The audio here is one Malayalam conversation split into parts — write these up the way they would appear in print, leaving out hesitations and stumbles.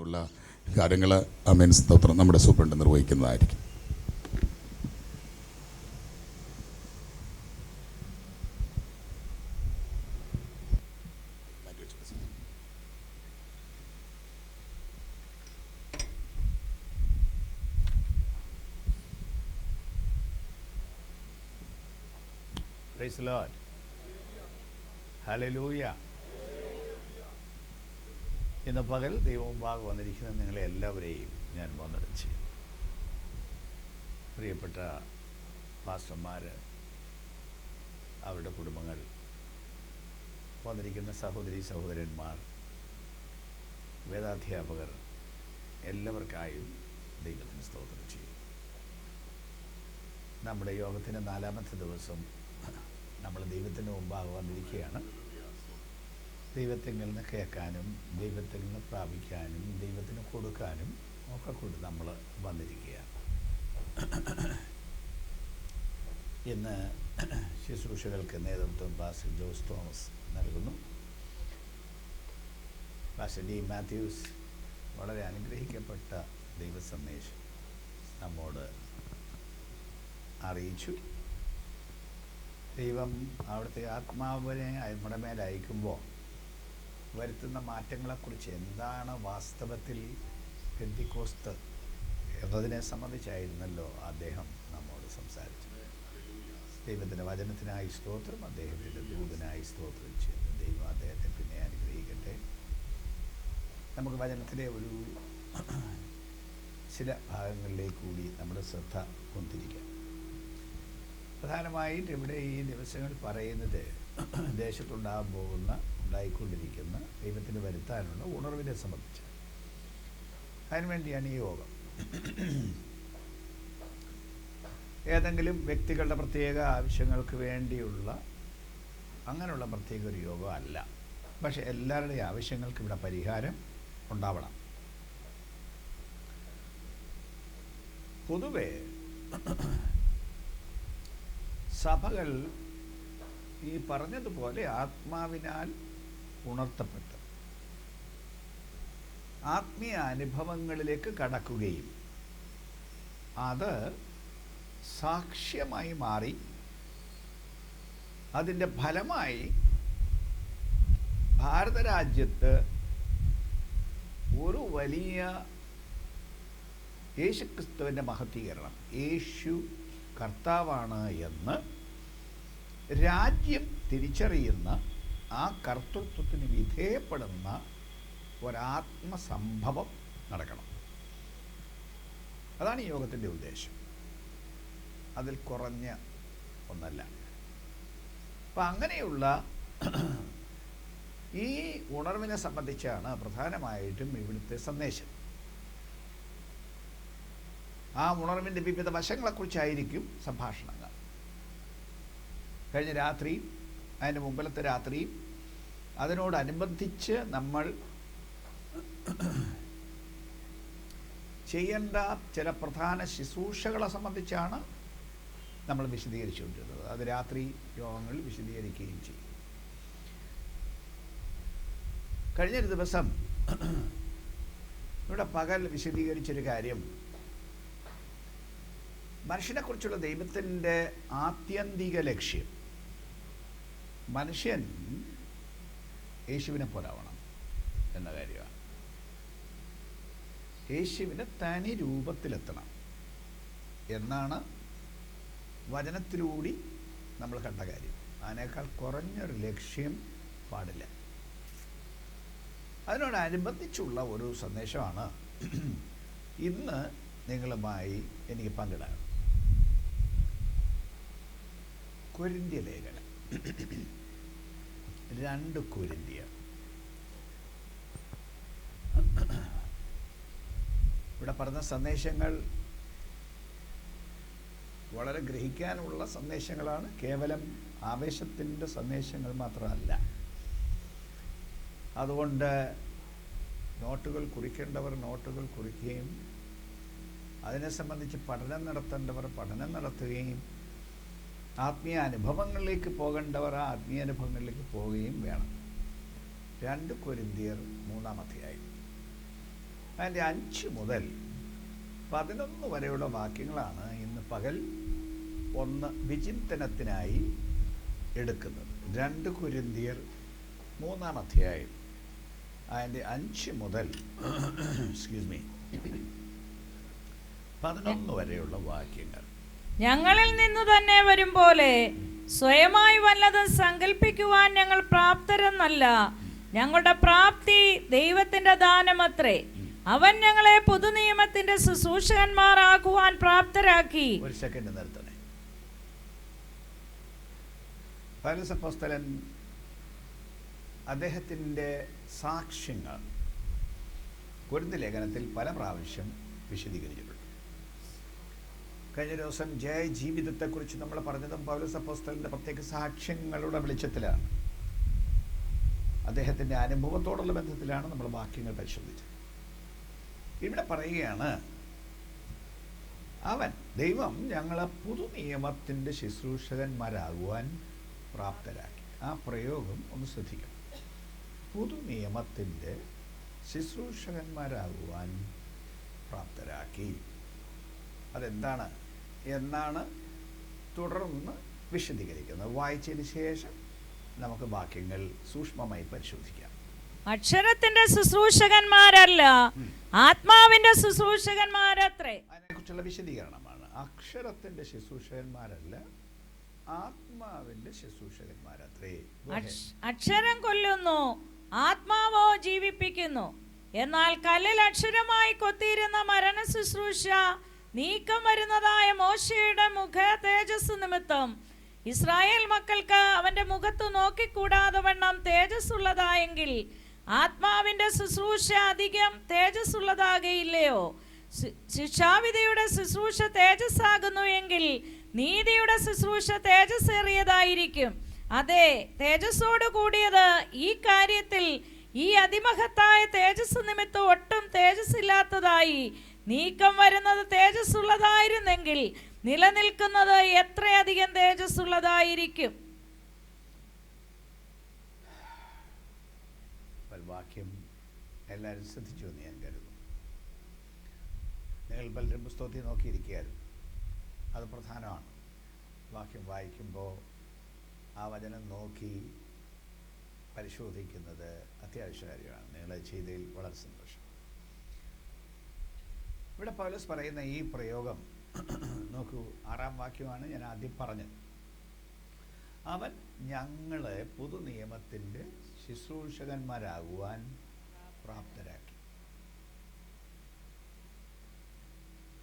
ഉള്ള കാര്യങ്ങൾ ആമേൻ സ്തോത്രം നമ്മുടെ superintendent നിർവഹിക്കുന്നതായിരിക്കും. Praise the Lord. Hallelujah. ഇന്ന് പകൽ ദൈവമുമ്പാകെ വന്നിരിക്കുന്ന നിങ്ങളെ എല്ലാവരെയും ഞാൻ വന്നിടച്ച് പ്രിയപ്പെട്ട പാസ്റ്റർമാർ, അവരുടെ കുടുംബങ്ങൾ, വന്നിരിക്കുന്ന സഹോദരി സഹോദരന്മാർ, വേദാധ്യാപകർ, എല്ലാവർക്കായും ദൈവത്തിന് സ്തോത്രം ചെയ്യും. നമ്മുടെ യോഗത്തിൻ്റെ 4ാമത്തെ ദിവസം നമ്മൾ ദൈവത്തിന് മുമ്പാകെ വന്നിരിക്കുകയാണ്. ദൈവത്തിൽ നിന്ന് കേൾക്കാനും ദൈവത്തിൽ നിന്ന് പ്രാപിക്കാനും ദൈവത്തിന് കൊടുക്കാനും ഒക്കെ കൂടി നമ്മൾ വന്നിരിക്കുകയാണ്. ഇന്ന് ശുശ്രൂഷകൾക്ക് നേതൃത്വം പാസ്റ്റർ ജോസ് തോമസ് നൽകുന്നു. പാസ്റ്റർ ഡി മാത്യൂസ് വളരെ അനുഗ്രഹിക്കപ്പെട്ട ദൈവസന്ദേശം നമ്മോട് അറിയിച്ചു. ദൈവം അവിടുത്തെ ആത്മാവിനെ നമ്മുടെ മേൽ അയക്കുമ്പോൾ വരുത്തുന്ന മാറ്റങ്ങളെക്കുറിച്ച് എന്താണ് വാസ്തവത്തിൽ പെന്തിക്കോസ്ത് എന്നതിനെ സംബന്ധിച്ചായിരുന്നല്ലോ അദ്ദേഹം നമ്മോട് സംസാരിച്ചത്. ദൈവത്തിൻ്റെ വചനത്തിനായി സ്തോത്രം, അദ്ദേഹത്തിൻ്റെ ദൂതനായി സ്തോത്രം ചെയ്യുന്നു. ദൈവം അദ്ദേഹത്തെ പിന്നെ അനുഗ്രഹിക്കട്ടെ. നമുക്ക് വചനത്തിലെ ഒരു ചില ഭാഗങ്ങളിലേക്ക് കൂടി നമ്മുടെ ശ്രദ്ധ കൊണ്ടിരിക്കാം. പ്രധാനമായിട്ട് ഇവിടെ ഈ ദിവസങ്ങൾ പറയുന്നത് ഉണ്ടായിക്കൊണ്ടിരിക്കുന്ന ദൈവത്തിന് വരുത്താനുള്ള ഉണർവിനെ സംബന്ധിച്ച്. അതിനുവേണ്ടിയാണ് ഈ യോഗം. ഏതെങ്കിലും വ്യക്തികളുടെ പ്രത്യേക ആവശ്യങ്ങൾക്ക് വേണ്ടിയുള്ള അങ്ങനെയുള്ള പ്രത്യേക ഒരു യോഗം അല്ല. പക്ഷെ എല്ലാവരുടെയും ആവശ്യങ്ങൾക്ക് ഇവിടെ പരിഹാരം ഉണ്ടാവണം. പൊതുവെ സഭകൾ ഈ പറഞ്ഞതുപോലെ ആത്മാവിനാൽ ഉണർത്തപ്പെട്ട് ആത്മീയ അനുഭവങ്ങളിലേക്ക് കടക്കുകയും അത് സാക്ഷ്യമായി മാറി അതിൻ്റെ ഫലമായി ഭാരതരാജ്യത്ത് ഒരു വലിയ യേശുക്രിസ്തുവിൻ്റെ മഹത്വീകരണം, യേശു കർത്താവാണ് എന്ന് രാജ്യം തിരിച്ചറിയുന്ന, ആ കർത്തൃത്വത്തിന് വിധേയപ്പെടുന്ന ഒരാത്മസംഭവം നടക്കണം. അതാണ് ഈ യോഗത്തിൻ്റെ ഉദ്ദേശം. അതിൽ കുറഞ്ഞ ഒന്നല്ല. അപ്പം അങ്ങനെയുള്ള ഈ ഉണർവിനെ സംബന്ധിച്ചാണ് പ്രധാനമായിട്ടും ഇവിടുത്തെ സന്ദേശം. ആ ഉണർവിൻ്റെ വിവിധ വശങ്ങളെക്കുറിച്ചായിരിക്കും സംഭാഷണങ്ങൾ. കഴിഞ്ഞ രാത്രിയും അതിന് മുമ്പിലത്തെ രാത്രിയും അതിനോടനുബന്ധിച്ച് നമ്മൾ ചെയ്യേണ്ട ചില പ്രധാന ശുശ്രൂഷകളെ സംബന്ധിച്ചാണ് നമ്മൾ വിശദീകരിച്ചുകൊണ്ടിരുന്നത്. അത് രാത്രി യോഗങ്ങളിൽ വിശദീകരിക്കുകയും ചെയ്യും. കഴിഞ്ഞൊരു ദിവസം ഇവിടെ പകൽ വിശദീകരിച്ചൊരു കാര്യം, മനുഷ്യനെക്കുറിച്ചുള്ള ദൈവത്തിൻ്റെ ആത്യന്തിക ലക്ഷ്യം മനുഷ്യൻ യേശുവിനെ പോലാവണം എന്ന കാര്യമാണ്. യേശുവിൻ്റെ തനി രൂപത്തിലെത്തണം എന്നാണ് വചനത്തിലൂടി നമ്മൾ കണ്ട കാര്യം. അതിനേക്കാൾ കുറഞ്ഞൊരു ലക്ഷ്യം പാടില്ല. അതിനോടനുബന്ധിച്ചുള്ള ഒരു സന്ദേശമാണ് ഇന്ന് നിങ്ങളുമായി എനിക്ക് പങ്കിടാൻ. കൊരിന്ത്യ ലേഖനം 2 കൊരിന്ത്യർ. ഇവിടെ പറഞ്ഞ സന്ദേശങ്ങൾ വളരെ ഗ്രഹിക്കാനുള്ള സന്ദേശങ്ങളാണ്. കേവലം ആവേശത്തിൻ്റെ സന്ദേശങ്ങൾ മാത്രമല്ല. അതുകൊണ്ട് നോട്ടുകൾ കുറിക്കേണ്ടവർ നോട്ടുകൾ കുറിക്കുകയും അതിനെ സംബന്ധിച്ച് പഠനം നടത്തേണ്ടവർ പഠനം നടത്തുകയും ആത്മീയ അനുഭവങ്ങളിലേക്ക് പോകേണ്ടവർ ആ ആത്മീയ അനുഭവങ്ങളിലേക്ക് പോവുകയും വേണം. 2 കൊരിന്ത്യർ 3-ാം അധ്യായം അതിൻ്റെ 5 മുതൽ 11 വരെയുള്ള വാക്യങ്ങളാണ് ഇന്ന് പകൽ ഒന്ന് വിചിന്തനത്തിനായി എടുക്കുന്നത്. 2 കൊരിന്ത്യർ 3-ാം അധ്യായം അതിൻ്റെ 5 മുതൽ 11 വരെയുള്ള വാക്യങ്ങൾ. ഞങ്ങളിൽ നിന്നു തന്നെ വരും പോലെ സ്വയമായി വല്ലതും സങ്കല്പിക്കുവാൻ ഞങ്ങൾ പ്രാപ്തരെന്നല്ല. ഞങ്ങളുടെ പ്രാപ്തി ദൈവത്തിന്റെ ദാനമത്രേ. അവൻ ഞങ്ങളെ പുതുനിയമത്തിന്റെ ശുശ്രൂഷകന്മാരാക്കുവാൻ പ്രാപ്തരാക്കി. ഒരു സെക്കൻഡ് നിർത്തണേ. പൗലോസ് അപ്പോസ്തലൻ അദ്ദേഹത്തിൻ്റെ സാക്ഷ്യങ്ങൾ കൊരിന്ത്യർ ലേഖനത്തിൽ പല പ്രാവശ്യം വിശദീകരിച്ചിട്ടുണ്ട്. കഴിഞ്ഞ ദിവസം ജയ ജീവിതത്തെക്കുറിച്ച് നമ്മൾ പറഞ്ഞതും പൗലോസ് അപ്പോസ്തലൻ്റെ പ്രത്യേക സാക്ഷ്യങ്ങളുടെ വെളിച്ചത്തിലാണ്, അദ്ദേഹത്തിൻ്റെ അനുഭവത്തോടുള്ള ബന്ധത്തിലാണ് നമ്മൾ വാക്യങ്ങൾ പരിശോധിച്ചത്. ഇവിടെ പറയുകയാണ്, ദൈവം ഞങ്ങളെ പുതുനിയമത്തിൻ്റെ ശുശ്രൂഷകന്മാരാകുവാൻ പ്രാപ്തരാക്കി. ആ പ്രയോഗം ഒന്ന് ശ്രദ്ധിക്കണം. പുതുനിയമത്തിൻ്റെ ശുശ്രൂഷകന്മാരാകുവാൻ പ്രാപ്തരാക്കി. അതെന്താണ് എന്നാണ് തുടർന്ന് വിശദീകരിക്കുന്നത്. വായിച്ചതിന് ശേഷം നമുക്ക് വാക്യങ്ങൾ സൂക്ഷ്മമായി പരിശോധിക്കാം. അക്ഷരത്തിന്റെ ശുശ്രൂഷകന്മാരല്ല, ആത്മാവിന്റെ ശുശ്രൂഷകന്മാരത്രേ. അതിനെക്കുറിച്ചുള്ള വിശദീകരണമാണ്. അക്ഷരത്തിന്റെ ശുശ്രൂഷകന്മാരല്ല, ആത്മാവിന്റെ ശുശ്രൂഷകന്മാരത്രേ. അക്ഷരം കൊല്ലുന്നു, ആത്മാവോ ജീവിപ്പിക്കുന്നു. എന്നാൽ കല്ലിൽ അക്ഷരമായി കൊത്തിയിരുന്ന മരണ ശുശ്രൂഷ നീക്കം വരുന്നതായ മോശയുടെ മുഖ തേജസ് നിമിത്തം ഇസ്രായേൽ മക്കൾക്ക് അവന്റെ മുഖത്ത് നോക്കിക്കൂടാതെ വണ്ണം തേജസ്സുള്ളതായെങ്കിൽ ആത്മാവിന്റെ ശുശ്രൂഷ അധികം തേജസ്സുള്ളതാകയില്ലയോ? ശിക്ഷാവിധിയുടെ ശുശ്രൂഷ തേജസ്സാകുന്നു എങ്കിൽ നീതിയുടെ ശുശ്രൂഷ തേജസ്സേറിയതായിരിക്കും. അതെ, തേജസ്സോട് കൂടിയത് ഈ കാര്യത്തിൽ ഈ അതിമഹത്തായ തേജസ് നിമിത്തം ഒട്ടും തേജസ്സില്ലാത്തതായി. നീക്കം വരുന്നത് തേജസ്സുള്ളതായിരുന്നെങ്കിൽ നിലനിൽക്കുന്നത് എത്രയധികം തേജസ്സുള്ളതായിരിക്കും. വാക്യം എല്ലാവരും ശ്രദ്ധിച്ചു എന്ന് ഞാൻ കരുതുന്നു. നിങ്ങൾ പലരും പുസ്തകത്തിൽ നോക്കിയിരിക്കുകയായിരുന്നു. അത് പ്രധാനമാണ്. വാക്യം വായിക്കുമ്പോൾ ആ വചനം നോക്കി പരിശോധിക്കുന്നത് അത്യാവശ്യ കാര്യമാണ്. നിങ്ങൾ ചെയ്തതിൽ വളരെ സന്തോഷം. ഇവിടെ പൗലോസ് പറയുന്ന ഈ പ്രയോഗം നോക്കൂ, 6-ാം വാക്യമാണ് ഞാൻ ആദ്യം പറഞ്ഞത്. അവൻ ഞങ്ങളെ പുതുനിയമത്തിൻ്റെ ശുശ്രൂഷകന്മാരാകുവാൻ പ്രാപ്തരാക്കി.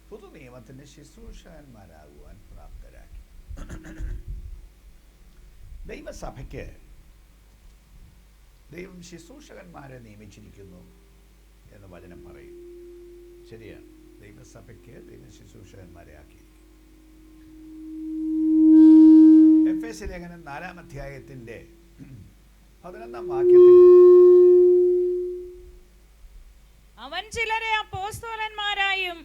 പുതുനിയമത്തിൻ്റെ ശുശ്രൂഷകന്മാരാകുവാൻ പ്രാപ്തരാക്കി. ദൈവസഭയ്ക്ക് ദൈവം ശുശ്രൂഷകന്മാരെ നിയമിച്ചിരിക്കുന്നു എന്ന് വചനം പറയും. ശരിയാണ്, ദൈവസഭയ്ക്ക് ദൈവം ശുശ്രൂഷകന്മാരെ ആക്കിയിരിക്കും. എഫേസ്യ ലേഖനം 4-ാം അധ്യായത്തിൻ്റെ 11-ാം വാക്യത്തിൽ അവൻ ചിലരെ അപ്പോസ്തലന്മാരായും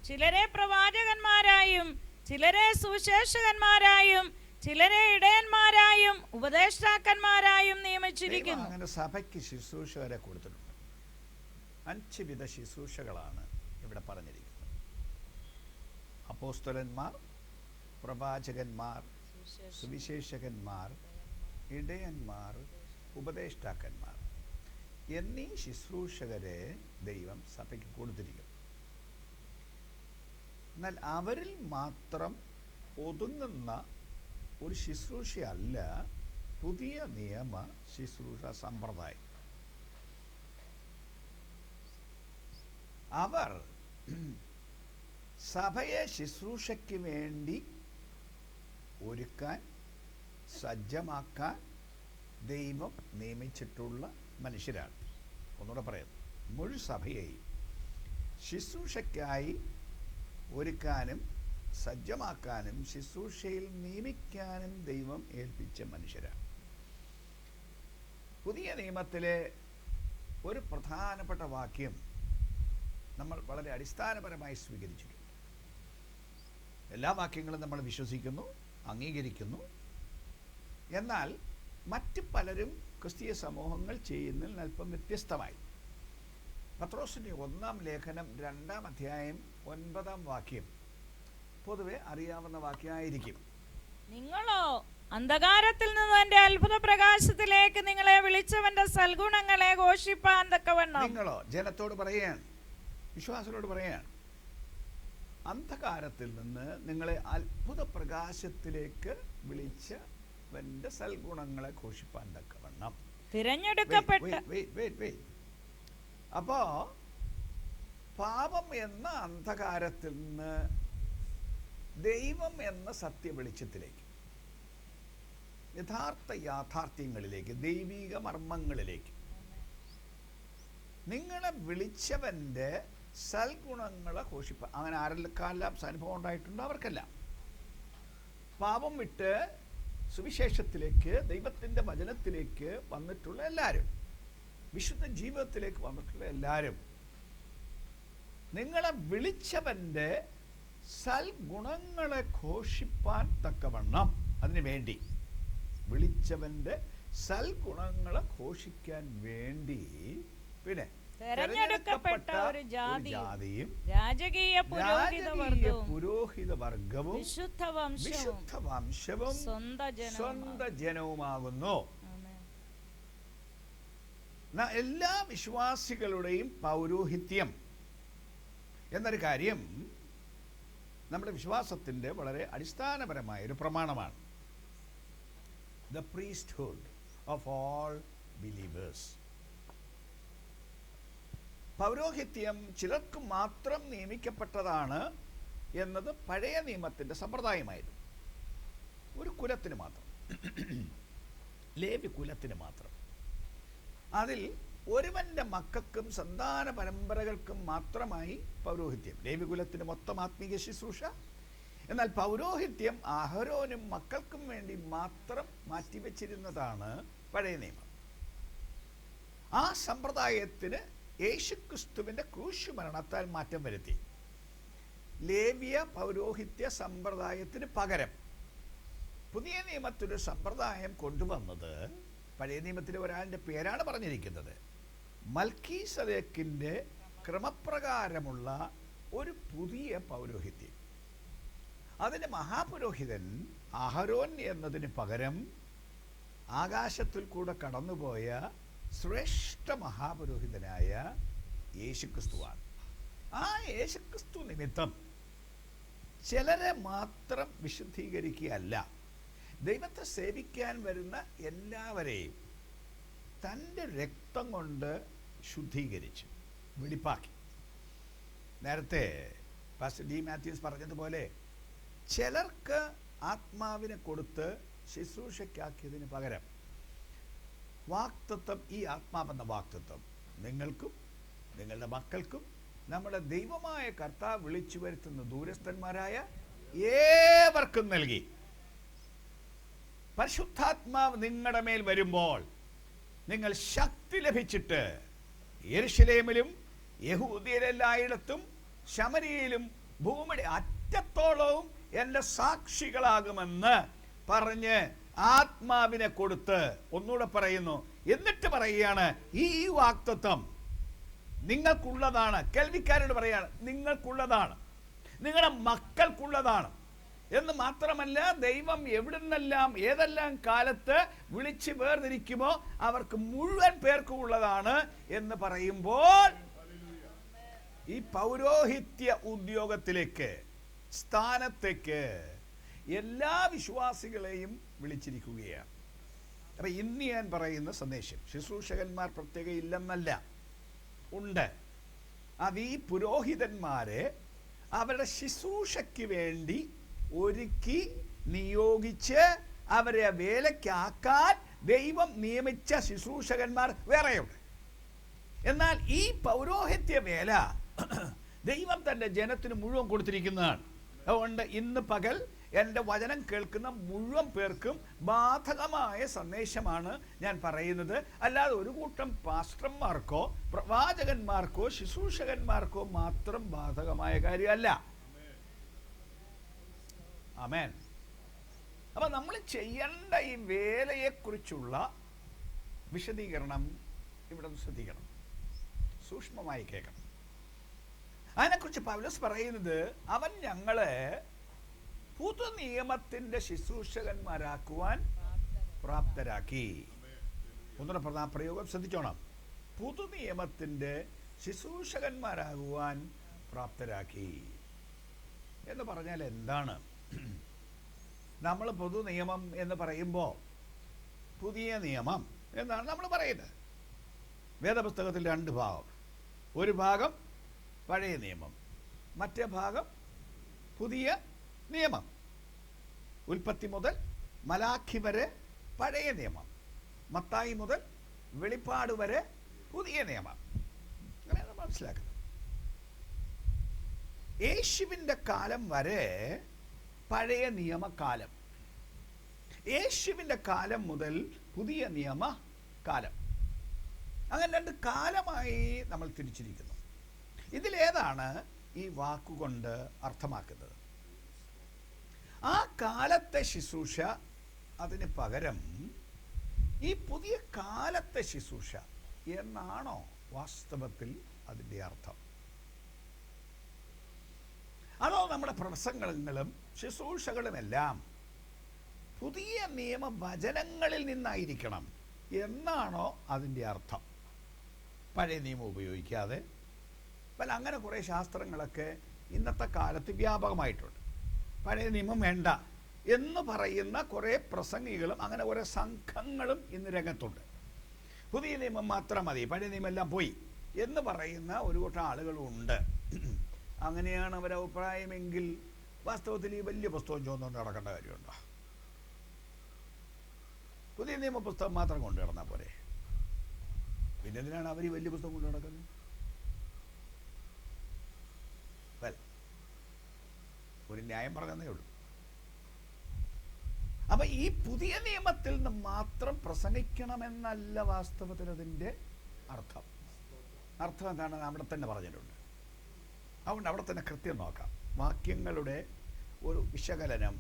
ചിലരെ പ്രവാചകന്മാരായും ചിലരെ സുവിശേഷകന്മാരായും ചിലരെ ഇടയന്മാരായും ഉപദേഷ്ടാക്കന്മാരായും നിയമിച്ചിരിക്കുന്നു. അങ്ങനെ സഭയ്ക്ക് ശുശ്രൂഷകരെ കൊടുത്തിട്ടുണ്ട്. 5 വിധ ശുശ്രൂഷകളാണ് ഇവിടെ പറഞ്ഞിരിക്കുന്നത്. അപ്പോസ്തലന്മാർ, പ്രവാചകന്മാർ, സുവിശേഷകന്മാർ, ഇടയന്മാർ, ഉപദേഷ്ടാക്കന്മാർ എന്നീ ശുശ്രൂഷകരെ ദൈവം സഭയ്ക്ക് കൊടുത്തിരിക്കുന്നു. എന്നാൽ അവരിൽ മാത്രം ഒതുങ്ങുന്ന ഒരു ശുശ്രൂഷയല്ല പുതിയ നിയമ ശുശ്രൂഷ സമ്പ്രദായം. അവർ സഭയെ ശുശ്രൂഷയ്ക്ക് വേണ്ടി ഒരുക്കാൻ, സജ്ജമാക്കാൻ ദൈവം നിയമിച്ചിട്ടുള്ള മനുഷ്യരാണ്. ഒന്നുകൂടെ പറയുന്നു, മുഴു സഭയെയും ശുശ്രൂഷയ്ക്കായി ഒരുക്കാനും സജ്ജമാക്കാനും ശുശ്രൂഷയിൽ നിയമിക്കാനും ദൈവം ഏൽപ്പിച്ച മനുഷ്യരാണ്. പുതിയ നിയമത്തിലെ ഒരു പ്രധാനപ്പെട്ട വാക്യം നമ്മൾ വളരെ അടിസ്ഥാനപരമായി സ്വീകരിച്ചിട്ടുണ്ട്. എല്ലാ വാക്യങ്ങളും നമ്മൾ വിശ്വസിക്കുന്നു, അംഗീകരിക്കുന്നു. എന്നാൽ മറ്റ് പലരും ക്രിസ്തീയ സമൂഹങ്ങൾ ചെയ്യുന്നതിൽ അല്പം വ്യത്യസ്തമായി പത്രോസിൻ്റെ 1-ാം ലേഖനം 2-ാം അധ്യായം 9-ാം വാക്യം പൊതുവെ അറിയാവുന്ന വാക്യമായിരിക്കും. നിങ്ങളോ അന്ധകാരത്തിൽ നിന്ന് എന്റെ അത്ഭുത പ്രകാശത്തിലേക്ക് നിങ്ങളെ വിളിച്ചവന്റെ സൽഗുണങ്ങളെ ഘോഷിപ്പാൻ തക്കവണ്ണം. നിങ്ങളോ ജനത്തോട് പറയുകയാണ്, വിശ്വാസികളോട് പറയുകയാണ്, അന്ധകാരത്തിൽ നിന്ന് നിങ്ങളെ അത്ഭുത പ്രകാശത്തിലേക്ക് വിളിച്ചവന്റെ സൽഗുണങ്ങളെ ഘോഷിപ്പാൻ തക്കവണ്ണം. തിരഞ്ഞെടുക്കപ്പെട്ട അപ്പോ പാപം എന്ന അന്ധകാരത്തിൽ നിന്ന് ദൈവം എന്ന സത്യ വെളിച്ചത്തിലേക്ക്, യഥാർത്ഥ യാഥാർത്ഥ്യങ്ങളിലേക്ക്, ദൈവിക മർമ്മങ്ങളിലേക്ക്, നിങ്ങളെ വിളിച്ചവന്റെ സൽഗുണങ്ങളെ ഘോഷിപ്പാൻ. അങ്ങനെ ആരെല്ലാം അനുഭവം ഉണ്ടായിട്ടുണ്ടോ അവർക്കെല്ലാം പാപം വിട്ട് സുവിശേഷത്തിലേക്ക്, ദൈവത്തിൻ്റെ വചനത്തിലേക്ക് വന്നിട്ടുള്ള എല്ലാവരും, വിശുദ്ധ ജീവിതത്തിലേക്ക് വന്നിട്ടുള്ള എല്ലാവരും, നിങ്ങളെ വിളിച്ചവന്റെ സൽഗുണങ്ങളെ ഘോഷിപ്പാൻ തക്കവണ്ണം, അതിനു വേണ്ടി, വിളിച്ചവന്റെ സൽഗുണങ്ങളെ ഘോഷിക്കാൻ വേണ്ടി, പിന്നെ തെരഞ്ഞെടുക്കപ്പെട്ട ഒരു ജാതിയും രാജകീയ പുരോഹിത വർഗവും വിശുദ്ധ വംശവും സ്വന്ത ജനവുമാകുന്നു. എല്ലാ വിശ്വാസികളുടെയും പൗരോഹിത്യം എന്നൊരു കാര്യം നമ്മുടെ വിശ്വാസത്തിൻ്റെ വളരെ അടിസ്ഥാനപരമായ ഒരു പ്രമാണമാണ്. The priesthood of all believers. പൗരോഹിത്യം ചിലർക്ക് മാത്രം നിയമിക്കപ്പെട്ടതാണ് എന്നത് പഴയ നിയമത്തിൻ്റെ സമ്പ്രദായമായിരുന്നു. ഒരു കുലത്തിന് മാത്രം, ലേവി കുലത്തിന് മാത്രം. അതിൽ ഒരുവന്റെ മക്കൾക്കും സന്താന പരമ്പരകൾക്കും മാത്രമായി പൗരോഹിത്യം. ലേവി കുലത്തിന് മൊത്തം ആത്മീയ ശുശ്രൂഷ. എന്നാൽ പൗരോഹിത്യം അഹരോനും മക്കൾക്കും വേണ്ടി മാത്രം മാറ്റിവെച്ചിരുന്നതാണ് പഴയ നിയമം. ആ സമ്പ്രദായത്തിന് യേശുക്രിസ്തുവിന്റെ ക്രൂശ് മരണത്താൽ മാറ്റം വരുത്തി. ലേവ്യ പൗരോഹിത്യ സമ്പ്രദായത്തിന് പകരം പുതിയ നിയമത്തിലൊരു സമ്പ്രദായം കൊണ്ടുവന്നത്, പഴയ നിയമത്തിലെ ഒരാളുടെ പേരാണ് പറഞ്ഞിരിക്കുന്നത്, മൽക്കീസദേക്കിന്റെ ക്രമപ്രകാരമുള്ള ഒരു പുതിയ പൗരോഹിത്യം. അതിന് മഹാപുരോഹിതൻ അഹരോൻ എന്നതിന് പകരം ആകാശത്തിൽ കൂടെ കടന്നുപോയ ശ്രേഷ്ഠ മഹാപുരോഹിതനായ യേശുക്രിസ്തുവാണ്. ആ യേശുക്രിസ്തു നിമിത്തം ചിലരെ മാത്രം വിശുദ്ധീകരിക്കുകയല്ല, ദൈവത്തെ സേവിക്കാൻ വരുന്ന എല്ലാവരെയും തൻ്റെ രക്തം കൊണ്ട് ശുദ്ധീകരിച്ചു, വെടിപ്പാക്കി. നേരത്തെ പാസ്റ്റർ ഡി മാത്യൂസ് പറഞ്ഞതുപോലെ ചിലർക്ക് ആത്മാവിനെ കൊടുത്ത് ശുശ്രൂഷയ്ക്കാക്കിയതിന് പകരം വാക്തത്വം, ഈ ആത്മാവെന്ന വാക്തത്വം നിങ്ങൾക്കും നിങ്ങളുടെ മക്കൾക്കും നമ്മുടെ ദൈവമായ കർത്താവ് വിളിച്ചു വരുത്തുന്ന ദൂരസ്ഥന്മാരായ ഏവർക്കും നൽകി. പരിശുദ്ധാത്മാവ് നിങ്ങളുടെ മേൽ വരുമ്പോൾ നിങ്ങൾ ശക്തി ലഭിച്ചിട്ട് യെരുശലേമിലും യഹൂദ്യരെല്ലായിടത്തും ശമരിയയിലും ഭൂമിയുടെ അറ്റത്തോളവും എൻ്റെ സാക്ഷികളാകുമെന്ന് പറഞ്ഞ് ആത്മാവിനെ കൊടുത്ത്, ഒന്നുകൂടെ പറയുന്നു, എന്നിട്ട് പറയുകയാണ് ഈ വാക്തത്വം നിങ്ങൾക്കുള്ളതാണ്. കേൾവിക്കാരോട് പറയാണ്, നിങ്ങൾക്കുള്ളതാണ്, നിങ്ങളുടെ മക്കൾക്കുള്ളതാണ് എന്ന് മാത്രമല്ല, ദൈവം എവിടുന്നെല്ലാം ഏതെല്ലാം കാലത്ത് വിളിച്ച് വേർതിരിക്കുമോ അവർക്ക് മുഴുവൻ പേർക്കും ഉള്ളതാണ് എന്ന് പറയുമ്പോൾ ഈ പൗരോഹിത്യ ഉദ്യോഗത്തിലേക്ക്, സ്ഥാനത്തേക്ക് എല്ലാ വിശ്വാസികളെയും വിളിച്ചിരിക്കുകയാണ്. അപ്പം ഇന്ന് ഞാൻ പറയുന്ന സന്ദേശം ശുശ്രൂഷകന്മാർ പ്രത്യേകം ഇല്ലെന്നല്ല, ഉണ്ട്. അത് ഈ പുരോഹിതന്മാരെ അവരുടെ ശുശ്രൂഷയ്ക്ക് വേണ്ടി ഒരുക്കി നിയോഗിച്ച് അവരെ വേലയ്ക്കാക്കാൻ ദൈവം നിയമിച്ച ശുശ്രൂഷകന്മാർ വേറെയുണ്ട്. എന്നാൽ ഈ പൗരോഹിത്യ വേല ദൈവം തൻ്റെ ജനത്തിന് മുഴുവൻ കൊടുത്തിരിക്കുന്നതാണ്. അതുകൊണ്ട് ഇന്ന് പകൽ എൻ്റെ വചനം കേൾക്കുന്ന മുഴുവൻ പേർക്കും ബാധകമായ സന്ദേശമാണ് ഞാൻ പറയുന്നത്. അല്ലാതെ ഒരു കൂട്ടം പാസ്റ്റർമാർക്കോ പ്രവാചകന്മാർക്കോ ശുശ്രൂഷകന്മാർക്കോ മാത്രം ബാധകമായ കാര്യമല്ല. ആമേൻ. അപ്പം നമ്മൾ ചെയ്യേണ്ട ഈ വേലയെക്കുറിച്ചുള്ള വിശദീകരണം ഇവിടെ ശ്രദ്ധിക്കണം. സൂക്ഷ്മമായി കേൾക്കണം. അതിനെക്കുറിച്ച് പൗലോസ് പറയുന്നത്, അവൻ ഞങ്ങളെ പുതുനിയമത്തിന്റെ ശുശ്രൂഷകന്മാരാക്കുവാൻ പ്രാപ്തരാക്കി. ഒന്നുകൂടെ പ്രധാന പ്രയോഗം ശ്രദ്ധിച്ചോണം. പുതുനിയമത്തിന്റെ ശുശ്രൂഷകന്മാരാകുവാൻ പ്രാപ്തരാക്കി എന്ന് പറഞ്ഞാൽ എന്താണ്? നമ്മൾ പൊതുനിയമം എന്ന് പറയുമ്പോൾ പുതിയ നിയമം എന്നാണ് നമ്മൾ പറയുന്നത്. വേദപുസ്തകത്തിൽ 2 ഭാഗം. ഒരു ഭാഗം പഴയ നിയമം, മറ്റേ ഭാഗം പുതിയ നിയമം. ഉൽപ്പത്തി മുതൽ മലാഖി വരെ പഴയ നിയമം, മത്തായി മുതൽ വെളിപ്പാട് വരെ പുതിയ നിയമം. അങ്ങനെയാണ് മനസ്സിലാക്കുന്നത്. യേശുവിൻ്റെ കാലം വരെ പഴയ നിയമകാലം, യേശുവിൻ്റെ കാലം മുതൽ പുതിയ നിയമ കാലം. അങ്ങനെ 2 കാലമായി നമ്മൾ തിരിച്ചിരിക്കുന്നു. ഇതിലേതാണ് ഈ വാക്കുകൊണ്ട് അർത്ഥമാക്കുന്നത്? ആ കാലത്തെ ശുശ്രൂഷ, അതിന് പകരം ഈ പുതിയ കാലത്തെ ശുശ്രൂഷ എന്നാണോ വാസ്തവത്തിൽ അതിൻ്റെ അർത്ഥം? അതോ നമ്മുടെ പ്രസംഗങ്ങളും ശുശ്രൂഷകളുമെല്ലാം പുതിയ നിയമവചനങ്ങളിൽ നിന്നായിരിക്കണം എന്നാണോ അതിൻ്റെ അർത്ഥം? പഴയ നിയമം ഉപയോഗിക്കാതെ അങ്ങനെ കുറേ ശാസ്ത്രങ്ങളൊക്കെ ഇന്നത്തെ കാലത്ത് വ്യാപകമായിട്ടുണ്ട്. പഴയ നിയമം വേണ്ട എന്ന് പറയുന്ന കുറേ പ്രസംഗികളും അങ്ങനെ കുറേ സംഘങ്ങളും ഇന്ന് രംഗത്തുണ്ട്. പുതിയ നിയമം മാത്രം മതി, പഴയ നിയമം എല്ലാം പോയി എന്ന് പറയുന്ന ഒരു കൂട്ടം ആളുകളുണ്ട്. അങ്ങനെയാണ് അവരുടെ അഭിപ്രായമെങ്കിൽ വാസ്തവത്തിൽ ഈ വലിയ പുസ്തകം ചോദിച്ചുകൊണ്ട് നടക്കേണ്ട കാര്യമുണ്ടോ? പുതിയ നിയമ പുസ്തകം മാത്രം കൊണ്ടു നടന്നാൽ പോരെ? പിന്നെ എന്തിനാണ് അവർ ഈ വലിയ പുസ്തകം കൊണ്ടു നടക്കുന്നത്? ഒരു ന്യായം പറഞ്ഞതേ ഉള്ളൂ. അപ്പൊ ഈ പുതിയ നിയമത്തിൽ നിന്ന് മാത്രം പ്രസംഗിക്കണമെന്നല്ല വാസ്തവത്തിൽ അതിൻ്റെ അർത്ഥം. അർത്ഥം എന്താണ്? അവിടെ തന്നെ പറഞ്ഞിട്ടുണ്ട്. അതുകൊണ്ട് അവിടെ തന്നെ കൃത്യം നോക്കാം. വാക്യങ്ങളുടെ ഒരു വിശകലനം,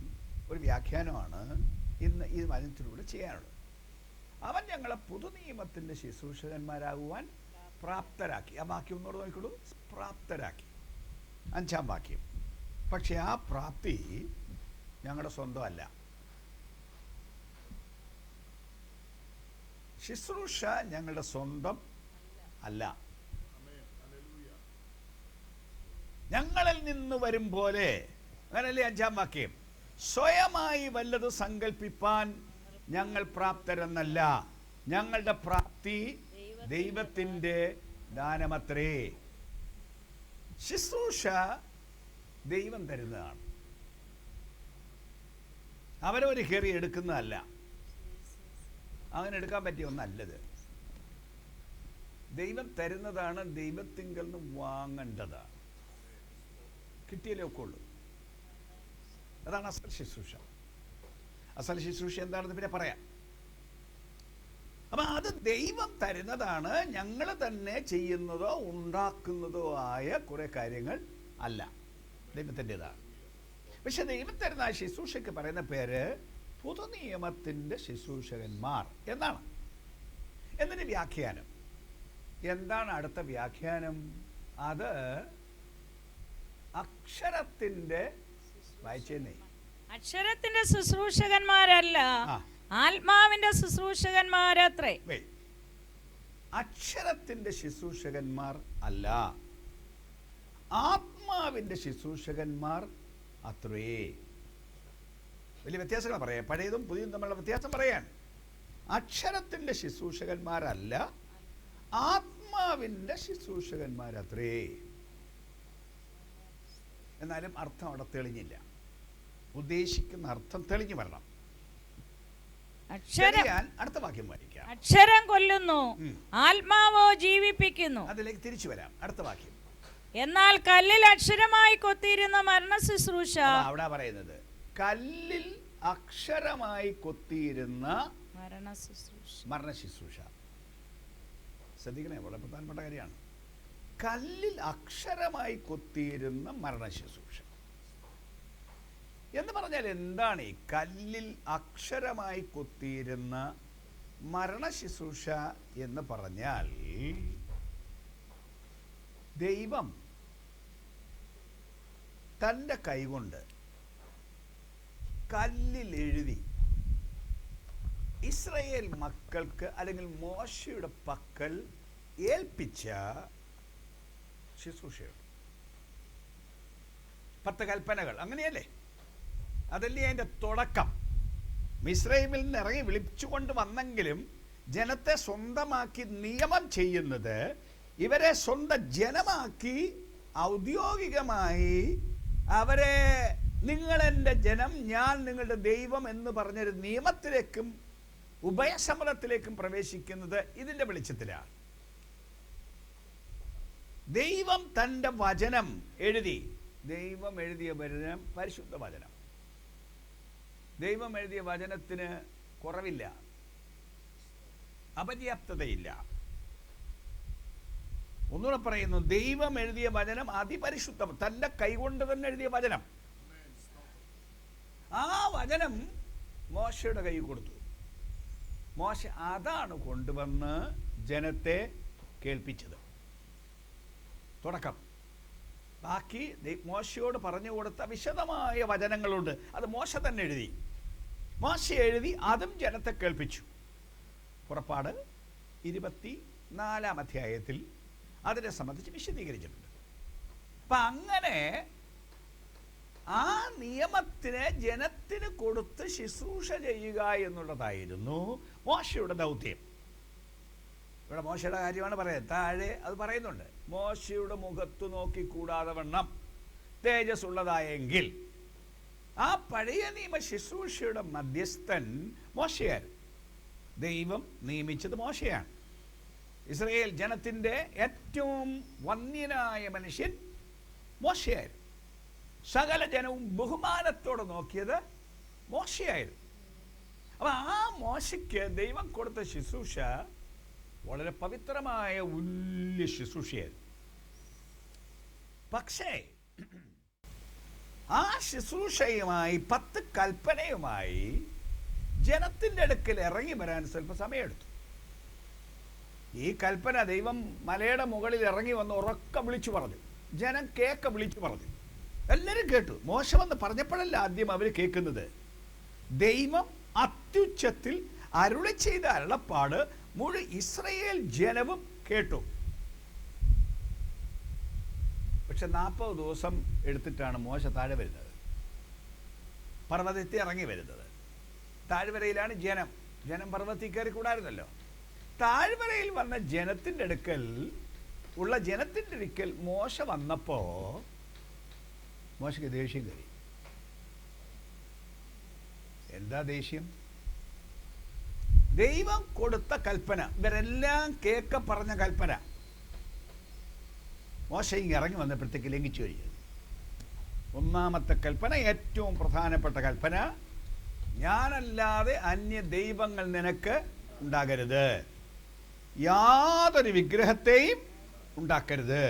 ഒരു വ്യാഖ്യാനമാണ് ഇന്ന് ഈ വചനത്തിലൂടെ ചെയ്യാനുള്ളത്. അവൻ ഞങ്ങളെ പുതുനിയമത്തിൻ്റെ ശുശ്രൂഷകന്മാരാകുവാൻ പ്രാപ്തരാക്കി. ആ വാക്യം ഒന്നുകൂടെ നോക്കിക്കോളൂ. പ്രാപ്തരാക്കി, 5-ാം വാക്യം. പക്ഷെ ആ പ്രാപ്തി ഞങ്ങളുടെ സ്വന്തമല്ല. ശുശ്രൂഷ ഞങ്ങളുടെ സ്വന്തം അല്ല. ഞങ്ങളിൽ നിന്ന് വരും പോലെ, അങ്ങനല്ലേ 5-ാം വാക്യം. സ്വയമായി വല്ലത് സങ്കല്പിപ്പാൻ ഞങ്ങൾ പ്രാപ്തരെന്നല്ല, ഞങ്ങളുടെ പ്രാപ്തി ദൈവത്തിൻ്റെ ദാനമത്രേ. ശുശ്രൂഷ ദൈവം തരുന്നതാണ്, അവരവർ കയറി എടുക്കുന്നതല്ല. അങ്ങനെ എടുക്കാൻ പറ്റിയ ഒന്നല്ലത്. ദൈവം തരുന്നതാണ്, ദൈവത്തിങ്കൽ നിന്ന് വാങ്ങേണ്ടതാണ്. കിട്ടിയാലേ ഒക്കെ ഉള്ളൂ. അതാണ് അസൽ ശുശ്രൂഷ. അസൽ ശുശ്രൂഷ എന്താണെന്ന് പിന്നെ പറയാം. അപ്പം അത് ദൈവം തരുന്നതാണ്, ഞങ്ങൾ തന്നെ ചെയ്യുന്നതോ ഉണ്ടാക്കുന്നതോ ആയ കുറേ കാര്യങ്ങൾ അല്ല, ദൈവത്തിൻ്റെതാണ്. പക്ഷെ ദൈവം തരുന്ന ആ ശുശ്രൂഷയ്ക്ക് പറയുന്ന പേര് പുതുനിയമത്തിൻ്റെ ശുശ്രൂഷകന്മാർ എന്നാണ്. എന്നതിന് വ്യാഖ്യാനം എന്താണ്? അടുത്ത വ്യാഖ്യാനം അത് അക്ഷരത്തിൻ്റെ, വായിച്ചേന്നേ, അക്ഷരത്തിന്റെ ശുശ്രൂഷകന്മാരല്ല, ആത്മാവിന്റെ ശുശ്രൂഷകന്മാരത്രേ. അക്ഷരത്തിന്റെ ശുശ്രൂഷകന്മാർ അല്ല, ആത്മാവിന്റെ ശുശ്രൂഷകന്മാർ അത്രേ. വലിയ വ്യത്യാസങ്ങൾ പറയാം. പഴയതും പുതിയതും തമ്മിലുള്ള വ്യത്യാസം പറയാൻ. അക്ഷരത്തിന്റെ ശുശ്രൂഷകന്മാരല്ല, ആത്മാവിന്റെ ശുശ്രൂഷകന്മാരത്രേ. എന്നാലും അർത്ഥം അവിടെ തെളിഞ്ഞില്ല. ഉദ്ദേശിക്കുന്ന അർത്ഥം തെളിഞ്ഞു വരണം. അടുത്ത വാക്യം വായിക്കാം. അക്ഷരം കൊല്ലുന്നു, ആത്മാവോ ജീവിപ്പിക്കുന്നു. അതിലേക്ക് തിരിച്ചു വരാം. അടുത്ത വാക്യം. എന്നാൽ കല്ലിൽ അക്ഷരമായി കൊത്തിയിരുന്ന മരണ ശുശ്രൂഷ, അവിടെ പറയുന്നത് കല്ലിൽ അക്ഷരമായി കൊത്തിയിരുന്ന മരണ ശുശ്രൂഷ. ശ്രദ്ധിക്കണേ, വളരെ പ്രധാനപ്പെട്ട കാര്യമാണ്. കല്ലിൽ അക്ഷരമായി കൊത്തിയിരുന്ന മരണ ശുശ്രൂഷ എന്ന് പറഞ്ഞാൽ എന്താണ്? ഈ കല്ലിൽ അക്ഷരമായി കൊത്തിയിരുന്ന മരണ ശുശ്രൂഷ എന്ന് പറഞ്ഞാൽ ദൈവം തൻ്റെ കൈകൊണ്ട് കല്ലിൽ എഴുതി ഇസ്രായേൽ മക്കൾക്ക് അല്ലെങ്കിൽ മോശയുടെ പക്കൽ ഏൽപ്പിച്ച ശുശ്രൂഷയുണ്ട്. 10 കൽപ്പനകൾ, അങ്ങനെയല്ലേ? അതല്ലേ അതിൻ്റെ തുടക്കം. മിസ്രൈമിൽ നിന്ന് ഇറങ്ങി വിളിച്ചുകൊണ്ട് വന്നെങ്കിലും ജനത്തെ സ്വന്തമാക്കി നിയമം ചെയ്യുന്നത്, ഇവരെ സ്വന്തം ജനമാക്കി ഔദ്യോഗികമായി അവരെ നിങ്ങളെൻ്റെ ജനം, ഞാൻ നിങ്ങളുടെ ദൈവം എന്ന് പറഞ്ഞൊരു നിയമത്തിലേക്കും ഉഭയസമ്മതത്തിലേക്കും പ്രവേശിക്കുന്നത് ഇതിൻ്റെ വെളിച്ചത്തിലാണ്. ദൈവം തൻ്റെ വചനം എഴുതി. ദൈവം എഴുതിയ വചനം പരിശുദ്ധ വചനം. ദൈവം എഴുതിയ വചനത്തിന് കുറവില്ല, അപര്യാപ്തതയില്ല. ഒന്നുകൂടെ പറയുന്നു, ദൈവം എഴുതിയ വചനം അതിപരിശുദ്ധം, തൻ്റെ കൈകൊണ്ട് തന്നെ എഴുതിയ വചനം. ആ വചനം മോശയുടെ കൈ കൊടുത്തു. മോശ അതാണ് കൊണ്ടുവന്ന് ജനത്തെ കേൾപ്പിച്ചത്. തുടക്കം. ബാക്കി മോശയോട് പറഞ്ഞു കൊടുത്ത വിശദമായ വചനങ്ങളുണ്ട്, അത് മോശ തന്നെ എഴുതി. മോശ എഴുതി അതും ജനത്തെ കേൾപ്പിച്ചു. പുറപ്പാട് 24-ാം അധ്യായത്തിൽ അതിനെ സംബന്ധിച്ച് വിശദീകരിച്ചിട്ടുണ്ട്. അപ്പം അങ്ങനെ ആ നിയമത്തിന് ജനത്തിന് കൊടുത്ത് ശുശ്രൂഷ ചെയ്യുക എന്നുള്ളതായിരുന്നു മോശയുടെ ദൗത്യം. ഇവിടെ മോശയുടെ കാര്യമാണ് പറയുന്നത്. താഴെ അത് പറയുന്നുണ്ട്, മോശയുടെ മുഖത്ത് നോക്കി കൂടാതെ വണ്ണം തേജസ് ഉള്ളതായെങ്കിൽ. ആ പഴയ നിയമ ശുശ്രൂഷയുടെ മധ്യസ്ഥൻ മോശയായിരുന്നു. ദൈവം നിയമിച്ചത് മോശയാണ്. ഇസ്രായേൽ ജനത്തിൻ്റെ ഏറ്റവും വന്യനായ മനുഷ്യൻ മോശയായിരുന്നു. സകല ജനവും ബഹുമാനത്തോടെ നോക്കിയത് മോശയായിരുന്നു. അപ്പം ആ മോശയ്ക്ക് ദൈവം കൊടുത്ത ശുശ്രൂഷ വളരെ പവിത്രമായ വലിയ ശുശ്രൂഷയായിരുന്നു. പക്ഷേ ആ ശുശ്രൂഷയുമായി 10 കൽപ്പനയുമായി ജനത്തിൻ്റെ അടുക്കൽ ഇറങ്ങി വരാൻ സ്വല്പം സമയമെടുത്തു. ഈ കൽപ്പന ദൈവം മലയുടെ മുകളിൽ ഇറങ്ങി വന്ന് ഉറക്കം വിളിച്ചു പറഞ്ഞു. ജനം കേക്ക വിളിച്ചു പറഞ്ഞു. എല്ലാവരും കേട്ടു. മോശ വന്ന് പറഞ്ഞപ്പോഴല്ല ആദ്യം അവർ കേൾക്കുന്നത്. ദൈവം അത്യുച്ചത്തിൽ അരുളി ചെയ്ത അരുളപ്പാട് മുഴു ഇസ്രായേൽ ജനവും കേട്ടു. പക്ഷെ 40 ദിവസം എടുത്തിട്ടാണ് മോശ താഴെ വരുന്നത്, പർവ്വതത്തിൽ ഇറങ്ങി വരുന്നത്. താഴ്വരയിലാണ് ജനം. ജനം പർവ്വതത്തിൽ കയറി കൂടായിരുന്നല്ലോ. താഴ്വരയിൽ വന്ന ജനത്തിൻ്റെ അടുക്കൽ ഉള്ള ജനത്തിൻ്റെ അടുക്കൽ മോശ വന്നപ്പോൾ മോശയ്ക്ക് ദേഷ്യം കയറി. എന്താ ദേഷ്യം? ദൈവം കൊടുത്ത കൽപ്പന, ഇവരെല്ലാം കേൾക്ക പറഞ്ഞ കൽപ്പന മോശ ഇറങ്ങി വന്നപ്പോഴത്തേക്ക് ലംഘിച്ചു കഴിഞ്ഞു. ഒന്നാമത്തെ കൽപ്പന, ഏറ്റവും പ്രധാനപ്പെട്ട കൽപ്പന, ഞാനല്ലാതെ അന്യ ദൈവങ്ങൾ നിനക്ക് ഉണ്ടാകരുത്. യാതൊരു വിഗ്രഹത്തെയും ഉണ്ടാക്കരുത്.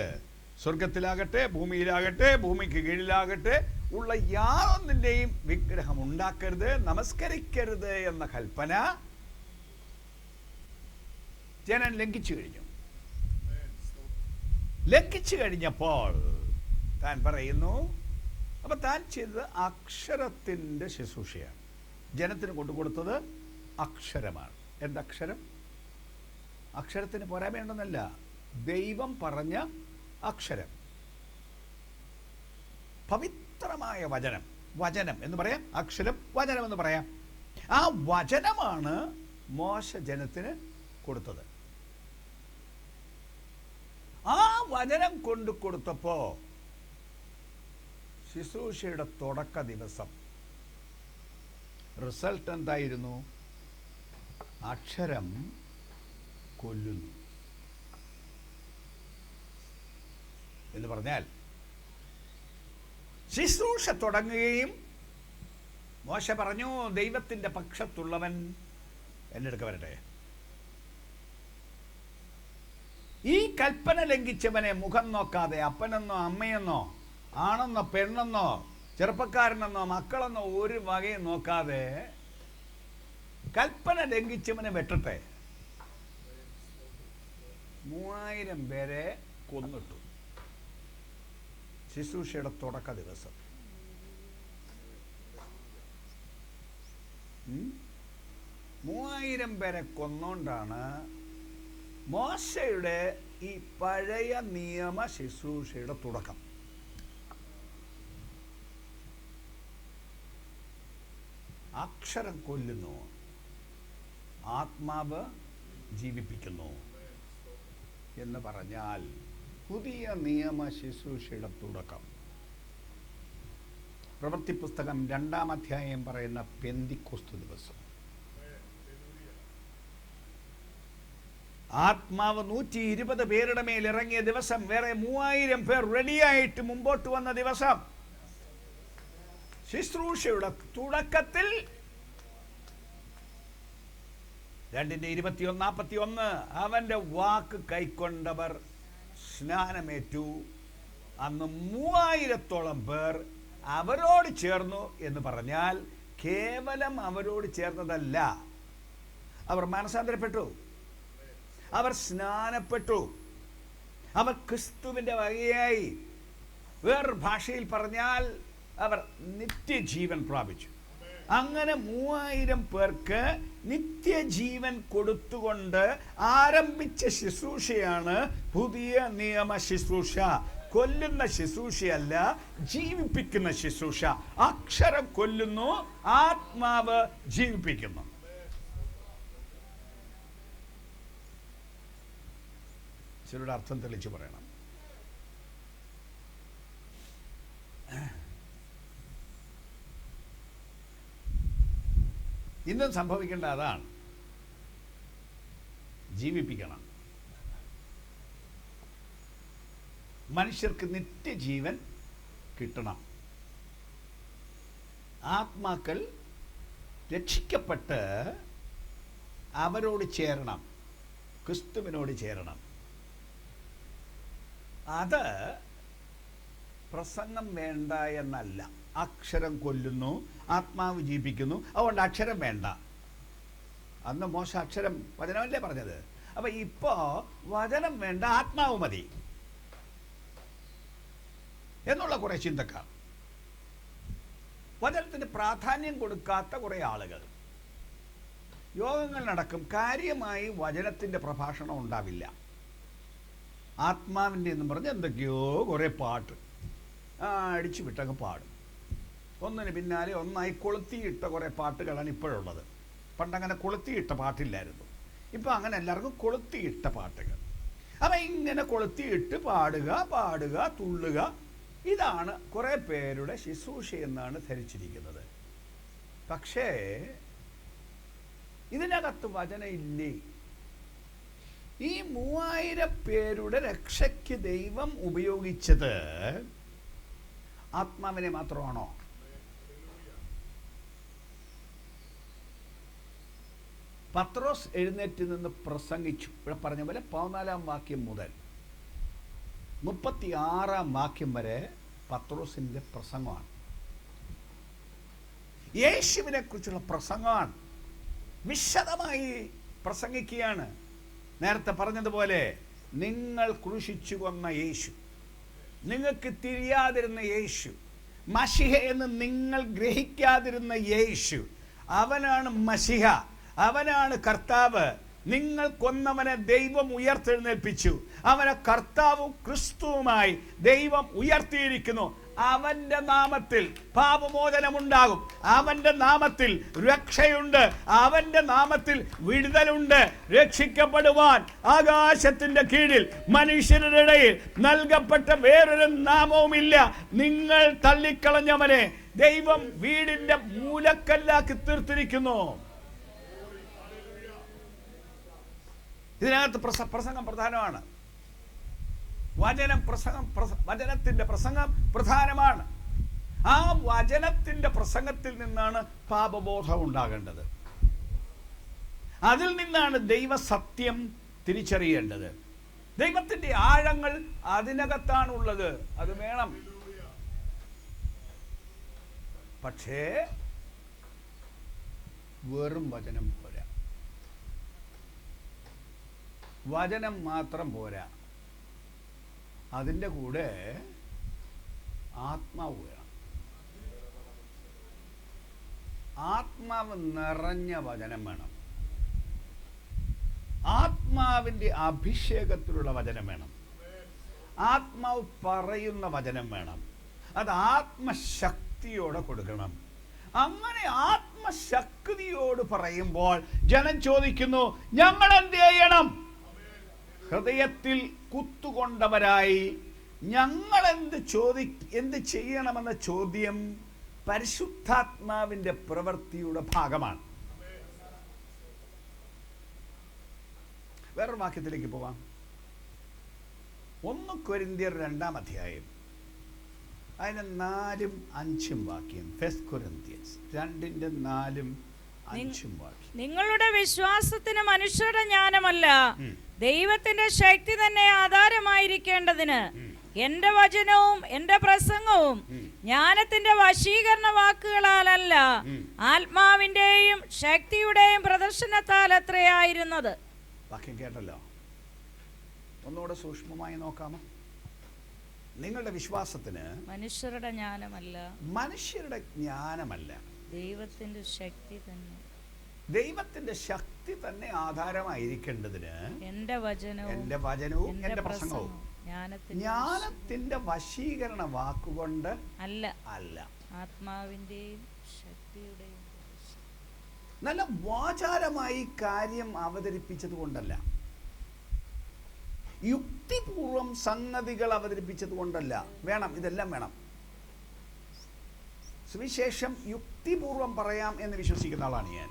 സ്വർഗത്തിലാകട്ടെ, ഭൂമിയിലാകട്ടെ, ഭൂമിക്ക് കീഴിലാകട്ടെ ഉള്ള യാതൊന്നിൻ്റെയും വിഗ്രഹം ഉണ്ടാക്കരുത്, നമസ്കരിക്കരുത് എന്ന കൽപ്പന ജനൻ ലംഘിച്ചു കഴിഞ്ഞു. ലംഘിച്ചു കഴിഞ്ഞപ്പോൾ താൻ പറയുന്നു, അപ്പൊ താൻ ചെയ്തത് അക്ഷരത്തിൻ്റെ ശുശ്രൂഷയാണ്. ജനത്തിന് കൊണ്ടുകൊടുത്തത് അക്ഷരമാണ്. എന്തക്ഷരം? അക്ഷരത്തിന് പോരായ്മയുണ്ടെന്നല്ല, ദൈവം പറഞ്ഞ അക്ഷരം, പവിത്രമായ വചനം. വചനം എന്ന് പറയാം, അക്ഷരം വചനം എന്ന് പറയാം. ആ വചനമാണ് മോശ ജനത്തിന് കൊടുത്തത്. ആ വചനം കൊണ്ടു കൊടുത്തപ്പോ ശുശ്രൂഷയുടെ തുടക്ക ദിവസം റിസൾട്ട് എന്തായിരുന്നു? അക്ഷരം കൊല്ലുന്നു എന്ന് പറഞ്ഞാൽ, ശുശ്രൂഷ തുടങ്ങുകയും മോശ പറഞ്ഞു, ദൈവത്തിൻ്റെ പക്ഷത്തുള്ളവൻ എൻ്റെ അടുക്ക വരട്ടെ. ഈ കൽപ്പന ലംഘിച്ചവനെ മുഖം നോക്കാതെ, അപ്പനെന്നോ അമ്മയെന്നോ ആണെന്നോ പെണ്ണെന്നോ ചെറുപ്പക്കാരനെന്നോ മക്കളെന്നോ ഒരു വകയും നോക്കാതെ കൽപ്പന ലംഘിച്ചവനെ വെട്ടട്ടെ. 3000 പേരെ കൊന്നിട്ടു. ശുശ്രൂഷയുടെ തുടക്ക ദിവസം. 3000 പേരെ കൊന്നോണ്ടാണ് മോശയുടെ ഈ പഴയ നിയമ ശുശ്രൂഷയുടെ തുടക്കം. അക്ഷരം കൊല്ലുന്നു, ആത്മാവ് ജീവിപ്പിക്കുന്നു എന്ന് പറഞ്ഞാൽ പുതിയ നിയമ ശുശ്രൂഷയുടെ തുടക്കം. പ്രവൃത്തി പുസ്തകം 2-ാം അധ്യായം പറയുന്ന പെന്തിക്കോസ്ത് ദിവസം ആത്മാവ് 120 പേരുടെ മേൽ ഇറങ്ങിയ ദിവസം, വേറെ 3000 പേർ റെഡിയായിട്ട് മുമ്പോട്ട് വന്ന ദിവസം, ശുശ്രൂഷയുടെ തുടക്കത്തിൽ 2:21-41 അവന്റെ വാക്ക് കൈക്കൊണ്ടവർ സ്നാനമേറ്റു. അന്ന് 3000-ഓളം പേർ അവരോട് ചേർന്നു എന്ന് പറഞ്ഞാൽ കേവലം അവരോട് ചേർന്നതല്ല, അവർ മാനസാന്തരപ്പെട്ടു, അവർ സ്നാനപ്പെട്ടു, അവർ ക്രിസ്തുവിന്റെ വകയായി. വേറൊരു ഭാഷയിൽ പറഞ്ഞാൽ അവർ നിത്യജീവൻ പ്രാപിച്ചു. അങ്ങനെ 3000 പേർക്ക് നിത്യജീവൻ കൊടുത്തുകൊണ്ട് ആരംഭിച്ച ശുശ്രൂഷയാണ് പുതിയ നിയമ ശുശ്രൂഷ. കൊല്ലുന്ന ശുശ്രൂഷയല്ല, ജീവിപ്പിക്കുന്ന ശുശ്രൂഷ. അക്ഷരം കൊല്ലുന്നു, ആത്മാവ് ജീവിപ്പിക്കുന്നു. ചിലരുടെ അർത്ഥം തെളിച്ചു പറയണം. ഇന്നും സംഭവിക്കേണ്ട അതാണ്. ജീവിപ്പിക്കണം. മനുഷ്യർക്ക് നിത്യജീവൻ കിട്ടണം. ആത്മാക്കൾ രക്ഷിക്കപ്പെട്ട് അവരോട് ചേരണം, ക്രിസ്തുവിനോട് ചേരണം. അത് പ്രസംഗം വേണ്ട എന്നല്ല. അക്ഷരം കൊല്ലുന്നു, ആത്മാവ് ജീവിപ്പിക്കുന്നു, അതുകൊണ്ട് അക്ഷരം വേണ്ട. അന്ന് മോശ അക്ഷരം വചനമല്ലേ പറഞ്ഞത്. അപ്പൊ ഇപ്പോ വചനം വേണ്ട, ആത്മാവ് മതി എന്നുള്ള കുറെ ചിന്തക്കാർ, വചനത്തിന് പ്രാധാന്യം കൊടുക്കാത്ത കുറെ ആളുകൾ. യോഗങ്ങൾ നടക്കും, കാര്യമായി വചനത്തിന്റെ പ്രഭാഷണം ഉണ്ടാവില്ല. ആത്മാവിൻ്റെ എന്ന് പറഞ്ഞ് എന്തൊക്കെയോ കുറെ പാട്ട് അടിച്ചു വിട്ടങ്ങ് പാടും. ഒന്നിന് പിന്നാലെ ഒന്നായി കൊളുത്തിയിട്ട കുറെ പാട്ടുകളാണ് ഇപ്പോഴുള്ളത്. പണ്ടങ്ങനെ കൊളുത്തിയിട്ട പാട്ടില്ലായിരുന്നു. ഇപ്പം അങ്ങനെ എല്ലാവർക്കും കൊളുത്തിയിട്ട പാട്ടുകൾ. അപ്പം ഇങ്ങനെ കൊളുത്തിയിട്ട് പാടുക, പാടുക, തുള്ളുക, ഇതാണ് കുറെ പേരുടെ ശുശ്രൂഷ എന്നാണ് ധരിച്ചിരിക്കുന്നത്. പക്ഷേ ഇതിനകത്ത് വചനം ഇല്ലേ? ഈ 3000 പേരുടെ രക്ഷയ്ക്ക് ദൈവം ഉപയോഗിച്ചത് ആത്മാവിനെ മാത്രമാണോ? പത്രോസ് എഴുന്നേറ്റ് നിന്ന് പ്രസംഗിച്ചു. ഇവിടെ പറഞ്ഞ പോലെ 14-ാം വാക്യം മുതൽ 36-ാം വാക്യം വരെ പത്രോസിന്റെ പ്രസംഗമാണ്. യേശുവിനെ കുറിച്ചുള്ള പ്രസംഗമാണ്. വിശദമായി പ്രസംഗിക്കുകയാണ്. നേരത്തെ പറഞ്ഞതുപോലെ നിങ്ങൾ ക്രൂശിച്ചു കൊന്ന യേശു, നിങ്ങൾക്ക് തിരിയാതിരുന്ന യേശു, മശിഹ എന്ന് നിങ്ങൾ ഗ്രഹിക്കാതിരുന്ന യേശു, അവനാണ് മശിഹ, അവനാണ് കർത്താവ്. നിങ്ങൾ കൊന്നവനെ ദൈവം ഉയർത്തെഴുന്നേൽപ്പിച്ചു, അവനെ കർത്താവും ക്രിസ്തുവുമായി ദൈവം ഉയർത്തിയിരിക്കുന്നു. അവന്റെ നാമത്തിൽ പാപമോചനമുണ്ടാകും, അവന്റെ നാമത്തിൽ രക്ഷയുണ്ട്, അവന്റെ നാമത്തിൽ വിടുതലുണ്ട്. രക്ഷിക്കപ്പെടുവാൻ ആകാശത്തിന്റെ കീഴിൽ മനുഷ്യരുടെ ഇടയിൽ നൽകപ്പെട്ട വേറൊരു നാമവുമില്ല. നിങ്ങൾ തള്ളിക്കളഞ്ഞവനെ ദൈവം വീടിന്റെ മൂലക്കല്ലാക്കി തീർത്തിരിക്കുന്നു. ഇതിനകത്ത് പ്രസംഗം പ്രധാനമാണ്. വചനത്തിന്റെ പ്രസംഗം പ്രധാനമാണ്. ആ വചനത്തിന്റെ പ്രസംഗത്തിൽ നിന്നാണ് പാപബോധം ഉണ്ടാകേണ്ടത്. അതിൽ നിന്നാണ് ദൈവസത്യം തിരിച്ചറിയേണ്ടത്. ദൈവത്തിന്റെ ആഴങ്ങൾ അതിനകത്താണുള്ളത്. അത് വേണം. പക്ഷേ വെറും വചനം പോരാ. വചനം മാത്രം പോരാ. അതിൻ്റെ കൂടെ ആത്മാവ് വേണം. ആത്മാവ് നിറഞ്ഞ വചനം വേണം. ആത്മാവിൻ്റെ അഭിഷേകത്തിലുള്ള വചനം വേണം. ആത്മാവ് പറയുന്ന വചനം വേണം. അത് ആത്മശക്തിയോടെ കൊടുക്കണം. അങ്ങനെ ആത്മശക്തിയോട് പറയുമ്പോൾ ജനം ചോദിക്കുന്നു, ഞങ്ങൾ എന്ത് ചെയ്യണം? ഹൃദയത്തിൽ കുത്തുകൊണ്ടവരായി ഞങ്ങൾ എന്ത് ചെയ്യണമെന്ന ചോദ്യം പരിശുദ്ധാത്മാവിന്റെ പ്രവൃത്തിയുടെ ഭാഗമാണ്. വേറൊരു വാക്യത്തിലേക്ക് പോവാം. 1 കൊരിന്ത്യർ 2-ാം അധ്യായം, അതിന് 4ഉം 5ഉം വാക്യം. 1 കൊരിന്ത്യൻസ് 2:4-5 വാക്യം. നിങ്ങളുടെ വിശ്വാസത്തിന് മനുഷ്യരുടെ ജ്ഞാനമല്ല, ദൈവത്തിന്റെ ശക്തി തന്നെ ആധാരമായിരിക്കേണ്ടതിന് എന്റെ വചനവും എന്റെ പ്രസംഗവും ജ്ഞാനത്തിന്റെ വശീകരണ വാക്കുകളാലല്ല, ആത്മാവിന്റെയും ശക്തിയുടെയും പ്രദർശനത്താൽ അത്രയായിരുന്നത്. വാക്യം കേട്ടല്ലോ, ഒന്നുകൂടെ സൂക്ഷ്മമായി നോക്കാമോ? നിങ്ങളുടെ വിശ്വാസത്തിന് മനുഷ്യരുടെ ജ്ഞാനമല്ല, ദൈവത്തിന്റെ ശക്തി തന്നെ, ദൈവത്തിന്റെ ശക്തി തന്നെ ആധാരമായിരിക്കേണ്ടതിന് എന്റെ വചനവും എന്റെ പ്രസംഗവും ജ്ഞാനത്തിന്റെ വശീകരണ വാക്കുകൊണ്ട് അല്ല, ആത്മാവിന്റെയും ശക്തിയുടെയും. നല്ല വാചാരമായി കാര്യം അവതരിപ്പിച്ചത് കൊണ്ടല്ല, യുക്തിപൂർവം സംഗതികൾ അവതരിപ്പിച്ചത് കൊണ്ടല്ല. വേണം, ഇതെല്ലാം വേണം. സുവിശേഷം യുക്തിപൂർവം പറയാം എന്ന് വിശ്വസിക്കുന്ന ആളാണ് ഞാൻ.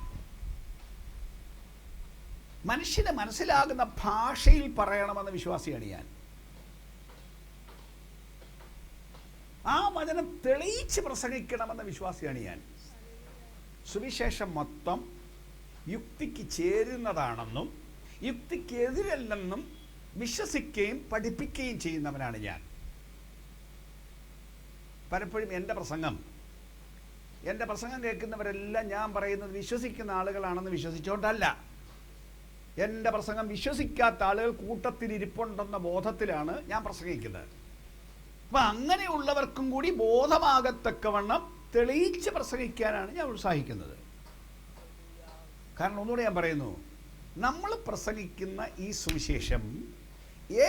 മനുഷ്യന് മനസ്സിലാകുന്ന ഭാഷയിൽ പറയണമെന്ന വിശ്വാസിയാണ് ഞാൻ. ആ വചനം തെളിയിച്ച് പ്രസംഗിക്കണമെന്ന വിശ്വാസിയാണ് ഞാൻ. സുവിശേഷം മൊത്തം യുക്തിക്ക് ചേരുന്നതാണെന്നും യുക്തിക്കെതിരല്ലെന്നും വിശ്വസിക്കുകയും പഠിപ്പിക്കുകയും ചെയ്യുന്നവനാണ് ഞാൻ. പലപ്പോഴും എൻ്റെ പ്രസംഗം കേൾക്കുന്നവരെല്ലാം ഞാൻ പറയുന്നത് വിശ്വസിക്കുന്ന ആളുകളാണെന്ന് വിശ്വസിച്ചുകൊണ്ടല്ല. എൻ്റെ പ്രസംഗം വിശ്വസിക്കാത്ത ആളുകൾ കൂട്ടത്തിലിരിപ്പുണ്ടെന്ന ബോധത്തിലാണ് ഞാൻ പ്രസംഗിക്കുന്നത്. അപ്പം അങ്ങനെയുള്ളവർക്കും കൂടി ബോധമാകത്തക്കവണ്ണം തെളിയിച്ച് പ്രസംഗിക്കാനാണ് ഞാൻ ഉത്സാഹിക്കുന്നത്. കാരണം ഒന്നുകൂടെ ഞാൻ പറയുന്നു, നമ്മൾ പ്രസംഗിക്കുന്ന ഈ സുവിശേഷം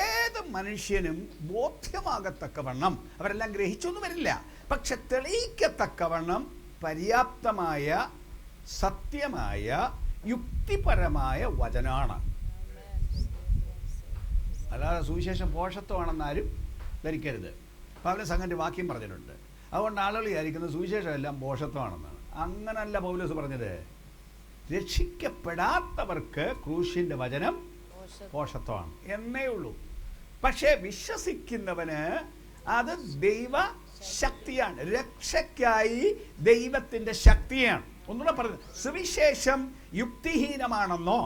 ഏത് മനുഷ്യനും ബോധ്യമാകത്തക്കവണ്ണം, അവരെല്ലാം ഗ്രഹിച്ചൊന്നും വരില്ല, പക്ഷെ തെളിയിക്കത്തക്കവണ്ണം പര്യാപ്തമായ സത്യമായ യുക്തിപരമായ വചനമാണ്. അല്ലാതെ സുവിശേഷം പോഷത്വമാണെന്നാരും ധരിക്കരുത്. പൗലോസ് അങ്ങനെ വാക്യം പറഞ്ഞിട്ടുണ്ട്. അതുകൊണ്ട് ആളുകൾ വിചാരിക്കുന്നത് സുവിശേഷം എല്ലാം പോഷത്വമാണെന്നാണ്. അങ്ങനല്ല പൗലോസ് പറഞ്ഞത്. രക്ഷിക്കപ്പെടാത്തവർക്ക് ക്രൂശിന്റെ വചനം പോഷത്വമാണ് എന്നേ ഉള്ളൂ. പക്ഷേ വിശ്വസിക്കുന്നവന് അത് ദൈവ ശക്തിയാണ്, രക്ഷയ്ക്കായി ദൈവത്തിന്റെ ശക്തിയാണ്. ഒന്നുകൂടെ പറയുന്നത്, സുവിശേഷം യുക്തിഹീനമാണെന്നോ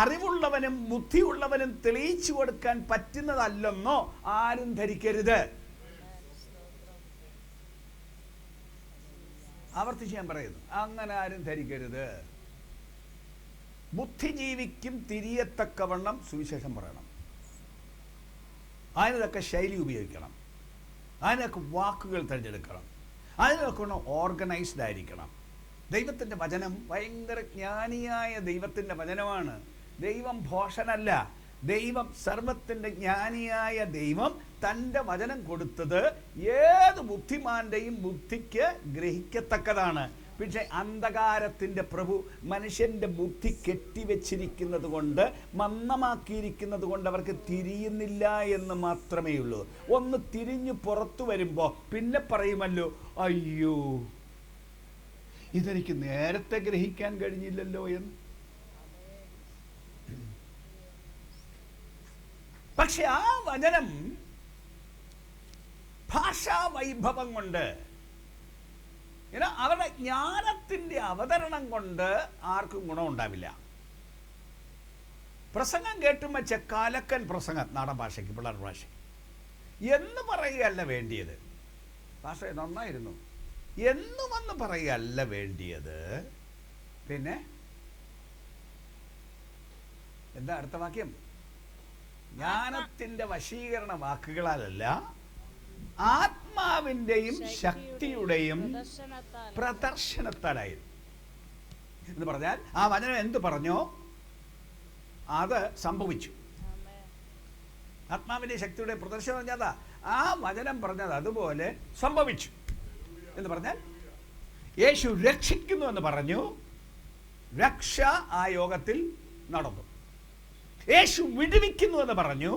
അറിവുള്ളവനും ബുദ്ധിയുള്ളവനും തെളിയിച്ചു കൊടുക്കാൻ പറ്റുന്നതല്ലെന്നോ ആരും ധരിക്കരുത്. ആവർത്തിച്ച് ഞാൻ പറയുന്നു, അങ്ങനെ ആരും ധരിക്കരുത്. ബുദ്ധിജീവിക്കും തിരിയത്തക്കവണ്ണം സുവിശേഷം പറയണം. അതിനൊക്കെ ശൈലി ഉപയോഗിക്കണം, അതിനൊക്കെ വാക്കുകൾ തിരഞ്ഞെടുക്കണം, അതിനൊക്കെ ഓർഗനൈസ്ഡ് ആയിരിക്കണം. ദൈവത്തിൻ്റെ വചനം ഭയങ്കര ജ്ഞാനിയായ ദൈവത്തിൻ്റെ വചനമാണ്. ദൈവം ഭോഷനല്ല. ദൈവം സർവത്തിൻ്റെ ജ്ഞാനിയായ ദൈവം തൻ്റെ വചനം കൊടുത്തത് ഏത് ബുദ്ധിമാന്റെയും ബുദ്ധിക്ക് ഗ്രഹിക്കത്തക്കതാണ്. പക്ഷേ അന്ധകാരത്തിൻ്റെ പ്രഭു മനുഷ്യൻ്റെ ബുദ്ധി കെട്ടിവെച്ചിരിക്കുന്നത് കൊണ്ട്, മന്ദമാക്കിയിരിക്കുന്നത് കൊണ്ട് അവർക്ക് തിരിയുന്നില്ല എന്ന് മാത്രമേ ഉള്ളൂ. ഒന്ന് തിരിഞ്ഞു പുറത്തു വരുമ്പോൾ പിന്നെ പറയുമല്ലോ, അയ്യോ ഇതെനിക്ക് നേരത്തെ ഗ്രഹിക്കാൻ കഴിഞ്ഞില്ലല്ലോ എന്ന്. പക്ഷെ ആ വചനം ഭാഷാ വൈഭവം കൊണ്ട്, അവരുടെ ജ്ഞാനത്തിന്റെ അവതരണം കൊണ്ട് ആർക്കും ഗുണമുണ്ടാവില്ല. പ്രസംഗം കേട്ടും വെച്ച കാലക്കൻ പ്രസംഗം, നാടൻ ഭാഷയ്ക്ക് പിള്ളേർ ഭാഷ എന്ന് പറയുകയല്ല വേണ്ടിയത്. ഭാഷ നന്നായിരുന്നു എന്നുമെന്ന് പറയുകയല്ല വേണ്ടിയത്. പിന്നെ എന്താ അടുത്ത വാക്യം? ജ്ഞാനത്തിന്റെ വശീകരണ വാക്കുകളാലല്ല, ആത്മാ ആത്മാവിൻ്റെയും ശക്തിയുടെയും പ്രദർശനത്താൽ പ്രദർശനത്താലായിരുന്നു എന്ന് പറഞ്ഞാൽ ആ വചനം എന്ത് പറഞ്ഞോ അത് സംഭവിച്ചു. ആമേൻ. ആത്മാവിൻ്റെ ശക്തിയുടെ പ്രദർശനം പറഞ്ഞതാ, ആ വചനം പറഞ്ഞത് അതുപോലെ സംഭവിച്ചു എന്ന് പറഞ്ഞാൽ യേശു രക്ഷിക്കുന്നു എന്ന് പറഞ്ഞു, രക്ഷ ആ യോഗത്തിൽ നടന്നു. യേശു വിടുവിക്കുന്നു എന്ന് പറഞ്ഞു,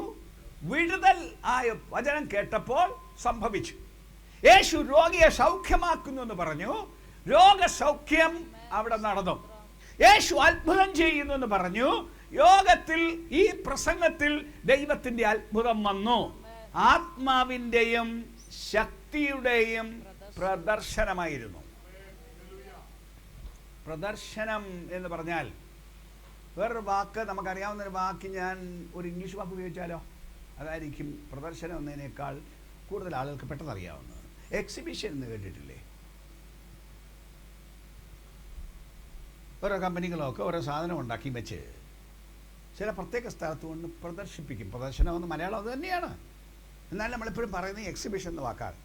വിടുതൽ ആ വചനം കേട്ടപ്പോൾ സംഭവിച്ചു. യേശു രോഗിയെ സൗഖ്യമാക്കുന്നു എന്ന് പറഞ്ഞു, രോഗസൗഖ്യം അവിടെ നടന്നു. യേശു അത്ഭുതം ചെയ്യുന്നു എന്ന് പറഞ്ഞു, യോഗത്തിൽ ഈ പ്രസംഗത്തിൽ ദൈവത്തിന്റെ അത്ഭുതം വന്നു. ആത്മാവിൻ്റെയും ശക്തിയുടെയും പ്രദർശനമായിരുന്നു. പ്രദർശനം എന്ന് പറഞ്ഞാൽ വേറൊരു വാക്ക്, നമുക്കറിയാവുന്നൊരു വാക്ക്, ഞാൻ ഒരു ഇംഗ്ലീഷ് വാക്ക് ഉപയോഗിച്ചാലോ? അതായിരിക്കും പ്രദർശനം എന്നതിനേക്കാൾ കൂടുതൽ ആളുകൾക്ക് പെട്ടെന്ന് അറിയാവുന്നത്. എക്സിബിഷൻ എന്ന് കേട്ടിട്ടില്ലേ? ഓരോ കമ്പനികളൊക്കെ ഓരോ സാധനം ഉണ്ടാക്കി വെച്ച് ചില പ്രത്യേക സ്ഥലത്ത് കൊണ്ട് പ്രദർശിപ്പിക്കും. പ്രദർശനം എന്ന് മലയാളം അത് തന്നെയാണ്, എന്നാലും നമ്മളെപ്പോഴും പറയുന്നത് എക്സിബിഷൻ എന്ന വാക്കാണ്.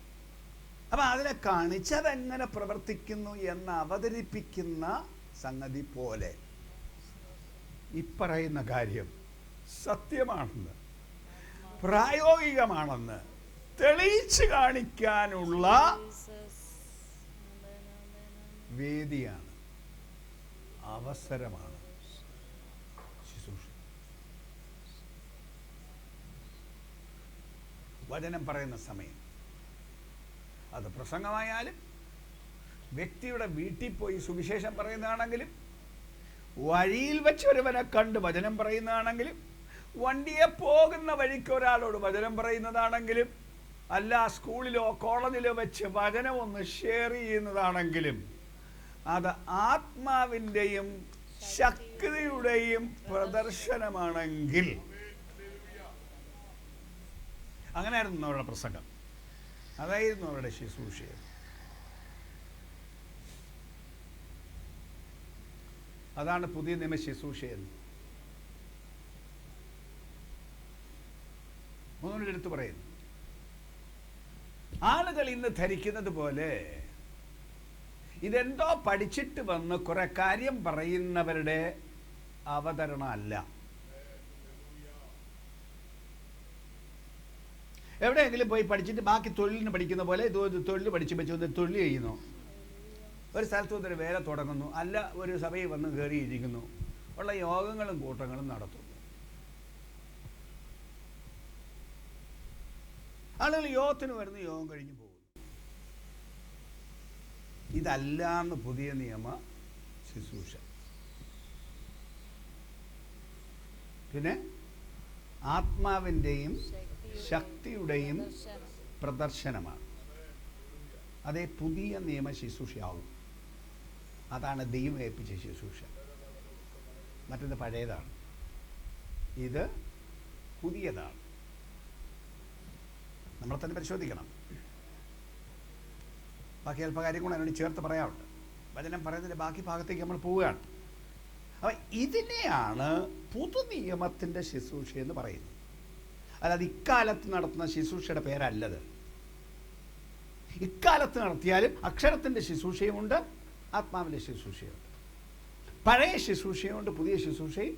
അപ്പം അതിനെ കാണിച്ച് അതെങ്ങനെ പ്രവർത്തിക്കുന്നു എന്ന് അവതരിപ്പിക്കുന്ന സംഗതി പോലെ ഇപ്പറയുന്ന കാര്യം സത്യമാണെന്ന്, പ്രായോഗികമാണെന്ന് തെളിയിച്ചു കാണിക്കാനുള്ള വേദിയാണ്, അവസരമാണ് ശുശ്രൂഷ. വചനം പറയുന്ന സമയം അത് പ്രസംഗമായാലും വ്യക്തിയുടെ വീട്ടിൽ പോയി സുവിശേഷം പറയുന്നതാണെങ്കിലും വഴിയിൽ വെച്ച് ഒരുവനെ കണ്ട് വചനം പറയുന്നതാണെങ്കിലും വണ്ടിയെ പോകുന്ന വഴിക്ക് ഒരാളോട് വചനം പറയുന്നതാണെങ്കിലും അല്ല സ്കൂളിലോ കോളേജിലോ വെച്ച് വചനം ഒന്ന് ഷെയർ ചെയ്യുന്നതാണെങ്കിലും അത് ആത്മാവിൻ്റെയും ശക്തിയുടെയും പ്രദർശനമാണെങ്കിൽ അങ്ങനെയായിരുന്നു അവരുടെ പ്രസംഗം, അതായിരുന്നു അവരുടെ ശുശ്രൂഷ. അതാണ് പുതിയ നിയമ ശുശ്രൂഷയെന്ന് ഒന്നുകൂടി എടുത്തു പറയുന്നു. ആളുകൾ ഇന്ന് ധരിക്കുന്നത് പോലെ ഇതെന്തോ പഠിച്ചിട്ട് വന്ന് കുറെ കാര്യം പറയുന്നവരുടെ അവതരണം അല്ല. എവിടെയെങ്കിലും പോയി പഠിച്ചിട്ട് ബാക്കി തൊഴിലിന് പഠിക്കുന്ന പോലെ ഇത് തൊഴിൽ പഠിച്ച് വെച്ച് തൊഴിൽ ചെയ്യുന്നു, ഒരു സ്ഥലത്ത് വന്നൊരു വേല തുടങ്ങുന്നു, അല്ല ഒരു സഭയിൽ വന്ന് കയറിയിരിക്കുന്നു, ഉള്ള യോഗങ്ങളും കൂട്ടങ്ങളും നടത്തുന്നു. ആളുകൾ യോഗത്തിന് വരുന്നു, യോഗം കഴിഞ്ഞ് പോകുന്നു. ഇതല്ലാന്ന് പുതിയ നിയമ ശുശ്രൂഷ. പിന്നെ ആത്മാവിൻ്റെയും ശക്തിയുടെയും പ്രദർശനമാണ്. അതേ പുതിയ നിയമ ശുശ്രൂഷയാവും. അതാണ് ദൈവം ഏൽപ്പിച്ച ശുശ്രൂഷ. മറ്റൊന്ന് പഴയതാണ്, ഇത് പുതിയതാണ്. നമ്മളെ തന്നെ പരിശോധിക്കണം. ബാക്കി അല്പ കാര്യം കൂടെ അതിനോട് ചേർത്ത് പറയാറുണ്ട്. വചനം പറയുന്നതിൻ്റെ ബാക്കി ഭാഗത്തേക്ക് നമ്മൾ പോവുകയാണ്. അപ്പം ഇതിനെയാണ് പുതുനിയമത്തിൻ്റെ ശുശ്രൂഷ എന്ന് പറയുന്നത്. അല്ലാതെ ഇക്കാലത്ത് നടത്തുന്ന ശുശ്രൂഷയുടെ പേരല്ലത്. ഇക്കാലത്ത് നടത്തിയാലും അക്ഷരത്തിൻ്റെ ശുശ്രൂഷയുമുണ്ട്, ആത്മാവിൻ്റെ ശുശ്രൂഷയുണ്ട്. പഴയ ശുശ്രൂഷയുണ്ട്, പുതിയ ശുശ്രൂഷയും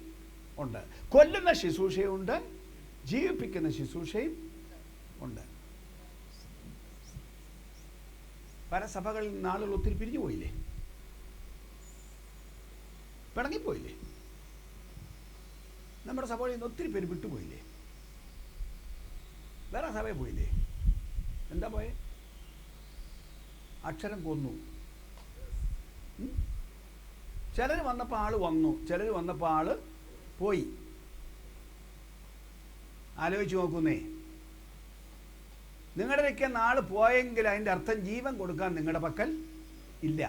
ഉണ്ട്. കൊല്ലുന്ന ശുശ്രൂഷയുണ്ട്, ജീവിപ്പിക്കുന്ന ശുശ്രൂഷയും ഉണ്ട്. പല സഭകളിൽ നിന്ന് ആളുകൾ ഒത്തിരി പിരിഞ്ഞു പോയില്ലേ, പിണങ്ങിപ്പോയില്ലേ? നമ്മുടെ സഭകളിൽ നിന്ന് ഒത്തിരി പേര് വിട്ടുപോയില്ലേ? വേറെ സഭയിൽ പോയില്ലേ? എന്താ പോയെ? അക്ഷരം കൊന്നു. ചിലർ വന്നപ്പോൾ ആള് വന്നു, ചിലർ വന്നപ്പോൾ ആള് പോയി. ആലോചിച്ച് നോക്കുന്നേ. നിങ്ങളുടെയൊക്കെ നാള് പോയെങ്കിൽ അതിൻ്റെ അർത്ഥം ജീവൻ കൊടുക്കാൻ നിങ്ങളുടെ പക്കൽ ഇല്ല.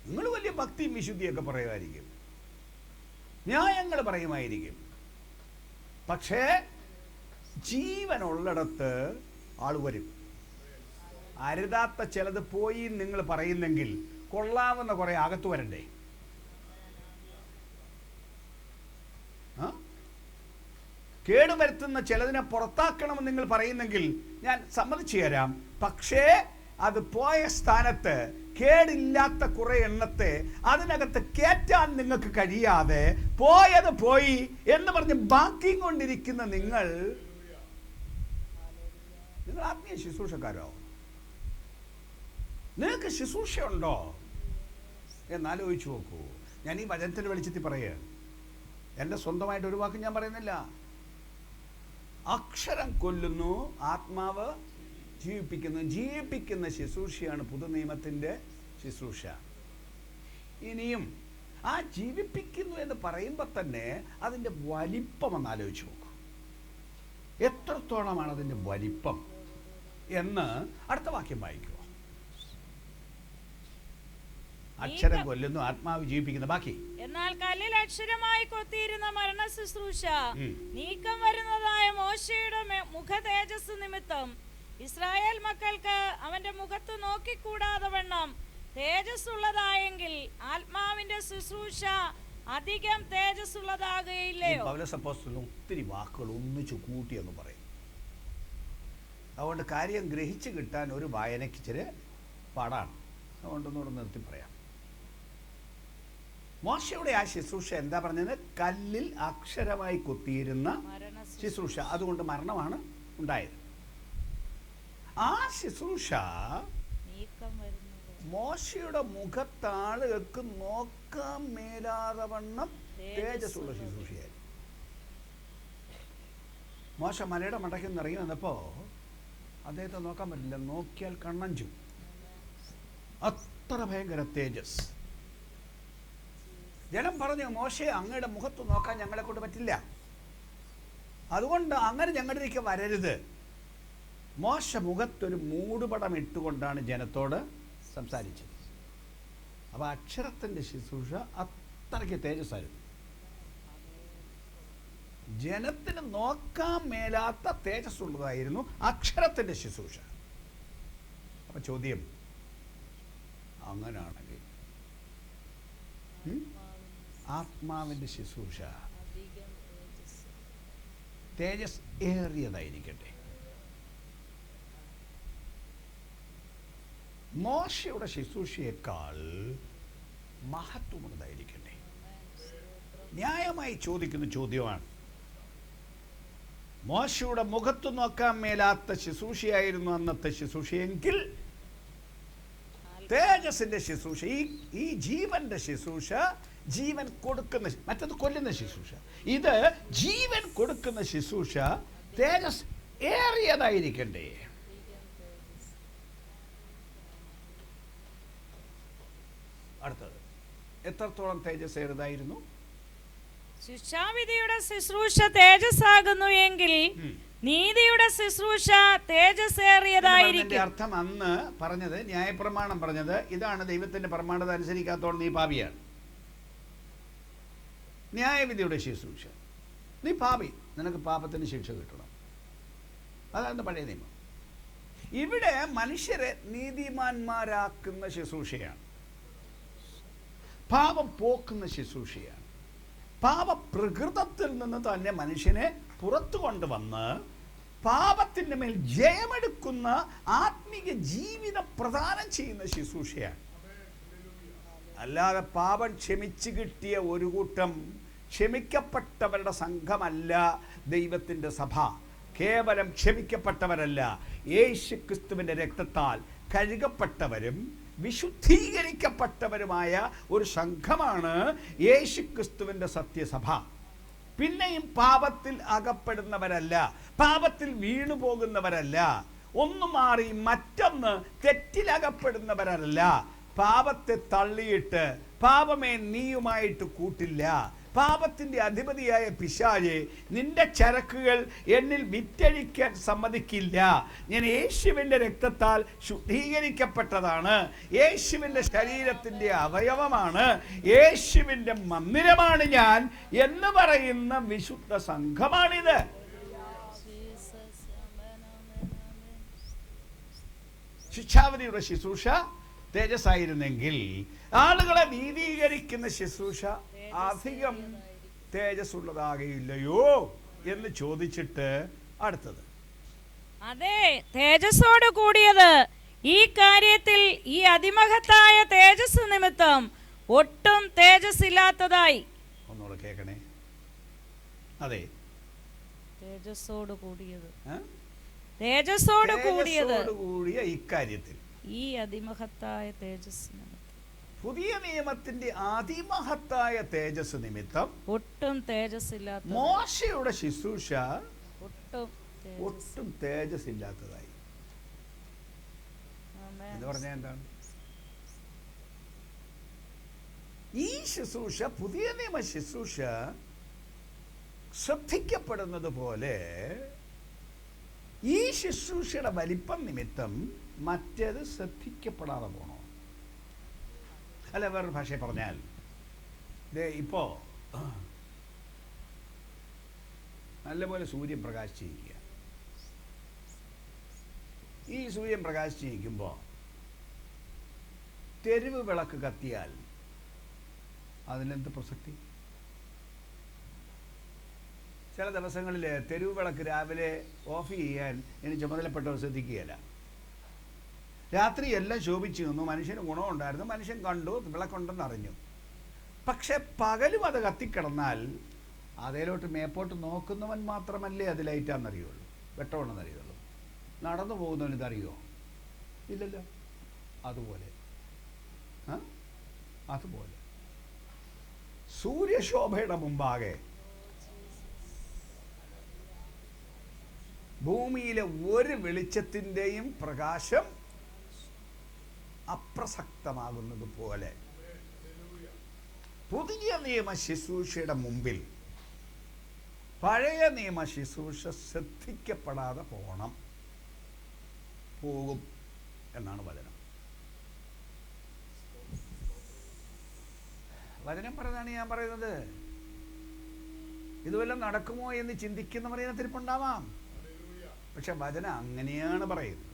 നിങ്ങൾ വലിയ ഭക്തിയും വിശുദ്ധിയൊക്കെ പറയുമായിരിക്കും, ന്യായങ്ങൾ പറയുമായിരിക്കും, പക്ഷേ ജീവനുള്ളിടത്ത് ആൾ വരും. അരുതാത്ത ചിലത് പോയി നിങ്ങൾ പറയുന്നെങ്കിൽ കൊള്ളാവുന്ന കുറെ അകത്ത് വരണ്ടേ? കേടുവരുത്തുന്ന ചിലതിനെ പുറത്താക്കണമെന്ന് നിങ്ങൾ പറയുന്നെങ്കിൽ ഞാൻ സമ്മതിച്ചു തരാം. പക്ഷേ അത് പോയ സ്ഥാനത്ത് കേടില്ലാത്ത കുറെ എണ്ണത്തെ അതിനകത്ത് കയറ്റാൻ നിങ്ങൾക്ക് കഴിയാതെ പോയത് പോയി എന്ന് പറഞ്ഞ് ബാക്കി കൊണ്ടിരിക്കുന്ന നിങ്ങൾ ആത്മീയ ശുശ്രൂഷക്കാരോ? നിങ്ങൾക്ക് ശുശ്രൂഷയുണ്ടോ എന്നാലോചിച്ചു നോക്കൂ. ഞാൻ ഈ വചനത്തിന്റെ വെളിച്ചത്തിൽ പറയുകയാണ്. എൻ്റെ സ്വന്തമായിട്ട് ഒരു വാക്ക് ഞാൻ പറയുന്നില്ല. അക്ഷരം കൊല്ലുന്നു, ആത്മാവ് ജീവിപ്പിക്കുന്നു. ജീവിപ്പിക്കുന്ന ശുശ്രൂഷയാണ് പുതുനിയമത്തിൻ്റെ ശുശ്രൂഷ. ഇനിയും ആ ജീവിപ്പിക്കുന്നു എന്ന് പറയുമ്പോൾ തന്നെ അതിൻ്റെ വലിപ്പം ഒന്ന് ആലോചിച്ച് നോക്കൂ. എത്രത്തോളമാണ് അതിൻ്റെ വലിപ്പം എന്ന് അടുത്ത വാക്യം വായിക്കുക. അക്ഷരം കൊല്ലുന്നു, ആത്മാവ് ജീവിപ്പിക്കുന്നു. ബാക്കി എന്നാൽ കല്ലിൽ അക്ഷരമായി കൊത്തിയിരുന്ന മരണ ശുശ്രൂഷ നീക്കം വരുന്നതായ മോശയുടെ മുഖ തേജസ് നിമിത്തം ഇസ്രായേൽ മക്കൾക്ക് അവന്റെ മുഖത്ത് നോക്കിക്കൂടാതെ വണ്ണം തേജസ് ഉള്ളതായെങ്കിൽ ആത്മാവിന്റെ ശുശ്രൂഷ അധികം തേജസ് ഉള്ളതാകുകയില്ലയോ? പൗലോസ് അപ്പോസ്തലൻ ഒത്തിരി വാക്കുകൾ ഒന്നിച്ചു കൂട്ടിയെന്ന് പറയും. അതുകൊണ്ട് കാര്യം ഗ്രഹിച്ചു കിട്ടാൻ ഒരു വായനയ്ക്ക് ഇച്ചിരി പാടാണ്. അതുകൊണ്ടൊന്നുകൂടെ നിർത്തി പറയാം. മോശയുടെ ആ ശുശ്രൂഷ എന്താ പറഞ്ഞത്? കല്ലിൽ അക്ഷരമായി കൊത്തിയിരുന്ന ശുശ്രൂഷ. അതുകൊണ്ട് മരണമാണ് ഉണ്ടായത്. ആ ശുശ്രൂഷ മോശയുടെ മുഖത്താളുകൾക്ക് നോക്കാൻ മേലാതെ വണ്ണം തേജസ്സുള്ള ശുശ്രൂഷയായിരുന്നു. മോശ മലയുടെ മടക്കിൽ നിന്ന് ഇറങ്ങി വന്നപ്പോൾ അദ്ദേഹത്തെ നോക്കാൻ പറ്റില്ല. നോക്കിയാൽ കണ്ണഞ്ചു. അത്ര ഭയങ്കര തേജസ്. ജനം പറഞ്ഞു, മോശയെ അങ്ങയുടെ മുഖത്ത് നോക്കാൻ ഞങ്ങളെ കൊണ്ട് പറ്റില്ല, അതുകൊണ്ട് അങ്ങനെ ഞങ്ങളിലേക്ക് വരരുത്. മോശ മുഖത്തൊരു മൂടുപടം ഇട്ടുകൊണ്ടാണ് ജനത്തോട് സംസാരിച്ചത്. അപ്പൊ അക്ഷരത്തിന്റെ ശുശ്രൂഷ അത്രയ്ക്ക് തേജസ്സായിരുന്നു. ജനത്തിന് നോക്കാൻ മേലാത്ത തേജസ്സുള്ളതായിരുന്നു അക്ഷരത്തിന്റെ ശുശ്രൂഷ. അപ്പൊ ചോദ്യം, അങ്ങനാണെങ്കിൽ ആത്മാവിന്റെ ശുശ്രൂഷ തേജസ് ഏറിയതായിരിക്കട്ടെ. മോശയുടെ ശുശ്രൂഷയേക്കാൾ മഹത്വമുള്ളതായിരിക്കട്ടെ. ന്യായമായി ചോദിക്കുന്ന ചോദ്യമാണ്. മോശയുടെ മുഖത്ത് നോക്കാൻ മേലാത്ത ശുശ്രൂഷയായിരുന്നു അന്നത്തെ ശുശ്രൂഷയെങ്കിൽ തേജസിന്റെ ശുശ്രൂഷ, ഈ ജീവന്റെ ശുശ്രൂഷ, ജീവൻ കൊടുക്കുന്ന, മറ്റത് കൊല്ലുന്ന ശുശ്രൂഷ, ഇത് ജീവൻ കൊടുക്കുന്ന ശുശ്രൂഷ തേജസ് ഏറിയതായിരിക്കണ്ടേ? അടുത്തത്, എത്രത്തോളം തേജസ് ഏറിയതായിരുന്നു? ശിക്ഷാവിധിയുടെ ശുശ്രൂഷ തേജസ്സാകുന്നു എങ്കിൽ നീതിയുടെ ശുശ്രൂഷ തേജസ്സേറിയതായിരിക്കും. അർത്ഥം അന്ന് പറഞ്ഞത്, ന്യായപ്രമാണം പറഞ്ഞത് ഇതാണ്: ദൈവത്തിന്റെ പ്രമാണത അനുസരിക്കാത്തോളം നീ പാപിയാണ്. ന്യായവിധിയുടെ ശുശ്രൂഷ, നീ പാപി, നിനക്ക് പാപത്തിന് ശിക്ഷ കിട്ടണം. അതാണ് പഴയ നിയമം. ഇവിടെ മനുഷ്യരെ നീതിമാന്മാരാക്കുന്ന ശുശ്രൂഷയാണ്, പാപം പോക്കുന്ന ശുശ്രൂഷയാണ്. പാപപ്രകൃതത്തിൽ നിന്ന് തന്നെ മനുഷ്യനെ പുറത്തു കൊണ്ടുവന്ന് പാപത്തിൻ്റെ മേൽ ജയമെടുക്കുന്ന ആത്മീയ ജീവിതം പ്രദാനം ചെയ്യുന്ന ശുശ്രൂഷയാണ്. അല്ലാതെ പാപം ക്ഷമിച്ചു കിട്ടിയ ഒരു കൂട്ടം ക്ഷമിക്കപ്പെട്ടവരുടെ സംഘമല്ല ദൈവത്തിൻ്റെ സഭ. കേവലം ക്ഷമിക്കപ്പെട്ടവരല്ല, യേശു ക്രിസ്തുവിൻ്റെ രക്തത്താൽ കഴുകപ്പെട്ടവരും വിശുദ്ധീകരിക്കപ്പെട്ടവരുമായ ഒരു സംഘമാണ് യേശു ക്രിസ്തുവിൻ്റെ സത്യസഭ. പിന്നെയും പാപത്തിൽ അകപ്പെടുന്നവരല്ല, പാപത്തിൽ വീണു പോകുന്നവരല്ല, ഒന്ന് മാറി മറ്റൊന്ന് തെറ്റിലകപ്പെടുന്നവരല്ല. പാപത്തെ തള്ളിയിട്ട് പാപമേ നീയുമായിട്ട് കൂട്ടില്ല. പാപത്തിന്റെ അധിപതിയായ പിശാചേ, നിന്റെ ചരക്കുകൾ എന്നിൽ വിറ്റഴിക്കാൻ സമ്മതിക്കില്ല. ഞാൻ യേശുവിൻ്റെ രക്തത്താൽ ശുദ്ധീകരിക്കപ്പെട്ടതാണ്, യേശുവിൻ്റെ ശരീരത്തിൻ്റെ അവയവമാണ്, യേശുവിൻ്റെ മന്ദിരമാണ് ഞാൻ എന്ന് പറയുന്ന വിശുദ്ധ സംഘമാണിത്. ശിക്ഷാവിധിയുടെ ശുശ്രൂഷ തേജസ്സായിരുന്നെങ്കിൽ ആളുകളെ നീതീകരിക്കുന്ന ശുശ്രൂഷ അധികം തേജസ്സുള്ളതാകയില്ലയോ? എന്ന് ചോദിച്ചിട്ട് അടുത്തത്, അതെ, തേജസ്സോട് കൂടിയത് ഈ കാര്യത്തിൽ ഈ അതിമഹത്തായ തേജസ് നിമിത്തം ഒട്ടും തേജസ്സില്ലാത്തതായി. ഒന്നുകൂടെ കേൾക്കണേ. അതെ, തേജസ്സോട് കൂടിയത്, ഏ? തേജസ്സോട് കൂടിയത് തേജസ്സോട് കൂടിയ ഇക്കാര്യത്തിൽ ഈ അതിമഹത്തായ തേജസ് നിമിത്തം പുതിയ നിയമത്തിന്റെ അതിമഹത്തായ തേജസ് നിമിത്തം ഒട്ടും തേജസ്സില്ലാത്ത, മോശയുടെ ശുശ്രൂഷ ഒട്ടും ഒട്ടും തേജസ് ഇല്ലാത്തതായി. ആമേൻ. എന്ന് പറഞ്ഞാൽ എന്താണ്? ഈ ശുശ്രൂഷ, പുതിയ നിയമ ശുശ്രൂഷ ശ്രദ്ധിക്കപ്പെടുന്നത് പോലെ ഈ ശുശ്രൂഷയുടെ വലിപ്പം നിമിത്തം മറ്റേത് ശ്രദ്ധിക്കപ്പെടാതെ പോണോ? അല്ല, വേറൊരു ഭാഷ പറഞ്ഞാൽ, ഇപ്പോ നല്ലപോലെ സൂര്യൻ പ്രകാശിച്ചിരിക്കുക. ഈ സൂര്യൻ പ്രകാശിച്ചിരിക്കുമ്പോൾ തെരുവ് വിളക്ക് കത്തിയാൽ അതിനെന്ത് പ്രസക്തി? ചില ദിവസങ്ങളിൽ തെരുവ് വിളക്ക് രാവിലെ ഓഫ് ചെയ്യാൻ ഇനി ചുമതലപ്പെട്ടവർ ശ്രദ്ധിക്കുകയില്ല. രാത്രി എല്ലാം ശോഭിച്ചു നിന്നു, മനുഷ്യന് ഗുണമുണ്ടായിരുന്നു, മനുഷ്യൻ കണ്ടു വിളക്കുണ്ടെന്ന് അറിഞ്ഞു. പക്ഷെ പകലും അത് കത്തിക്കിടന്നാൽ അതിലോട്ട് മേപ്പോട്ട് നോക്കുന്നവൻ മാത്രമല്ലേ അത് ലൈറ്റാണെന്നറിയുള്ളൂ, വെട്ടമുണ്ടെന്നറിയുള്ളൂ. നടന്നു പോകുന്നവൻ ഇതറിയോ? ഇല്ലല്ലോ. അതുപോലെ അതുപോലെ സൂര്യശോഭയുടെ മുമ്പാകെ ഭൂമിയിലെ ഒരു വെളിച്ചത്തിൻ്റെയും പ്രകാശം അപ്രസക്തമാകുന്നത് പോലെ പുതിയ നിയമ ശുശ്രൂഷയുടെ മുമ്പിൽ പഴയ നിയമ ശുശ്രൂഷ ശ്രദ്ധിക്കപ്പെടാതെ പോകും എന്നാണ് വചനം. വചനം പറയുന്നതാണ് ഞാൻ പറയുന്നത്. ഇതുവെല്ലാം നടക്കുമോ എന്ന് ചിന്തിക്കുന്നവർ ഇതിനകത്തിരിപ്പുണ്ടാവാം. പക്ഷെ വചനം അങ്ങനെയാണ് പറയുന്നത്.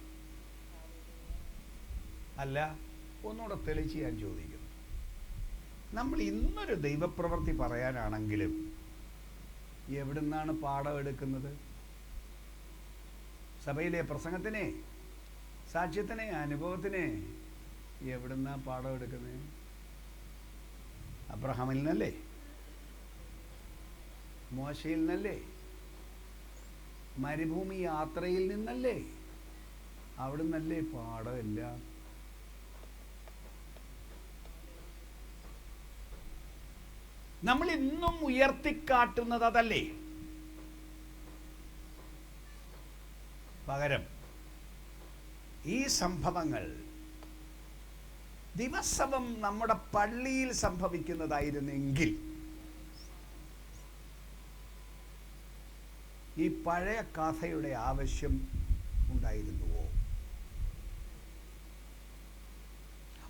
അല്ല, ഒന്നുകൂടെ തെളിച്ച് ഞാൻ ചോദിക്കുന്നു, നമ്മൾ ഇന്നൊരു ദൈവപ്രവൃത്തി പറയാനാണെങ്കിലും എവിടുന്നാണ് പാഠം എടുക്കുന്നത്? സഭയിലെ പ്രസംഗത്തിനെ, സാക്ഷ്യത്തിനെ, അനുഭവത്തിനെ എവിടുന്നാ പാഠം എടുക്കുന്നത്? അബ്രഹാമിൽ നിന്നല്ലേ? മോശയിൽ നിന്നല്ലേ? മരുഭൂമി യാത്രയിൽ നിന്നല്ലേ? അവിടുന്നല്ലേ പാഠമെല്ലാം? നമ്മൾ ഇന്നും ഉയർത്തിക്കാട്ടുന്നത് അതല്ലേ? പകരം ഈ സംഭവങ്ങൾ ദിവസവും നമ്മുടെ പള്ളിയിൽ സംഭവിക്കുന്നതായിരുന്നെങ്കിൽ ഈ പഴയ കഥയുടെ ആവശ്യം ഉണ്ടായിരുന്നുവോ?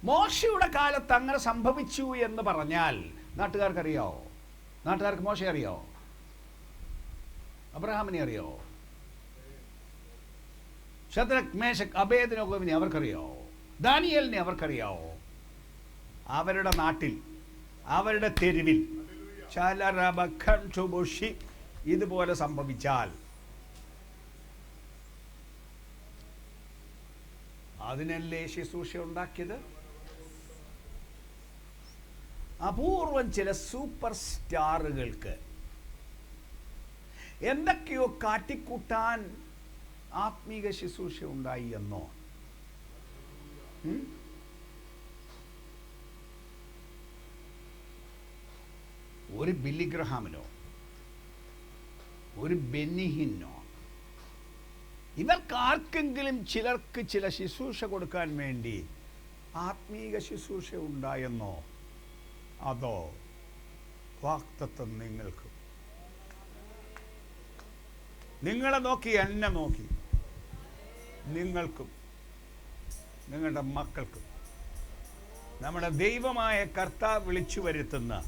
മോശയുടെ കാലത്ത് അങ്ങനെ സംഭവിച്ചു എന്ന് പറഞ്ഞാൽ നാട്ടുകാർക്കറിയാവോ? നാട്ടുകാർക്ക് മോശയെ അറിയാവോ? അബ്രഹാമിനെ അറിയാവോ? ശദ്രക്, മേശക്, അബേദ്നെഗോവിനെ അവർക്കറിയാവോ? ദാനിയേലിനെ അവർക്കറിയാവോ? അവരുടെ നാട്ടിൽ, അവരുടെ തെരുവിൽ ഇതുപോലെ സംഭവിച്ചാൽ അതിനല്ലേ ശുശ്രൂഷ ഉണ്ടാക്കിയത്? അപൂർവം ചില സൂപ്പർ സ്റ്റാറുകൾക്ക് എന്തൊക്കെയോ കാട്ടിക്കൂട്ടാൻ ആത്മീക ശുശ്രൂഷ ഉണ്ടായി എന്നോ? ഒരു ബില്ലി ഗ്രഹാമിനോ ഒരു ബെന്നിഹിനോ ഇവർക്കാർക്കെങ്കിലും ചിലർക്ക് ചില ശുശ്രൂഷ കൊടുക്കാൻ വേണ്ടി ആത്മീക ശുശ്രൂഷ ഉണ്ടായെന്നോ? അതോ വാക്തത്വം നിങ്ങൾക്ക്? നിങ്ങളെ നോക്കി, എന്നെ നോക്കി, നിങ്ങൾക്കും നിങ്ങളുടെ മക്കൾക്കും നമ്മുടെ ദൈവമായ കർത്താവ് വിളിച്ചു വരുത്തുന്ന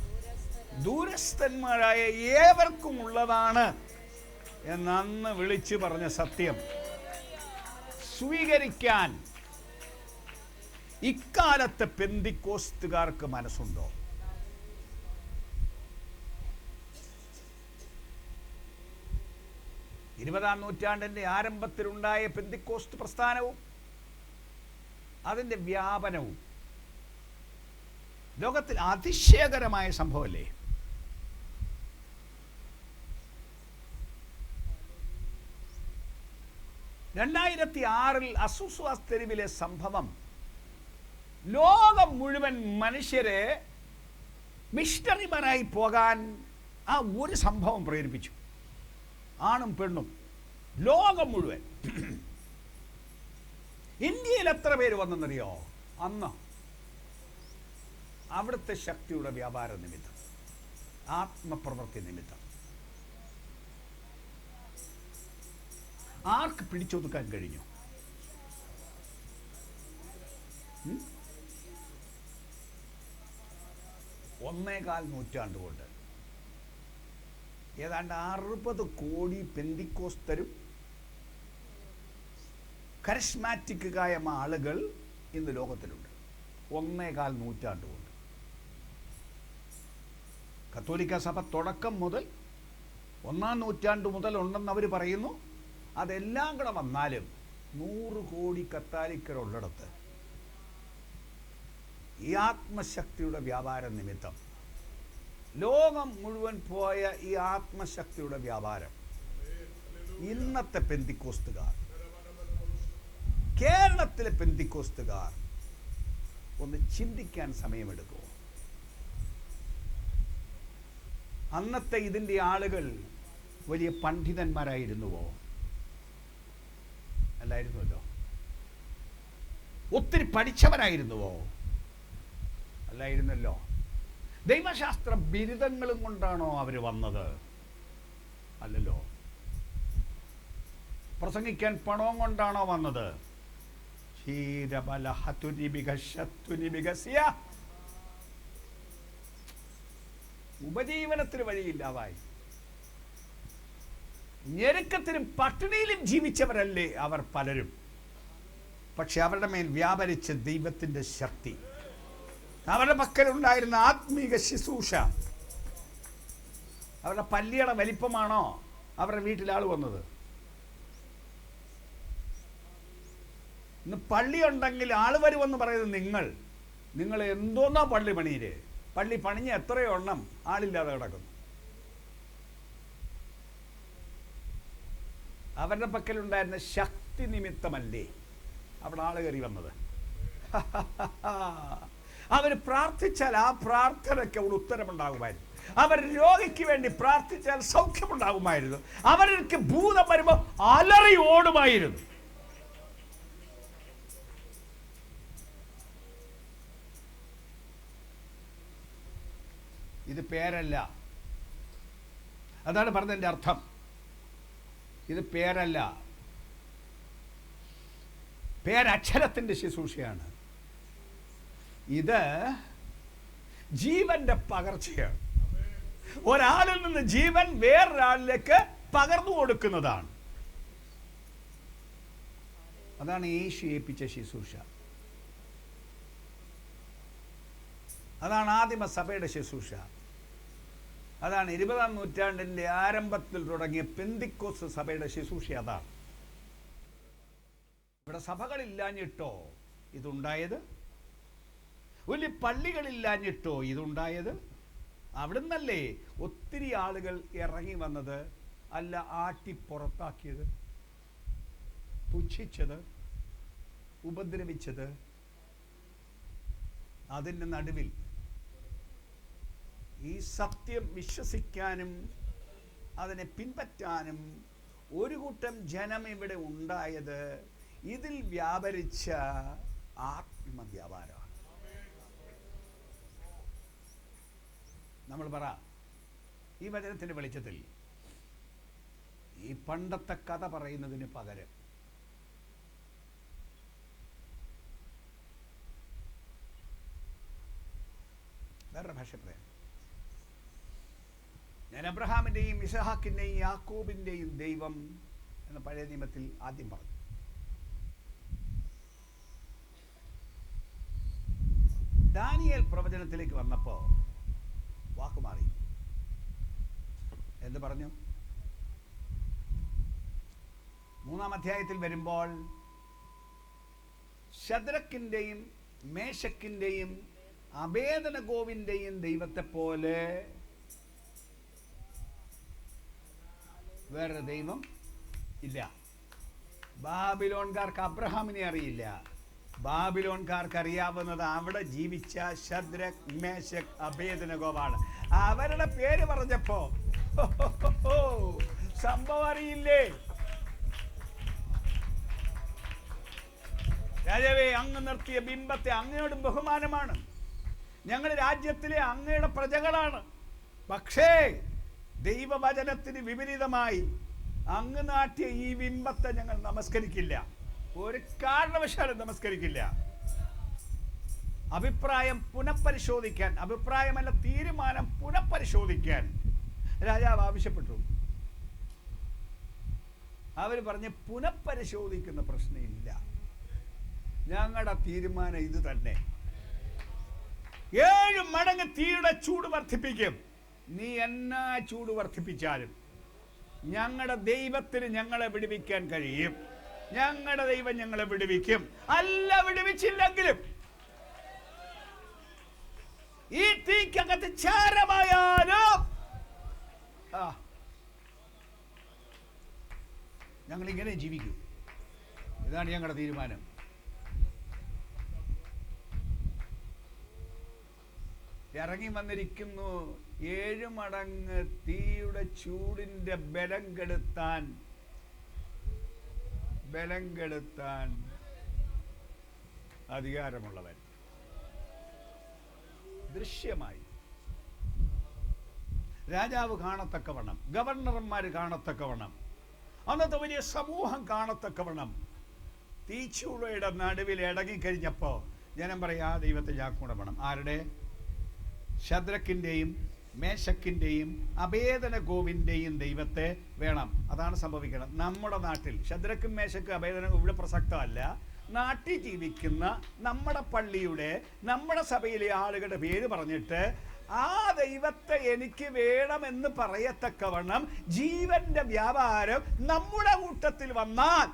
ദൂരസ്ഥന്മാരായ ഏവർക്കും ഉള്ളതാണ് എന്നന്ന് വിളിച്ചു പറഞ്ഞ സത്യം സ്വീകരിക്കാൻ ഇക്കാലത്തെ പെന്തിക്കോസ്തുകാർക്ക് മനസ്സുണ്ടോ? 20-ാം നൂറ്റാണ്ടിൻ്റെ ആരംഭത്തിലുണ്ടായ പെന്തിക്കോസ്ത് പ്രസ്ഥാനവും അതിൻ്റെ വ്യാപനവും ലോകത്തിൽ അതിശയകരമായ സംഭവമല്ലേ? '2006 അസൂസ്വാസ് തെരുവിലെ സംഭവം ലോകം മുഴുവൻ മനുഷ്യരെ മിഷണറിമാരായി പോകാൻ ആ ഒരു സംഭവം പ്രേരിപ്പിച്ചു. ആണും പെണ്ണും ലോകം മുഴുവൻ. ഇന്ത്യയിൽ എത്ര പേര് വന്നെന്നറിയോ? അന്ന് അവിടുത്തെ ശക്തിയുടെ വ്യാപാര നിമിത്തം, ആത്മപ്രവൃത്തി നിമിത്തം. ആർക്ക് പിടിച്ചൊതുക്കാൻ കഴിഞ്ഞു? ഒന്നേകാൽ നൂറ്റാണ്ട് കൊണ്ട് ഏതാണ്ട് 60 കോടി പെന്തിക്കോസ്തരും കരിസ്മാറ്റിക്കായ ആളുകൾ ഇന്ന് ലോകത്തിലുണ്ട്. ഒന്നേകാൽ നൂറ്റാണ്ട് കൊണ്ട്. കത്തോലിക്ക സഭ തുടക്കം മുതൽ 1-ാം നൂറ്റാണ്ട് മുതൽ ഉണ്ടെന്ന് അവർ പറയുന്നു. അതെല്ലാം കൂടെ വന്നാലും 100 കോടി കത്തോലിക്കരുള്ളിടത്ത് ഈ ആത്മശക്തിയുടെ വ്യാപാര നിമിത്തം ലോകം മുഴുവൻ പോയ ഈ ആത്മശക്തിയുടെ വ്യാപാരം ഇന്നത്തെ പെന്തിക്കോസ്തുകാർ, കേരളത്തിലെ പെന്തിക്കോസ്തുകാർ ഒന്ന് ചിന്തിക്കാൻ സമയമെടുക്കുമോ? അന്നത്തെ ഇതിൻ്റെ ആളുകൾ വലിയ പണ്ഡിതന്മാരായിരുന്നുവോ? അല്ലായിരുന്നല്ലോ. ഒത്തിരി പഠിച്ചവരായിരുന്നുവോ? അല്ലായിരുന്നല്ലോ. ദൈവശാസ്ത്ര ബിരുദങ്ങളും കൊണ്ടാണോ അവർ വന്നത്? അല്ലല്ലോ. പ്രസംഗിക്കാൻ പണവും കൊണ്ടാണോ വന്നത്? ഉപജീവനത്തിന് വഴിയില്ലാതായി ഞെരുക്കത്തിലും പട്ടിണിയിലും ജീവിച്ചവരല്ലേ അവർ പലരും. പക്ഷെ അവരുടെ മേൽ വ്യാപരിച്ച ദൈവത്തിന്റെ ശക്തി, അവരുടെ പക്കലുണ്ടായിരുന്ന ആത്മീക ശുശ്രൂഷ, അവരുടെ പല്ലിയുടെ വലിപ്പമാണോ അവരുടെ വീട്ടിൽ ആൾ വന്നത്? ഇന്ന് പള്ളി ഉണ്ടെങ്കിൽ ആൾ വരുമെന്ന് പറയുന്നത് നിങ്ങൾ എന്തോന്നാ പള്ളി പണിയില്? പള്ളി പണിഞ്ഞ് എത്രയോ എണ്ണം ആളില്ലാതെ കിടക്കുന്നു. അവരുടെ പക്കലുണ്ടായിരുന്ന ശക്തി നിമിത്തമല്ലേ അവിടെ ആള് കയറി വന്നത്? അവർ പ്രാർത്ഥിച്ചാൽ ആ പ്രാർത്ഥനയ്ക്ക് അവിടെ ഉത്തരമുണ്ടാകുമായിരുന്നു. അവർ രോഗിക്ക് വേണ്ടി പ്രാർത്ഥിച്ചാൽ സൗഖ്യമുണ്ടാകുമായിരുന്നു. അവർക്ക് ഭൂതം വരുമ്പോൾ അലറി ഓടുമായിരുന്നു. ഇത് പേരല്ല. അതാണ് പറഞ്ഞതിൻ്റെ അർത്ഥം. ഇത് പേരല്ല, പേരക്ഷരത്തിൻ്റെ ശുശ്രൂഷയാണ്. ഇത് ജീവന്റെ പകർച്ചയാണ്. ഒരാളിൽ നിന്ന് ജീവൻ വേറൊരാളിലേക്ക് പകർന്നു കൊടുക്കുന്നതാണ്. അതാണ് യേശു ഏൽപ്പിച്ച ശുശ്രൂഷ. അതാണ് ആദിമ സഭയുടെ ശുശ്രൂഷ. അതാണ് 20-ാം നൂറ്റാണ്ടിൻ്റെ ആരംഭത്തിൽ തുടങ്ങിയ പെന്തിക്കോസ്ത് സഭയുടെ ശുശ്രൂഷ. അതാണ്. ഇവിടെ സഭകളില്ലാഞ്ഞിട്ടോ ഇതുണ്ടായത്? വലിയ പള്ളികളില്ലാഞ്ഞിട്ടോ ഇതുണ്ടായത്? അവിടുന്നല്ലേ ഒത്തിരി ആളുകൾ ഇറങ്ങി വന്നത്? അല്ല ആട്ടി പുറത്താക്കിയത്, പുച്ഛിച്ചത്, ഉപദ്രവിച്ചത്. അതിൻ്റെ നടുവിൽ ഈ സത്യം വിശ്വസിക്കാനും അതിനെ പിൻപറ്റാനും ഒരു കൂട്ടം ജനം ഇവിടെ ഉണ്ടായത് ഇതിൽ വ്യാപരിച്ച ആത്മവ്യാപാരമാണ്. നമ്മൾ പറ, ഈ വചനത്തിൻ്റെ വെളിച്ചത്തിൽ ഈ പണ്ടത്തെ കഥ പറയുന്നതിന് പകരം വേറെ ഭാഷ പറയാം. ഞാൻ അബ്രഹാമിൻ്റെയും ഇസഹാക്കിൻ്റെയും യാക്കോബിൻ്റെയും ദൈവം എന്ന പഴയ നിയമത്തിൽ ആദ്യം പറഞ്ഞു. ദാനിയേൽ പ്രവചനത്തിലേക്ക് വന്നപ്പോൾ വാക്ക് മാറി. എന്ത് പറഞ്ഞു? 3-ാം അധ്യായത്തിൽ വരുമ്പോൾ ശദ്രക്കിന്റെയും മേശക്കിന്റെയും അബേദനഗോവിന്റെയും ദൈവത്തെ പോലെ വേറൊരു ദൈവം ഇല്ല. ബാബിലോൺകാർക്ക് അബ്രഹാമിനെ അറിയില്ല. ബാബിലോൺകാർക്ക് അറിയാവുന്നത് അവിടെ ജീവിച്ച ശദ്രക്, മേശക്, അബേദനഗോവാണ്. അവരുടെ പേര് പറഞ്ഞപ്പോ സംഭവം അറിയില്ലേ? രാജാവേ, അങ്ങ് നിർത്തിയ ബിംബത്തെ അങ്ങയോടും ബഹുമാനമാണ്. ഞങ്ങളുടെ രാജ്യത്തിലെ അങ്ങയുടെ പ്രജകളാണ്. പക്ഷേ ദൈവവചനത്തിന് വിപരീതമായി അങ്ങ് നാട്ടിയ ഈ ബിംബത്തെ ഞങ്ങൾ നമസ്കരിക്കില്ല. ഒരു കാരണവശാലും നമസ്കരിക്കില്ല. അഭിപ്രായം പുനഃപരിശോധിക്കാൻ, അഭിപ്രായമല്ല തീരുമാനം പുനഃപരിശോധിക്കാൻ രാജാവ് ആവശ്യപ്പെട്ടു. അവർ പറഞ്ഞ് പുനഃപരിശോധിക്കുന്ന പ്രശ്നമില്ല, ഞങ്ങളുടെ തീരുമാനം ഇത് തന്നെ. 7 മടങ്ങ് തീയുടെ ചൂട് വർദ്ധിപ്പിക്കും. നീ എന്നാ ചൂട് വർദ്ധിപ്പിച്ചാലും ഞങ്ങളുടെ ദൈവത്തിന് ഞങ്ങളെ വിടുവിക്കാൻ കഴിയും. ഞങ്ങളുടെ ദൈവം ഞങ്ങളെ വിടുവിക്കും. അല്ല, വിടുവിച്ചില്ലെങ്കിലും ഈ തീക്കകത്ത് ചാരമായാലും ഞങ്ങൾ ഇങ്ങനെ ജീവിക്കും. ഇതാണ് ഞങ്ങളുടെ തീരുമാനം. ഇറങ്ങി വന്നിരിക്കുന്നു 7 മടങ്ങ് തീയുടെ ചൂടിന്റെ ബലം കെടുത്താൻ അധികാരമുള്ളവൻ. ദൃശ്യമായി രാജാവ് കാണത്തക്കവണ്ണം, ഗവർണർമാര് കാണത്തക്കവണ്ണം, അന്നത്തെ വലിയ സമൂഹം കാണത്തക്കവണ്ണം തീച്ചൂളയുടെ നടുവിൽ ഇടങ്ങിക്കഴിഞ്ഞപ്പോ ജനം പറയാ, ദൈവത്തെ ഞാൻ വേണം. ആരുടെ? ശദ്രക്കിന്റെയും മേശക്കിന്റെയും അബേദനഗോവിന്റെയും ദൈവത്തെ വേണം. അതാണ് സംഭവിക്കണം നമ്മുടെ നാട്ടിൽ. ശദ്രക്കും മേശക്കും അബേദനഗോ ഇവിടെ പ്രസക്തമല്ല. നാട്ടിൽ ജീവിക്കുന്ന നമ്മുടെ പള്ളിയുടെ, നമ്മുടെ സഭയിലെ ആളുകളുടെ പേര് പറഞ്ഞിട്ട് ആ ദൈവത്തെ എനിക്ക് വേണമെന്ന് പറയത്തക്കവണ്ണം ജീവന്റെ വ്യാപാരം നമ്മുടെ കൂട്ടത്തിൽ വന്നാൽ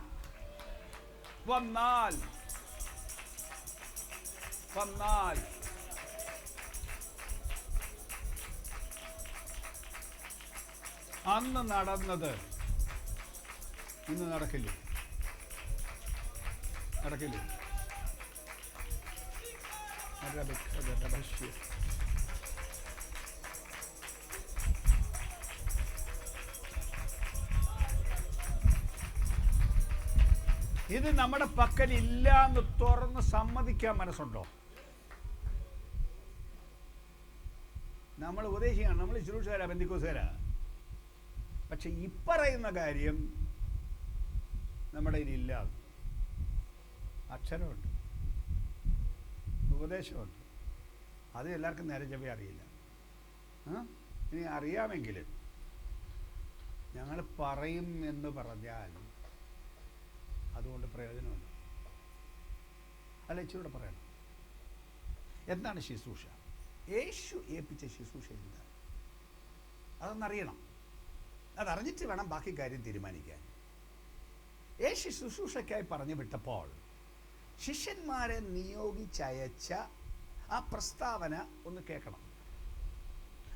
അന്ന് നടന്നത് ഇന്ന് നടക്കില്ലേ? ഇത് നമ്മുടെ പക്കൽ ഇല്ല എന്ന് തുറന്ന് സമ്മതിക്കാൻ മനസ്സുണ്ടോ? നമ്മൾ ഉപദേശിയാണ്, നമ്മൾ ശുശ്രൂഷകരാ, ബന്ധിക്കോസുകാരാ. പക്ഷെ ഇപ്പറയുന്ന കാര്യം നമ്മുടെ ഇതിലില്ല. അക്ഷരമുണ്ട്, ഉപദേശമുണ്ട്, അത് എല്ലാവർക്കും നേരെ ചൊവ്വേ അറിയില്ല. ഇനി അറിയാമെങ്കിൽ ഞങ്ങൾ പറയും എന്ന് പറഞ്ഞാൽ അതുകൊണ്ട് പ്രയോജനമുണ്ട്. അല്ല, ഇച്ചിരൂടെ പറയണം. എന്താണ് ശുശ്രൂഷ? യേശു ഏൽപ്പിച്ച ശുശ്രൂഷ എന്താണ്? അതൊന്നറിയണം. അതറിഞ്ഞിട്ട് വേണം ബാക്കി കാര്യം തീരുമാനിക്കാൻ. യേശു ശുശ്രൂഷയ്ക്കായി പറഞ്ഞു വിട്ടപ്പോൾ ശിഷ്യന്മാരെ നിയോഗിച്ചയച്ച ആ പ്രസ്താവന ഒന്ന് കേൾക്കണം.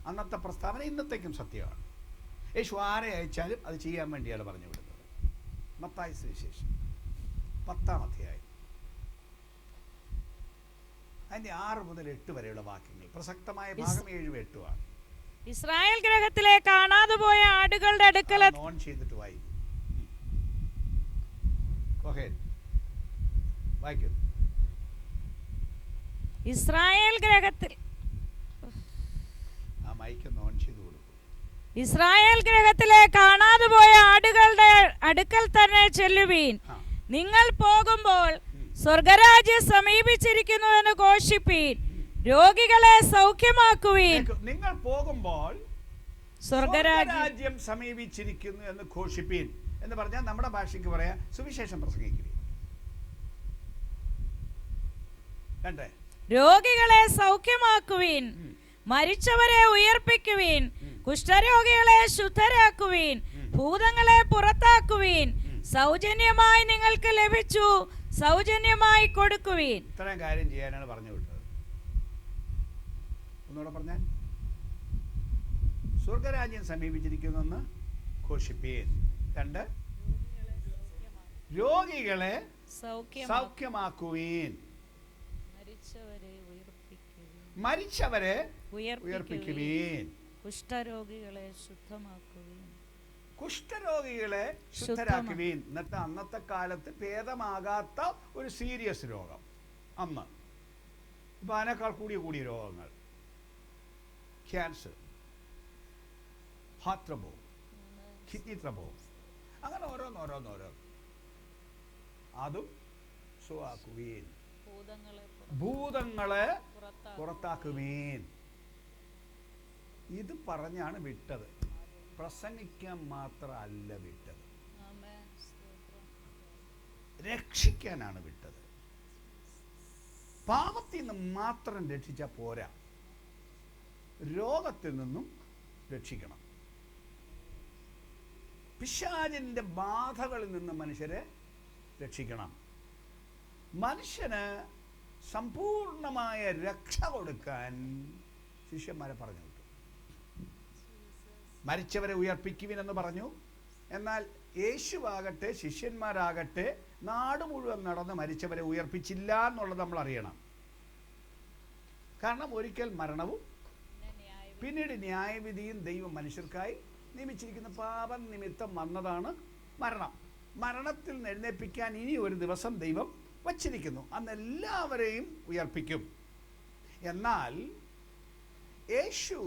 അന്നത്തെ പ്രസ്താവന ഇന്നത്തേക്കും സത്യമാണ്. യേശു ആരെ അയച്ചാലും അത് ചെയ്യാൻ വേണ്ടിയാണ് പറഞ്ഞു വിടുന്നത്. മത്തായി സുവിശേഷം 10-ാം അധ്യായം അതിന്റെ 6 മുതൽ 8 വരെയുള്ള വാക്യങ്ങൾ. പ്രസക്തമായ ഭാഗം 7-ഉം 8-ഉമാണ്. ഇസ്രായേൽ ഗ്രഹത്തിലെ കാണാതെ പോയ ആടുകളുടെ അടുക്കൽ ഓൺ ചെയ്തിട്ട് വായിക്കും. ഇസ്രായേൽ ഗ്രഹത്തിൽ ആ മൈക്ക് ഓൺ ചെയ്ത് കൊടുക്കും. ഇസ്രായേൽ ഗ്രഹത്തിലെ കാണാതെ പോയ ആടുകളുടെ അടുക്കൽ തന്നെ ചെല്ലുവീൻ. നിങ്ങൾ പോകുമ്പോൾ സ്വർഗരാജ്യം സമീപിച്ചിരിക്കുന്നുവെന്ന് ഘോഷിപ്പീൻ. രോഗികളെ സൗഖ്യമാക്കുവീൻ. നിങ്ങൾ പോകുമ്പോൾ സ്വർഗരാജ്യം സമീപിച്ചിരിക്കുന്നു എന്ന് ഘോഷിപ്പീൻ എന്ന് പറഞ്ഞാൽ നമ്മുടെ ഭാഷയ്ക്ക് പറയാ സുവിശേഷം പ്രസംഗിക്കുവീൻ. കണ്ടേ? രോഗികളെ സൗഖ്യമാക്കുവീൻ, മരിച്ചവരെ ഉയർപ്പിക്കുവീൻ, കുഷ്ഠരോഗികളെ ശുദ്ധരാക്കുവീൻ, ഭൂതങ്ങളെ പുറത്താക്കുവീൻ, സൗജന്യമായി നിങ്ങൾക്ക് ലഭിച്ചു, സൗജന്യമായി കൊടുക്കുവീൻ. ഇത്രയും കാര്യം ചെയ്യാനാണ് പറഞ്ഞു വിട്ടത്. ഒന്നുകൂടെ പറഞ്ഞാൽ, സ്വർഗരാജ്യം സമീപിച്ചിരിക്കുന്നെന്ന് ഘോഷിപ്പീൻ. 2, രോഗികളെ സൗഖ്യമാക്കുവീൻ, മരിച്ചവരെ ഉയർപ്പിക്കുവീൻ, കുഷ്ഠരോഗികളെ ശുദ്ധമാക്കുവീൻ, കുഷ്ഠരോഗികളെ ശുദ്ധരാക്കുവീൻ. എന്നിട്ട് അന്നത്തെ കാലത്ത് ഭേദമാകാത്ത ഒരു സീരിയസ് രോഗം, അന്ന് ഇപ്പം അതിനേക്കാൾ കൂടിയ രോഗങ്ങൾ, cancer, heart trouble, kidney trouble, അങ്ങനെ ഓരോന്ന് അതും സുഖാക്കുവീൻ, ഭൂതങ്ങളെ പുറത്താക്കുവീൻ. ഇത് പറഞ്ഞാണ് വിട്ടത്, പ്രസംഗിക്കാൻ മാത്രമല്ല വിട്ടത്, രക്ഷിക്കാനാണ് വിട്ടത്. പാപത്തിൽ നിന്ന് മാത്രം രക്ഷിച്ചാൽ പോരാ, രോഗത്തിൽ നിന്നും രക്ഷിക്കണം. പിശാചിന്റെ ബാധകളിൽ നിന്ന് മനുഷ്യരെ രക്ഷിക്കണം. മനുഷ്യന് സമ്പൂർണമായ രക്ഷ കൊടുക്കാൻ ശിഷ്യന്മാരെ പറഞ്ഞു വിട്ടു. മരിച്ചവരെ ഉയർപ്പിക്കുവിനെന്ന് പറഞ്ഞു. എന്നാൽ യേശുവാകട്ടെ ശിഷ്യന്മാരാകട്ടെ നാട് മുഴുവൻ നടന്ന് മരിച്ചവരെ ഉയർപ്പിച്ചില്ല എന്നുള്ളത് നമ്മൾ അറിയണം. കാരണം ഒരിക്കൽ മരണവും പിന്നീട് ന്യായവിധിയും ദൈവം മനുഷ്യർക്കായി നിയമിച്ചിരിക്കുന്ന പാപം നിമിത്തം വന്നതാണ് മരണം. മരണത്തിൽ നിന്ന് എഴുന്നേൽപ്പിക്കാൻ ഇനി ഒരു ദിവസം ദൈവം വച്ചിരിക്കുന്നു. അന്ന് എല്ലാവരെയും ഉയർപ്പിക്കും. എന്നാൽ യേശു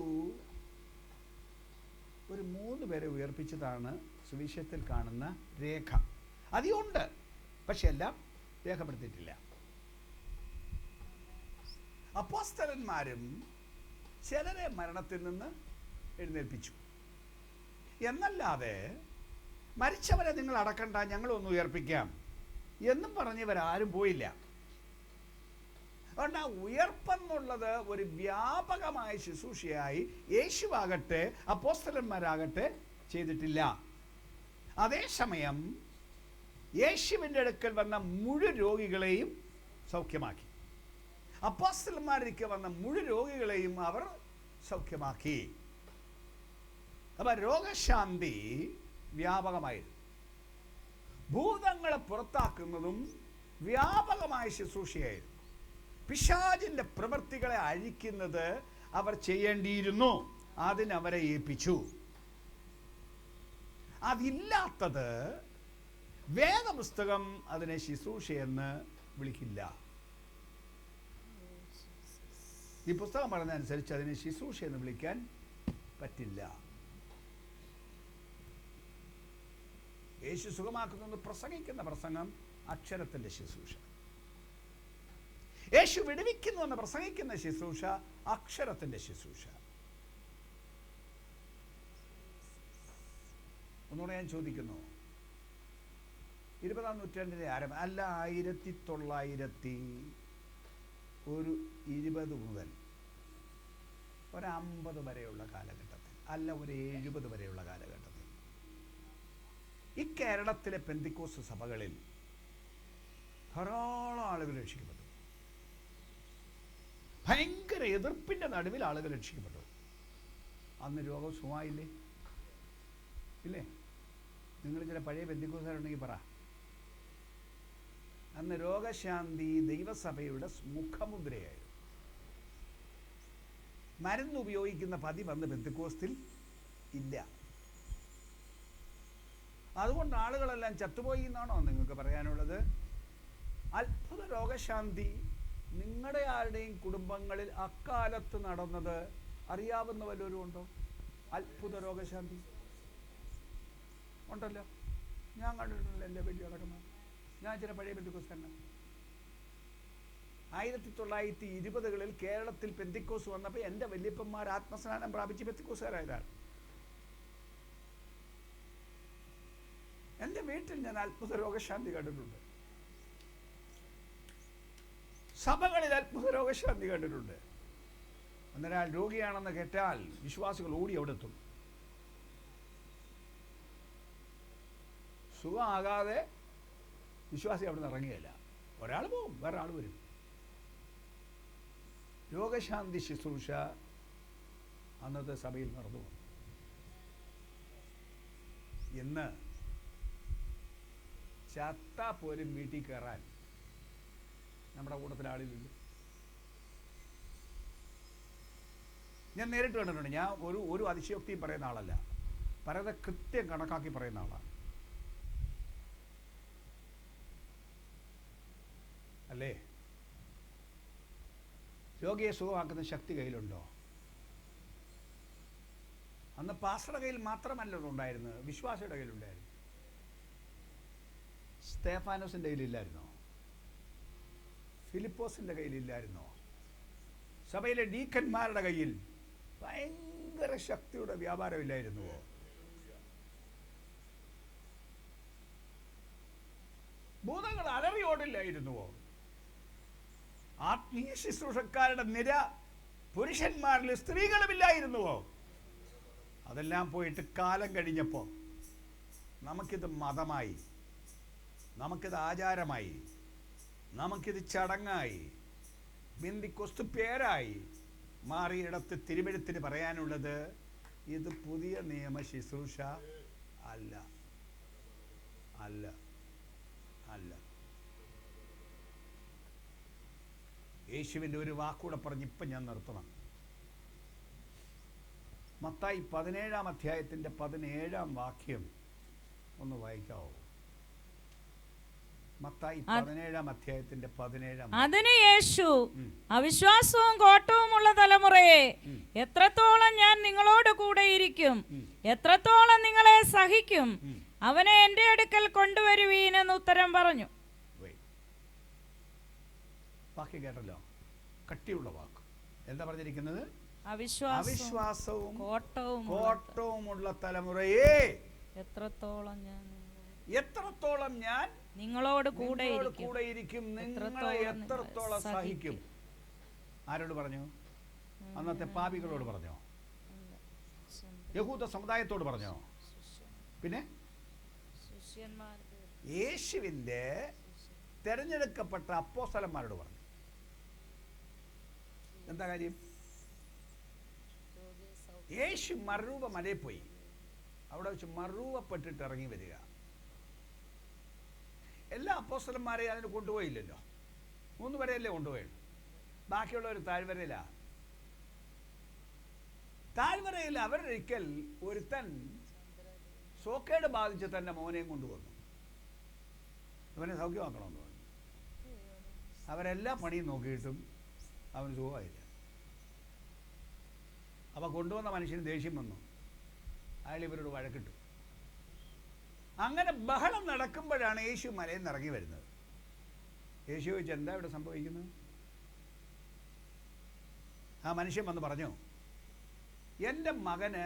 ഒരു 3 പേരെ ഉയർപ്പിച്ചതാണ് സുവിശേഷത്തിൽ കാണുന്ന രേഖ. അതുകൊണ്ട് പക്ഷെ എല്ലാം രേഖപ്പെടുത്തിയിട്ടില്ല. അപ്പോസ്തലന്മാരും ചിലരെ മരണത്തിൽ നിന്ന് എഴുന്നേൽപ്പിച്ചു എന്നല്ലാതെ മരിച്ചവരെ നിങ്ങൾ അടക്കണ്ട, ഞങ്ങളൊന്ന് ഉയർപ്പിക്കാം എന്നും പറഞ്ഞവരാരും പോയില്ല. അതുകൊണ്ട് ആ ഉയർപ്പെന്നുള്ളത് ഒരു വ്യാപകമായ ശുശ്രൂഷയായി യേശുവാകട്ടെ അപ്പോസ്തലന്മാരാകട്ടെ ചെയ്തിട്ടില്ല. അതേസമയം യേശുവിൻ്റെ അടുക്കൽ വന്ന മുഴുവൻ രോഗികളെയും സൗഖ്യമാക്കി. അപ്പോസ്തലന്മാരിലേക്ക് വന്ന മുഴുവൻ രോഗികളെയും അവർ സൗഖ്യമാക്കി. അപ്പം രോഗശാന്തി വ്യാപകമായിരുന്നു. ഭൂതങ്ങളെ പുറത്താക്കുന്നതും വ്യാപകമായ ശുശ്രൂഷയായിരുന്നു. പിശാചിന്റെ പ്രവൃത്തികളെ അഴിക്കുന്നത് അവർ ചെയ്യേണ്ടിയിരുന്നു. അതിനവരെ ഏൽപ്പിച്ചു. അതില്ലാത്തത് വേദപുസ്തകം അതിനെ ശുശ്രൂഷയെന്ന് വിളിക്കില്ല. ഈ പുസ്തകം പറഞ്ഞതനുസരിച്ച് അതിനെ ശുശ്രൂഷ എന്ന് വിളിക്കാൻ പറ്റില്ല. യേശു സുഖമാക്കുന്നു പ്രസംഗിക്കുന്ന പ്രസംഗം അക്ഷരത്തിന്റെ ശുശ്രൂഷ. യേശു വിടുവിക്കുന്നു എന്ന് പ്രസംഗിക്കുന്ന ശുശ്രൂഷ അക്ഷരത്തിന്റെ ശുശ്രൂഷ. ഒന്നുകൂടെ ഞാൻ ചോദിക്കുന്നു, 20-ാം നൂറ്റാണ്ടിന്റെ ആരംഭം അല്ല, 1920 മുതൽ ഒരു 50 വരെയുള്ള കാലഘട്ടത്തിൽ, അല്ല ഒരു 70 വരെയുള്ള കാലഘട്ടത്തിൽ ഈ കേരളത്തിലെ പെന്തിക്കോസ്ത് സഭകളിൽ ധാരാളം ആളുകൾ രക്ഷിക്കപ്പെട്ടു. ഭയങ്കര എതിർപ്പിന്റെ നടുവിൽ ആളുകൾ രക്ഷിക്കപ്പെട്ടു. അന്ന് രോഗം സുഖമായില്ലേ? ഇല്ലേ? നിങ്ങൾ ചില പഴയ പെന്തിക്കോസ്തുകാരുണ്ടെങ്കിൽ പറ. അന്ന് രോഗശാന്തി ദൈവസഭയുടെ മുഖമുദ്രയായിരുന്നു. മരുന്ന് ഉപയോഗിക്കുന്ന പതിവ് അന്ന് പെന്തിക്കോസ്തിൽ ഇല്ല. അതുകൊണ്ട് ആളുകളെല്ലാം ചത്തുപോയി എന്നാണോ നിങ്ങൾക്ക് പറയാനുള്ളത്? അത്ഭുത രോഗശാന്തി നിങ്ങളുടെ ആരുടെയും കുടുംബങ്ങളിൽ അക്കാലത്ത് നടന്നത് അറിയാവുന്ന വല്ലവരും ഉണ്ടോ? അത്ഭുത രോഗശാന്തി ഉണ്ടല്ലോ, ഞാൻ കണ്ടിട്ടുണ്ടല്ലോ. എൻ്റെ വീട്ടിൽ നടക്കുന്നത് ഞാൻ ചില പഴയ പെന്തിക്കോസ്തുകാരനാണ്. 1920-കളിൽ കേരളത്തിൽ പെന്തിക്കോസ് വന്നപ്പോൾ എൻ്റെ വല്യപ്പന്മാർ ആത്മസ്നാനം പ്രാപിച്ച് പെന്തിക്കോസുകാരായതാണ്. എൻ്റെ വീട്ടിൽ ഞാൻ അത്ഭുത രോഗശാന്തി കണ്ടിട്ടുണ്ട്. സഭകളിൽ അത്ഭുത രോഗശാന്തി കണ്ടിട്ടുണ്ട്. അന്നേരം രോഗിയാണെന്ന് കേട്ടാൽ വിശ്വാസികൾ ഓടി അവിടെ എത്തും. സുഖമാകാതെ വിശ്വാസി അവിടെ നിന്ന് ഇറങ്ങുകയില്ല. ഒരാൾ പോവും, വേറെ ആൾ വരും. രോഗശാന്തി ശുശ്രൂഷ അന്നത്തെ സഭയിൽ നടന്നു വന്നു. ഇന്ന് ചത്താ പോലും വീട്ടിൽ കയറാൻ നമ്മുടെ കൂട്ടത്തിൽ ആളിലില്ല. ഞാൻ നേരിട്ട് കണ്ടിട്ടുണ്ട്. ഞാൻ ഒരു അതിശയോക്തിയും പറയുന്ന ആളല്ല, പറയുന്നത് കൃത്യം കണക്കാക്കി പറയുന്ന ആളാണ്. അല്ലേ? രോഗിയെ സുഖമാക്കുന്ന ശക്തി കയ്യിലുണ്ടോ? അന്ന് പാസ്റ്ററുടെ കയ്യിൽ മാത്രമല്ല ഉണ്ടായിരുന്നത്, വിശ്വാസിയുടെ കയ്യിലുണ്ടായിരുന്നു. സ്തേഫാനോസിൻ്റെ കയ്യിലില്ലായിരുന്നോ? ഫിലിപ്പോസിൻ്റെ കയ്യിലില്ലായിരുന്നോ? സഭയിലെ ഡീക്കന്മാരുടെ കയ്യിൽ ഭയങ്കര ശക്തിയുടെ വ്യാപാരമില്ലായിരുന്നുവോ? ഭൂതങ്ങൾ അലറിയോടില്ലായിരുന്നുവോ? ആത്മീയ ശുശ്രൂഷക്കാരുടെ നിര പുരുഷന്മാരിൽ സ്ത്രീകളുമില്ലായിരുന്നുവോ? അതെല്ലാം പോയിട്ട് കാലം കഴിഞ്ഞപ്പോൾ നമുക്കിത് മതമായി, നമുക്കിത് ആചാരമായി, നമുക്കിത് ചടങ്ങായി, ബിന്ദിക്കൊസ്തു പേരായി മാറിയിടത്ത് തിരുവെഴുത്തിന് പറയാനുള്ളത് ഇത് പുതിയ നിയമ ശുശ്രൂഷ അല്ല, അല്ല, അല്ല. യേശുവിൻ്റെ ഒരു വാക്കൂടെ പറഞ്ഞ് ഇപ്പം ഞാൻ നിർത്തണം. മത്തായി 17-ാം അധ്യായത്തിൻ്റെ 17-ാം വാക്യം ഒന്ന് വായിക്കാവോ? മത്തായി 17-ാം അധ്യായത്തിന്റെ 17-ാം. അതിന് യേശു, അവിശ്വാസവും കോട്ടവുമുള്ള തലമുറയെ, എത്രത്തോളം ഞാൻ നിങ്ങളോട് കൂടെ ഇരിക്കും, എത്രത്തോളം നിങ്ങളെ സഹിക്കും, അവനെ എന്റെ അടുക്കൽ കൊണ്ടുവരുവീനെന്ന് ഉത്തരം പറഞ്ഞു. വാക്യം കേട്ടല്ലോ, കട്ടിയുള്ള വാക്ക്. എന്താ പറഞ്ഞിരിക്കുന്നത്? അവിശ്വാസവും കോട്ടവുമുള്ള തലമുറയെ, എത്രത്തോളം ഞാൻ നിങ്ങളോട് കൂടെ ഇരിക്കും, നിങ്ങളെ എത്രത്തോളം സഹിക്കും. ആരോട് പറഞ്ഞു? അന്നത്തെ പാപികളോട് പറഞ്ഞോ? യഹൂദ സമുദായത്തോട് പറഞ്ഞോ? പിന്നെ യേശുവിന്റെ തെരഞ്ഞെടുക്കപ്പെട്ട അപ്പോസ്തലന്മാരോട് പറഞ്ഞു. എന്താ കാര്യം? യേശു മറുരൂപ മലയിൽ പോയി, അവിടെ വെച്ച് മറുരൂപപ്പെട്ടിട്ട് ഇറങ്ങി വരിക. എല്ലാ അപ്പോസ്തലന്മാരെയും അതിന് കൊണ്ടുപോയില്ലല്ലോ, 3 പേരെയല്ലേ കൊണ്ടുപോയുള്ളൂ. ബാക്കിയുള്ളവർ താഴ്വരയിലാണ്. താഴ്വരയിൽ അവരൊരിക്കൽ ഒരുത്തൻ സോക്കേട് ബാധിച്ച് തന്റെ മോനെയും കൊണ്ടുവന്നു. അവനെ സൗഖ്യമാക്കണമെന്ന് പറഞ്ഞു. അവരെല്ലാ പണിയും നോക്കിയിട്ടും അവന് സുഖമായില്ല. അപ്പോൾ കൊണ്ടുവന്ന മനുഷ്യന് ദേഷ്യം വന്നു, അയാൾ ഇവരോട് വഴക്കിട്ടു. അങ്ങനെ ബഹളം നടക്കുമ്പോഴാണ് യേശു മലയിൽ നിന്ന് ഇറങ്ങി വരുന്നത്. യേശു ചോദിച്ചു, എന്താ ഇവിടെ സംഭവിക്കുന്നത്? ആ മനുഷ്യൻ വന്ന് പറഞ്ഞു, എൻ്റെ മകന്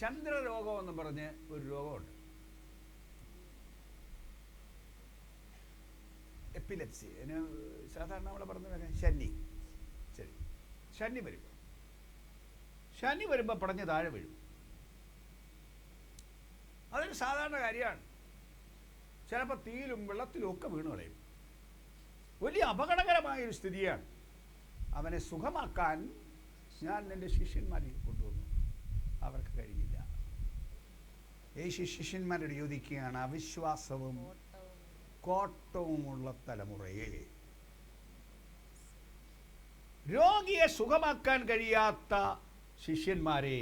ചന്ദ്രരോഗം എന്ന് പറഞ്ഞ് ഒരു രോഗമുണ്ട്, എപ്പിലെപ്സി. അതിന് സാധാരണ നമ്മളെ പറഞ്ഞ ശനി. ശരി, ശനി വരുമ്പോൾ പടഞ്ഞ് താഴെ വീഴും. അതൊരു സാധാരണ കാര്യമാണ്. ചിലപ്പോൾ തീയിലും വെള്ളത്തിലും ഒക്കെ വീണ് കളയും. വലിയ അപകടകരമായൊരു സ്ഥിതിയാണ്. അവനെ സുഖമാക്കാൻ ഞാൻ എൻ്റെ ശിഷ്യന്മാരെ കൊണ്ടുവന്നു, അവർക്ക് കഴിഞ്ഞില്ല. യേശു ശിഷ്യന്മാരോട് ചോദിക്കുകയാണ്, അവിശ്വാസവും കോട്ടവുമുള്ള തലമുറയെ, രോഗിയെ സുഖമാക്കാൻ കഴിയാത്ത ശിഷ്യന്മാരെ,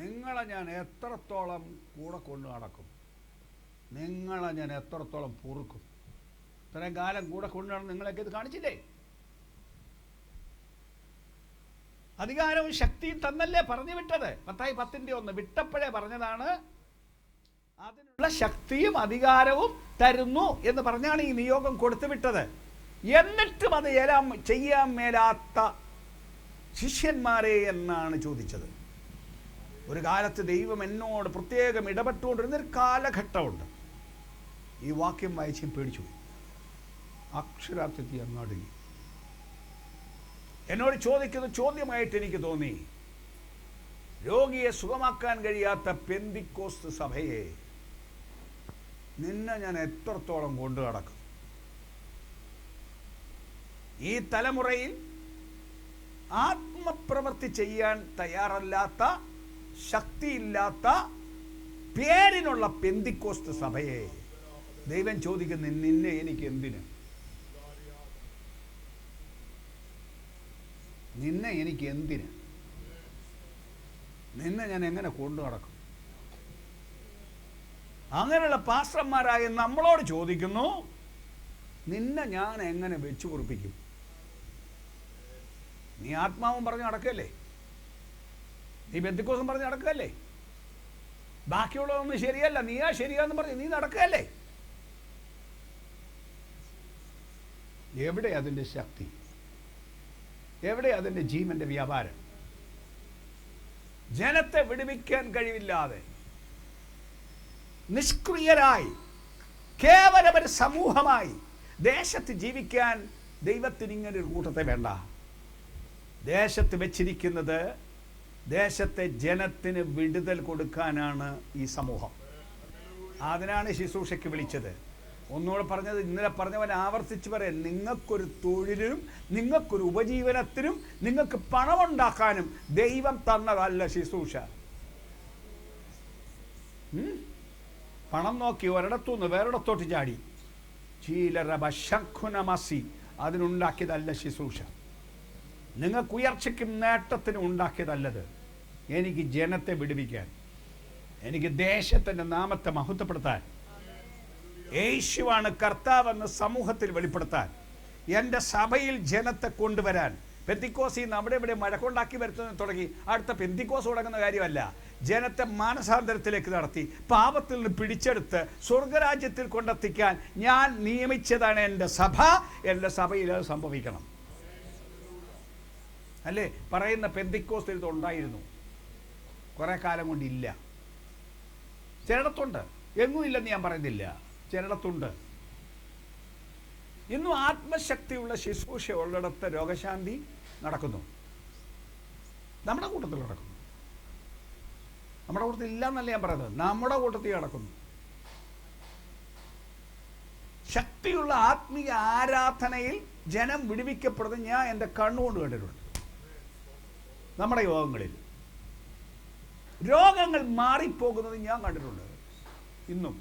നിങ്ങളെ ഞാൻ എത്രത്തോളം കൂടെ കൊണ്ടു നടക്കും, നിങ്ങളെ ഞാൻ എത്രത്തോളം പൊറുക്കും. ഇത്രയും കാലം കൂടെ കൊണ്ടു നടന്ന് നിങ്ങളൊക്കെ ഇത് കാണിച്ചില്ലേ? അധികാരവും ശക്തിയും തന്നല്ലേ പറഞ്ഞു വിട്ടത്? മത്തായി 10:1 വിട്ടപ്പോഴേ പറഞ്ഞതാണ്, അതിനുള്ള ശക്തിയും അധികാരവും തരുന്നു എന്ന് പറഞ്ഞാണ് ഈ നിയോഗം കൊടുത്തു വിട്ടത്. എന്നിട്ടും അത് ചെയ്യാൻ മേലാത്ത ശിഷ്യന്മാരെ എന്നാണ് ചോദിച്ചത്. ഒരു കാലത്ത് ദൈവം എന്നോട് പ്രത്യേകം ഇടപെട്ടുകൊണ്ടിരുന്നൊരു കാലഘട്ടമുണ്ട്. ഈ വാക്യം വായിച്ചും പേടിച്ചു പോയി. അക്ഷരാർത്ഥത്തിൽ അങ്ങാടില്ല. എന്നോട് ചോദിക്കുന്ന ചോദ്യമായിട്ട് എനിക്ക് തോന്നി, രോഗിയെ സുഖമാക്കാൻ കഴിയാത്ത പെന്തിക്കോസ്ത് സഭയെ നിന്നെ ഞാൻ എത്രത്തോളം കൊണ്ടു നടക്കും? ഈ തലമുറയിൽ ആത്മപ്രവൃത്തി ചെയ്യാൻ തയ്യാറല്ലാത്ത, ശക്തിയില്ലാത്ത, പേരിനുള്ള പെന്തിക്കോസ്ത് സഭയെ ദൈവം ചോദിക്കുന്നു, നിന്നെ എനിക്ക് എന്തിന്? നിന്നെ എനിക്ക് എന്തിന്? നിന്നെ ഞാൻ എങ്ങനെ കൊണ്ടു നടക്കും? അങ്ങനെയുള്ള പാസ്റ്റർമാരായ നമ്മളോട് ചോദിക്കുന്നു, നിന്നെ ഞാൻ എങ്ങനെ വെച്ചു കുറിപ്പിക്കും? നീ ആത്മാവും പറഞ്ഞ് നടക്കല്ലേ? നീ പെന്തിക്കോസും പറഞ്ഞ് നടക്കല്ലേ? ബാക്കിയുള്ളതൊന്നും ശരിയല്ല, നീയാ ശരിയാന്ന് പറഞ്ഞ് നീ നടക്കല്ലേ? എവിടെ അതിൻ്റെ ശക്തി? എവിടെ അതിൻ്റെ ജീവന്റെ വ്യാപാരം? ജനത്തെ വിടുവിക്കാൻ കഴിവില്ലാതെ നിഷ്ക്രിയരായി കേവലം ഒരു സമൂഹമായി ദേശത്ത് ജീവിക്കാൻ ദൈവത്തിന് ഇങ്ങനെ ഒരു കൂട്ടത്തെ വേണ്ട. ദേശത്ത് വെച്ചിരിക്കുന്നത് ദേശത്തെ ജനത്തിന് വിടുതൽ കൊടുക്കാനാണ് ഈ സമൂഹം. അതിനാണ് ശുശ്രൂഷയ്ക്ക് വിളിച്ചത്. ഒന്നുകൂടെ പറഞ്ഞത്, ഇന്നലെ പറഞ്ഞവൻ ആവർത്തിച്ച് പറയാൻ, നിങ്ങൾക്കൊരു തൊഴിലിനും നിങ്ങൾക്കൊരു ഉപജീവനത്തിനും നിങ്ങൾക്ക് പണമുണ്ടാക്കാനും ദൈവം തന്നതല്ല ശുശ്രൂഷ. പണം നോക്കി ഒരിടത്തുനിന്ന് വേറൊരിടത്തോട്ട് ചാടി ചീലറബശംഖുനമസി അതിനുണ്ടാക്കിയതല്ല ശുശ്രൂഷ. നിങ്ങൾക്ക് ഉയർച്ചയ്ക്കും നേട്ടത്തിനും ഉണ്ടാക്കിയതല്ലത്. എനിക്ക് ജനത്തെ വിടുവിക്കാൻ, എനിക്ക് ദേശത്തിൻ്റെ നാമത്തെ മഹത്വപ്പെടുത്താൻ, യേശുവാണ് കർത്താവെന്ന് സമൂഹത്തിൽ വെളിപ്പെടുത്താൻ, എൻ്റെ സഭയിൽ ജനത്തെ കൊണ്ടുവരാൻ. പെന്തിക്കോസിൽ നിന്ന് അവിടെ ഇവിടെ മഴക്കൊണ്ടാക്കി വരുത്തുന്നത് തുടങ്ങി അടുത്ത പെന്തിക്കോസ് തുടങ്ങുന്ന കാര്യമല്ല. ജനത്തെ മാനസാന്തരത്തിലേക്ക് നടത്തി പാപത്തിൽ നിന്ന് പിടിച്ചെടുത്ത് സ്വർഗരാജ്യത്തിൽ കൊണ്ടെത്തിക്കാൻ ഞാൻ നിയമിച്ചതാണ് എൻ്റെ സഭ. എൻ്റെ സഭയിൽ അത് സംഭവിക്കണം. അല്ലേ? പറയുന്ന പെന്തിക്കോസ് ഇത് ഉണ്ടായിരുന്നു, കുറെ കാലം കൊണ്ടില്ല. ചിലയിടത്തുണ്ട്, എങ്ങും ഇല്ലെന്ന് ഞാൻ പറയുന്നില്ല, ചിലയിടത്തുണ്ട്. ഇന്നും ആത്മശക്തിയുള്ള ശുശ്രൂഷ ഉള്ളിടത്ത് രോഗശാന്തി നടക്കുന്നു. നമ്മുടെ കൂട്ടത്തിൽ നടക്കുന്നു. നമ്മുടെ കൂട്ടത്തിൽ ഇല്ല എന്നല്ല ഞാൻ പറയുന്നത്, നമ്മുടെ കൂട്ടത്തിൽ നടക്കുന്നു. ശക്തിയുള്ള ആത്മീയ ആരാധനയിൽ ജനം വിടുവിക്കപ്പെടുന്നത് ഞാൻ എൻ്റെ കണ്ണുകൊണ്ട് കണ്ടിട്ടുണ്ട്. നമ്മുടെ യോഗങ്ങളിൽ രോഗങ്ങൾ മാറിപ്പോകുന്നത് ഞാൻ കണ്ടിട്ടുണ്ട്. ഇന്നും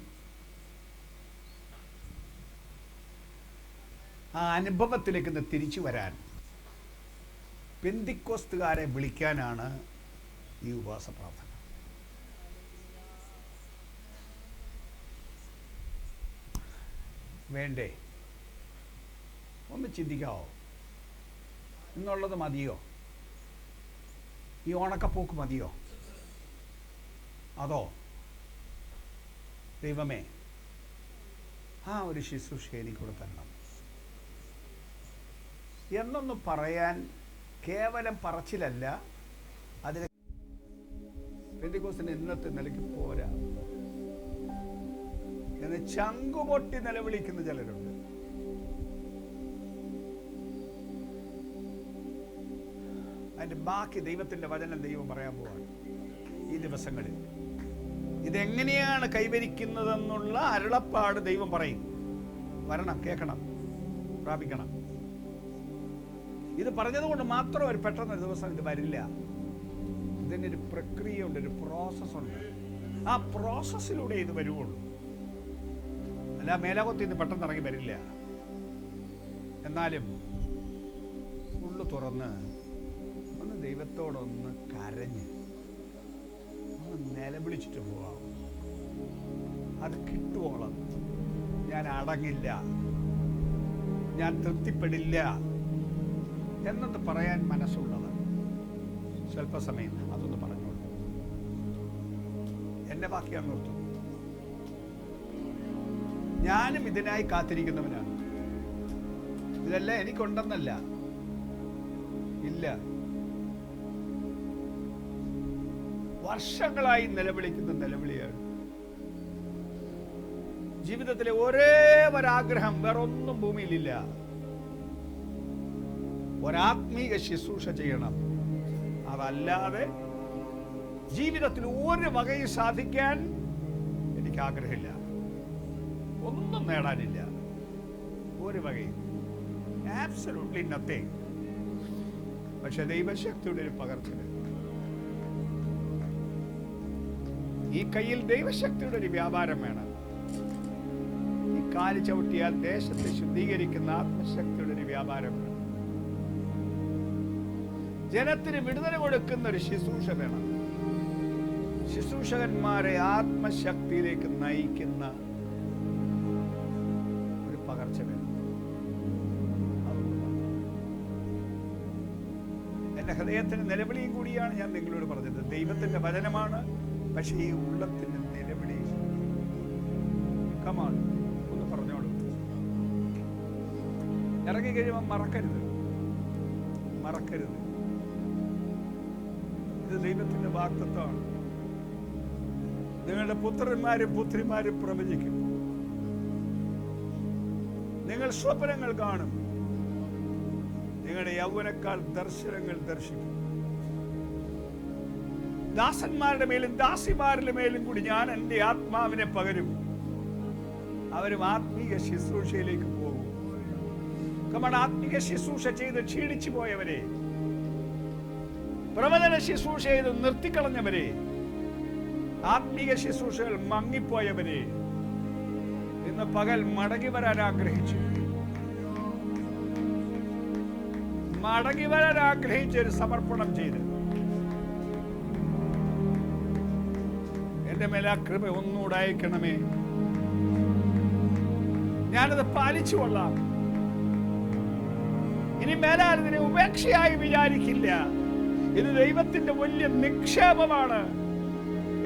ആ അനുഭവത്തിലേക്ക് തിരിച്ചു വരാൻ പെന്തിക്കോസ്തുകാരെ വിളിക്കാനാണ് ഈ ഉപവാസ പ്രാർത്ഥന. വേണ്ടേ? ഒന്ന് ചിന്തിക്കാവോ? ഇന്നുള്ളത് മതിയോ? ഈ ഓണക്കപ്പോക്ക് മതിയോ? അതോ ദൈവമേ ആ ഒരു ശുശ്രൂഷ എനിക്കൂടെ തരണം എന്നൊന്ന് പറയാൻ കേവലം പറച്ചിലല്ല, അതിന് പെന്തിക്കോസിന് ഇന്നത്തെ നിലയ്ക്ക് പോരാ എന്ന് ചങ്കുപൊട്ടി നിലവിളിക്കുന്ന ചിലരുണ്ട്. അതിന്റെ ബാക്കി ദൈവത്തിന്റെ വചനം ദൈവം പറയാൻ പോവാണ് ഈ ദിവസങ്ങളിൽ. ഇതെങ്ങനെയാണ് കൈവരിക്കുന്നതെന്നുള്ള അരുളപ്പാട് ദൈവം പറയും. വരണം, കേൾക്കണം, പ്രാപിക്കണം. ഇത് പറഞ്ഞതുകൊണ്ട് മാത്രം ഒരു പെട്ടെന്നൊരു ദിവസം ഇത് വരില്ല. ഇതിനൊരു പ്രക്രിയയുണ്ട്, ഒരു പ്രോസസ്സുണ്ട്. ആ പ്രോസസ്സിലൂടെ ഇത് വരുവുള്ളൂ. അല്ല മേലകൊത്തി ഇത് പെട്ടെന്ന് ഇറങ്ങി വരില്ല. എന്നാലും ഉള്ളു തുറന്ന് ഒന്ന് ദൈവത്തോടൊന്ന് കരഞ്ഞ് ഒന്ന് നിലവിളിച്ചിട്ട് പോവാം. അത് കിട്ടുവോളം ഞാൻ അടങ്ങില്ല, ഞാൻ തൃപ്തിപ്പെടില്ല എന്നൊന്ന് പറയാൻ മനസ്സുള്ളത് സ്വല്പസമയം അതൊന്ന് പറഞ്ഞോളൂ. എൻ്റെ ബാക്കിയാണ് നിർത്തും. ഞാനും ഇതിനായി കാത്തിരിക്കുന്നവനാണ്. ഇതെല്ലാം എനിക്കുണ്ടെന്നല്ല, ഇല്ല. വർഷങ്ങളായി നിലവിളിക്കുന്ന നിലവിളിയാണ്. ജീവിതത്തിലെ ഒരേ ഒരാഗ്രഹം വേറൊന്നും ഭൂമിയിലില്ല. ഒരാത്മീക ശുശ്രൂഷ ചെയ്യണം. അതല്ലാതെ ജീവിതത്തിൽ ഒരു വകയും സാധിക്കാൻ എനിക്ക് ആഗ്രഹമില്ല, ഒന്നും നേടാനില്ല, ഒരു വകയും, ആബ്സല്യൂട്ട്ലി നത്തിങ്. പക്ഷെ ദൈവശക്തിയുടെ ഒരു പകർച്ചൽ, ഈ കയ്യിൽ ദൈവശക്തിയുടെ ഒരു വ്യാപാരം വേണം. ഈ കാല് ചവിട്ടിയാൽ ദേശത്തെ ശുദ്ധീകരിക്കുന്ന ആത്മശക്തിയുടെ ഒരു വ്യാപാരം വേണം. ജനത്തിന് വിടുതല കൊടുക്കുന്ന ഒരു ശുശ്രൂഷ വേണം. ശുശ്രൂഷകന്മാരെ ആത്മശക്തിയിലേക്ക് നയിക്കുന്ന ഒരു പകർച്ച വേണം. എന്റെ ഹൃദയത്തിന് നിലവിളിയും കൂടിയാണ് ഞാൻ നിങ്ങളോട് പറഞ്ഞത്. ദൈവത്തിന്റെ വചനമാണ്, പക്ഷേ ഈ ഉള്ളത്തിന്റെ നിലവിളി. കമാൺ, ഒന്ന് പറഞ്ഞോളൂ. ഇറങ്ങി കഴിയുമ്പോൾ മറക്കരുത്. ഇത് ദൈവത്തിന്റെ വാഗ്ദത്തമാണ്. നിങ്ങളുടെ പുത്രന്മാരും പുത്രിമാരും പ്രവചിക്കും. നിങ്ങൾ സ്വപ്നങ്ങൾ കാണും. നിങ്ങളുടെ യൗവനക്കാൾ ദർശനങ്ങൾ ദർശിക്കും. ദാസന്മാരുടെ മേലും ദാസിമാരുടെ മേലും കൂടി ഞാൻ എൻ്റെ ആത്മാവിനെ പകരും. അവരും ആത്മീയ ശുശ്രൂഷയിലേക്ക് പോകും. ആത്മീയ ശുശ്രൂഷ ചെയ്ത് ക്ഷീണിച്ചു പോയവരെ, പ്രവചന ശുശ്രൂഷ ചെയ്ത് നിർത്തിക്കളഞ്ഞവരെ, ആത്മീയ ശുശ്രൂഷകൾ മങ്ങിപ്പോയവരെ ഇന്ന് പകൽ മടങ്ങി വരാൻ ആഗ്രഹിച്ചു. ഒരു സമർപ്പണം ചെയ്ത് എന്റെ മേലെ ആ കൃപ ഒന്നുകൂടെ അയക്കണമേ. ഞാനത് പാലിച്ചു കൊള്ളാം. ഇനി മേലാൽ ഇതിനെ ഉപേക്ഷയായി വിചാരിക്കില്ല. ഇത് ദൈവത്തിന്റെ വലിയ നിക്ഷേപമാണ്,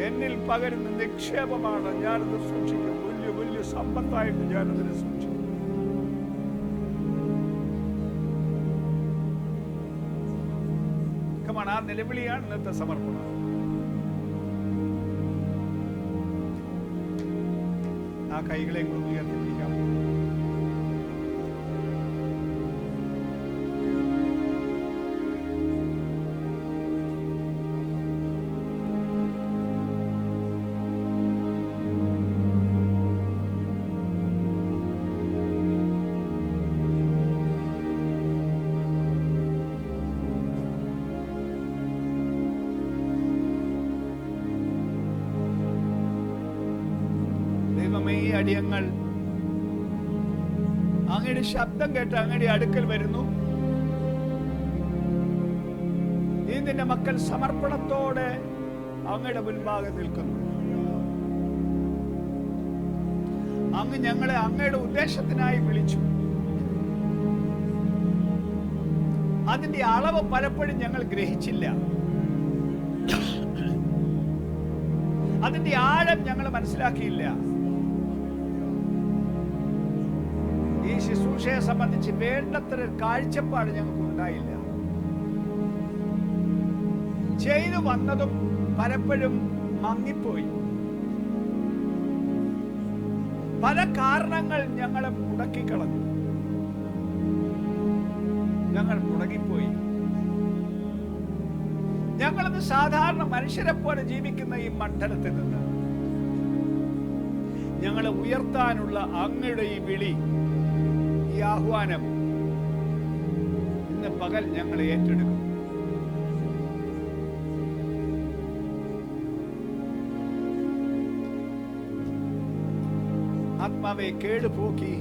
എന്നിൽ പകരുന്ന നിക്ഷേപമാണ്. ഞാനത് സൂക്ഷിക്കും. വലിയ വലിയ സമ്പത്തായിട്ട് ഞാനതിനെ സൂക്ഷിക്കും. ആ നിലവിളിയാണ് ഇന്നത്തെ സമർപ്പണം. ആ കൈകളെയും കൂടി ഉയർത്തിപ്പിടിക്കാം. ഈ അടിയങ്ങൾ അങ്ങയുടെ ശബ്ദം കേട്ട് അങ്ങയുടെ അടുക്കൽ വരുന്നു. ഈ നിന്റെ മക്കൾ സമർപ്പണത്തോടെ അങ്ങയുടെ മുൻപാകെ നിൽക്കുന്നു. അങ്ങ് ഞങ്ങളെ അങ്ങയുടെ ഉദ്ദേശത്തിനായി വിളിച്ചു. അതിന്റെ അളവ് പലപ്പോഴും ഞങ്ങൾ ഗ്രഹിച്ചില്ല. അതിന്റെ ആഴം ഞങ്ങൾ മനസ്സിലാക്കിയില്ല. ഈ ശുശ്രൂഷയെ സംബന്ധിച്ച് വേണ്ടത്ര കാഴ്ചപ്പാട് ഞങ്ങൾക്ക് ഉണ്ടായില്ല. ചെയ്തു വന്നതും പലപ്പോഴും മങ്ങിപ്പോയി. പല കാരണങ്ങൾ ഞങ്ങളെ മുടക്കിക്കളഞ്ഞു. ഞങ്ങൾ മുടങ്ങിപ്പോയി. ഞങ്ങളത് സാധാരണ മനുഷ്യരെ പോലെ ജീവിക്കുന്ന ഈ മണ്ഡലത്തിൽ നിന്ന് ഞങ്ങളെ ഉയർത്താനുള്ള അങ്ങയുടെ ഈ വിളി, ഈ ആഹ്വാനം ഇന്ന് പകൽ ഞങ്ങൾ ഏറ്റെടുക്കും. ആത്മാവെ കേടുപോക്കി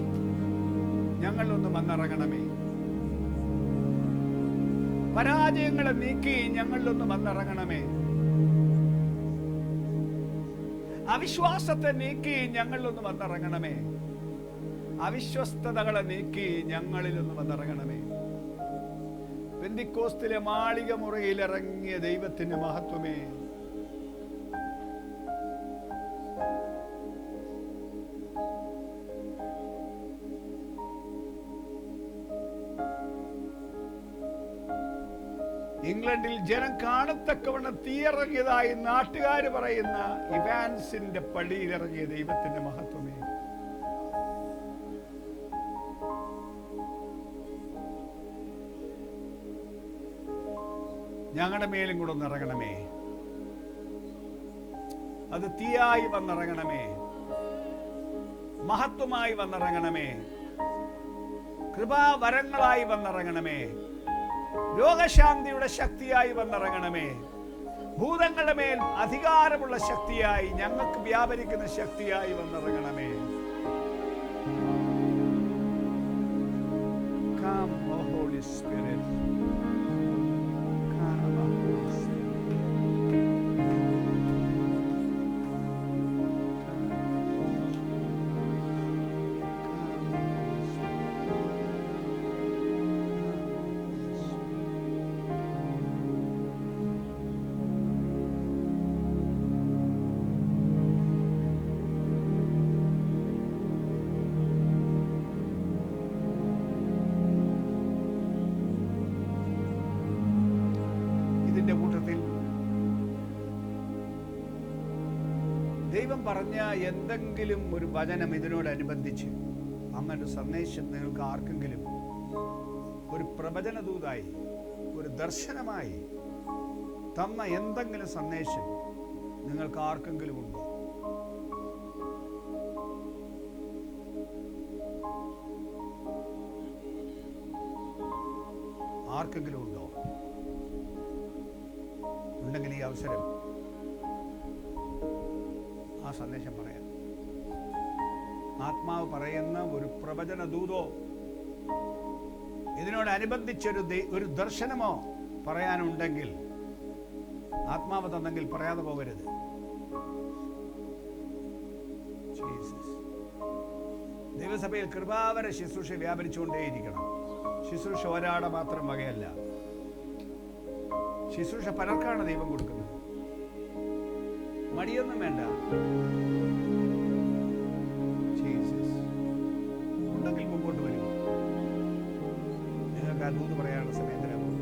ഞങ്ങളിലൊന്ന് വന്നിറങ്ങണമേ. പരാജയങ്ങളെ നീക്കി ഞങ്ങളിലൊന്ന് വന്നിറങ്ങണമേ. അവിശ്വാസത്തെ നീക്കി ഞങ്ങളിലൊന്ന് വന്നിറങ്ങണമേ. അവിശ്വസ്തതകളെ നീക്കി ഞങ്ങളിലൊന്ന് വന്നിറങ്ങണമേ. പെന്തിക്കോസ്തിലെ മാളിക മുറിയിൽ ഇറങ്ങിയ ദൈവത്തിന്റെ മഹത്വമേ, ഇംഗ്ലണ്ടിൽ ജനം കാണത്തക്കവണ്ണം തീയിറങ്ങിയതായി നാട്ടുകാർ പറയുന്ന ഇവാൻസിന്റെ പള്ളിയിലിറങ്ങിയ ദൈവത്തിന്റെ മഹത്വമേ, ഞങ്ങളുടെ മേലും കൂടെ ഒന്ന് ഇറങ്ങണമേ. അത് തീയായി വന്നിറങ്ങണമേ, മഹത്വമായി വന്നിറങ്ങണമേ, കൃപാവരങ്ങളായി വന്നിറങ്ങണമേ, രോഗശാന്തിയുടെ ശക്തിയായി വന്നിറങ്ങണമേ, ഭൂതങ്ങളുടെ മേൽ അധികാരമുള്ള ശക്തിയായി, ഞങ്ങൾക്ക് വ്യാപരിക്കുന്ന ശക്തിയായി വന്നിറങ്ങണമേ. Come, O Holy Spirit. Come, O Holy Spirit. ഇതിന്റെ കൂട്ടത്തിൽ ദൈവം പറഞ്ഞ എന്തെങ്കിലും ഒരു വചനം ഇതിനോടനുബന്ധിച്ച് അങ്ങനെ സന്ദേശം നിങ്ങൾക്ക് ആർക്കെങ്കിലും ഒരു പ്രവചനദൂതായി, ഒരു ദർശനമായി തന്ന എന്തെങ്കിലും സന്ദേശം നിങ്ങൾക്ക് ആർക്കെങ്കിലും ഉണ്ടോ? ആർക്കെങ്കിലും ഉണ്ടോ? ഉണ്ടെങ്കിൽ ഈ അവസരം ആ സന്ദേശം പറയാം. ആത്മാവ് പറയുന്ന ഒരു പ്രവചന ദൂതോ ഇതിനോടനുബന്ധിച്ചൊരു ദർശനമോ പറയാനുണ്ടെങ്കിൽ, ആത്മാവ് തന്നെങ്കിൽ പറയാതെ പോകരുത്. ദൈവസഭയിൽ കൃപാവര ശുശ്രൂഷ വ്യാപരിച്ചുകൊണ്ടേയിരിക്കണം. ശുശ്രൂഷ ഒരാടെ മാത്രം വകയല്ല. ശുശ്രൂഷ പലർക്കാണ് ദൈവം കൊടുക്കുന്നത്. മടിയൊന്നും വേണ്ട. ഉണ്ടെങ്കിൽ മുമ്പോട്ട് വരും. നിങ്ങൾക്ക് ആ ദൂത് പറയാനുള്ള സമയം തരാൻ പോകുന്നു.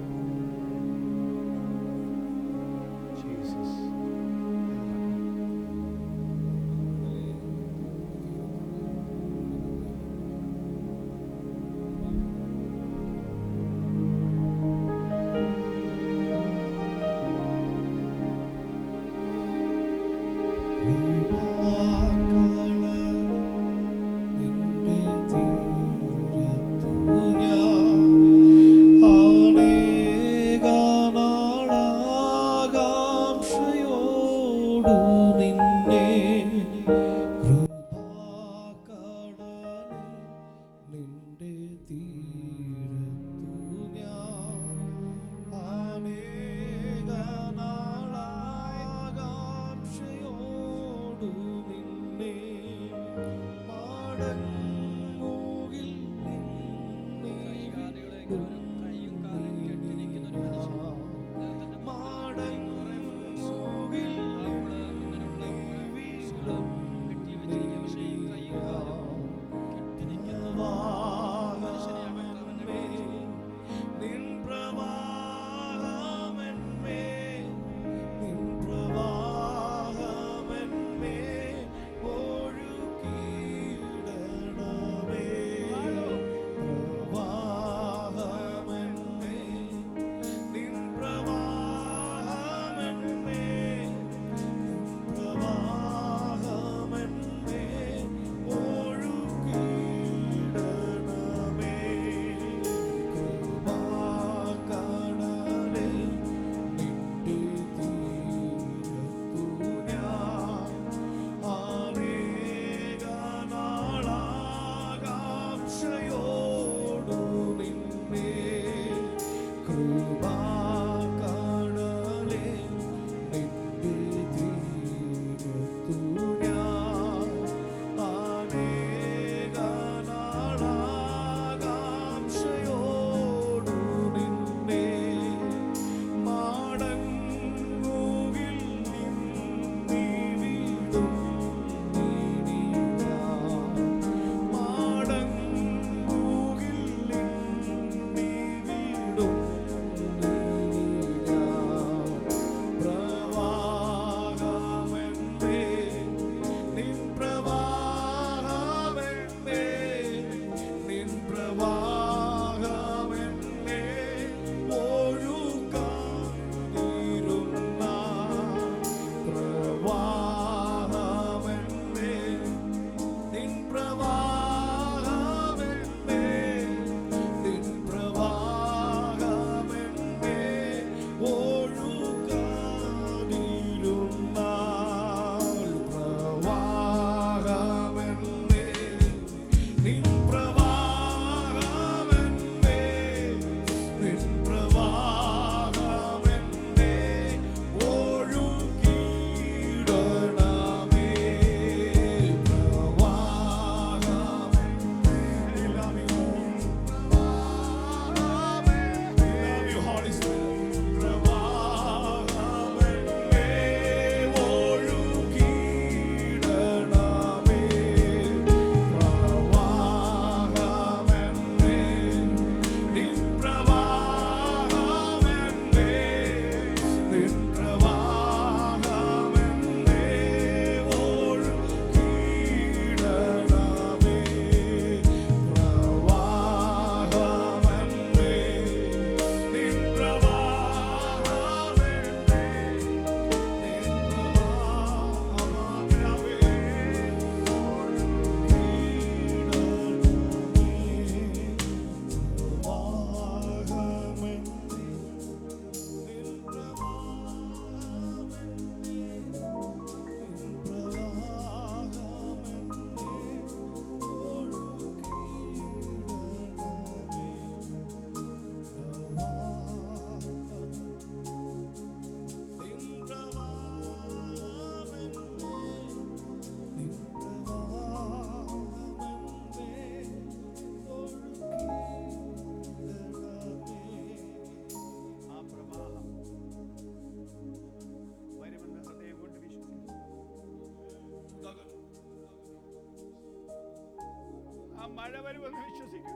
മഴ വരുമെന്ന് വിശ്വസിക്കൂ.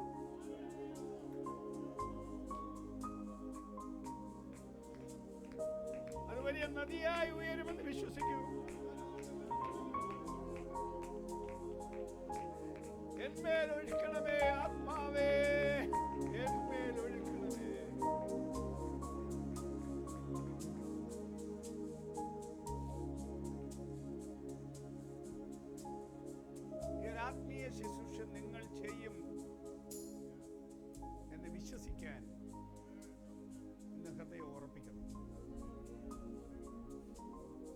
അത് വലിയ നദിയായി ഉയരുമെന്ന് വിശ്വസിക്കൂ. എന്മേൽ ഒഴുക്കണമേ ആത്മാവേ, എന്മേൽ ഒഴുക്കണമേ. ഈ ആത്മീയ ശുശ്രൂഷ നിങ്ങൾ ചെയ്യും എന്ന് വിശ്വസിക്കാൻ ഇന്ന് ഹൃദയം ഉറപ്പിക്കണം.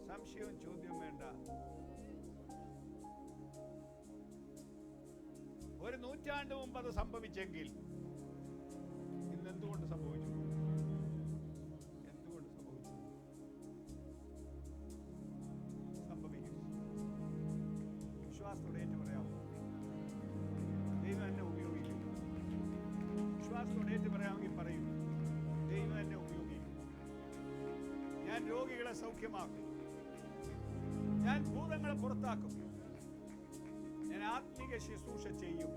സംശയവും ചോദ്യവും വേണ്ട. ഒരു നൂറ്റാണ്ട് മുമ്പ് അത് സംഭവിച്ചെങ്കിൽ ഇന്ന് എന്തുകൊണ്ട് സംഭവിച്ചു? എന്തുകൊണ്ട് സംഭവിച്ചു? സംഭവിക്കും. വിശ്വാസത്തോടെ ഏറ്റു പറയാമോ? ദൈവം എന്നെ ഉപയോഗിക്കും. വിശ്വാസത്തോടെ ഏറ്റു പറയാമെങ്കിൽ പറയും, ദൈവം എന്നെ ഉപയോഗിക്കും. ഞാൻ രോഗികളെ സൗഖ്യമാക്കും. ഞാൻ ഭൂതങ്ങളെ പുറത്താക്കും. ഞാൻ ആത്മീക ശുശ്രൂഷ ചെയ്യും.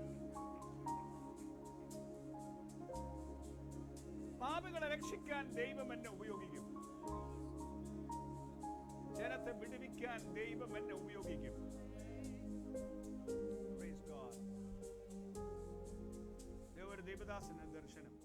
പാപികളെ രക്ഷിക്കാൻ ദൈവം എന്നെ ഉപയോഗിക്കും. ജനത്തെ വിടുവിക്കാൻ ദൈവം എന്നെ ഉപയോഗിക്കും. Praise God. ഒരു ദൈവദാസന്റെ ദർശനം.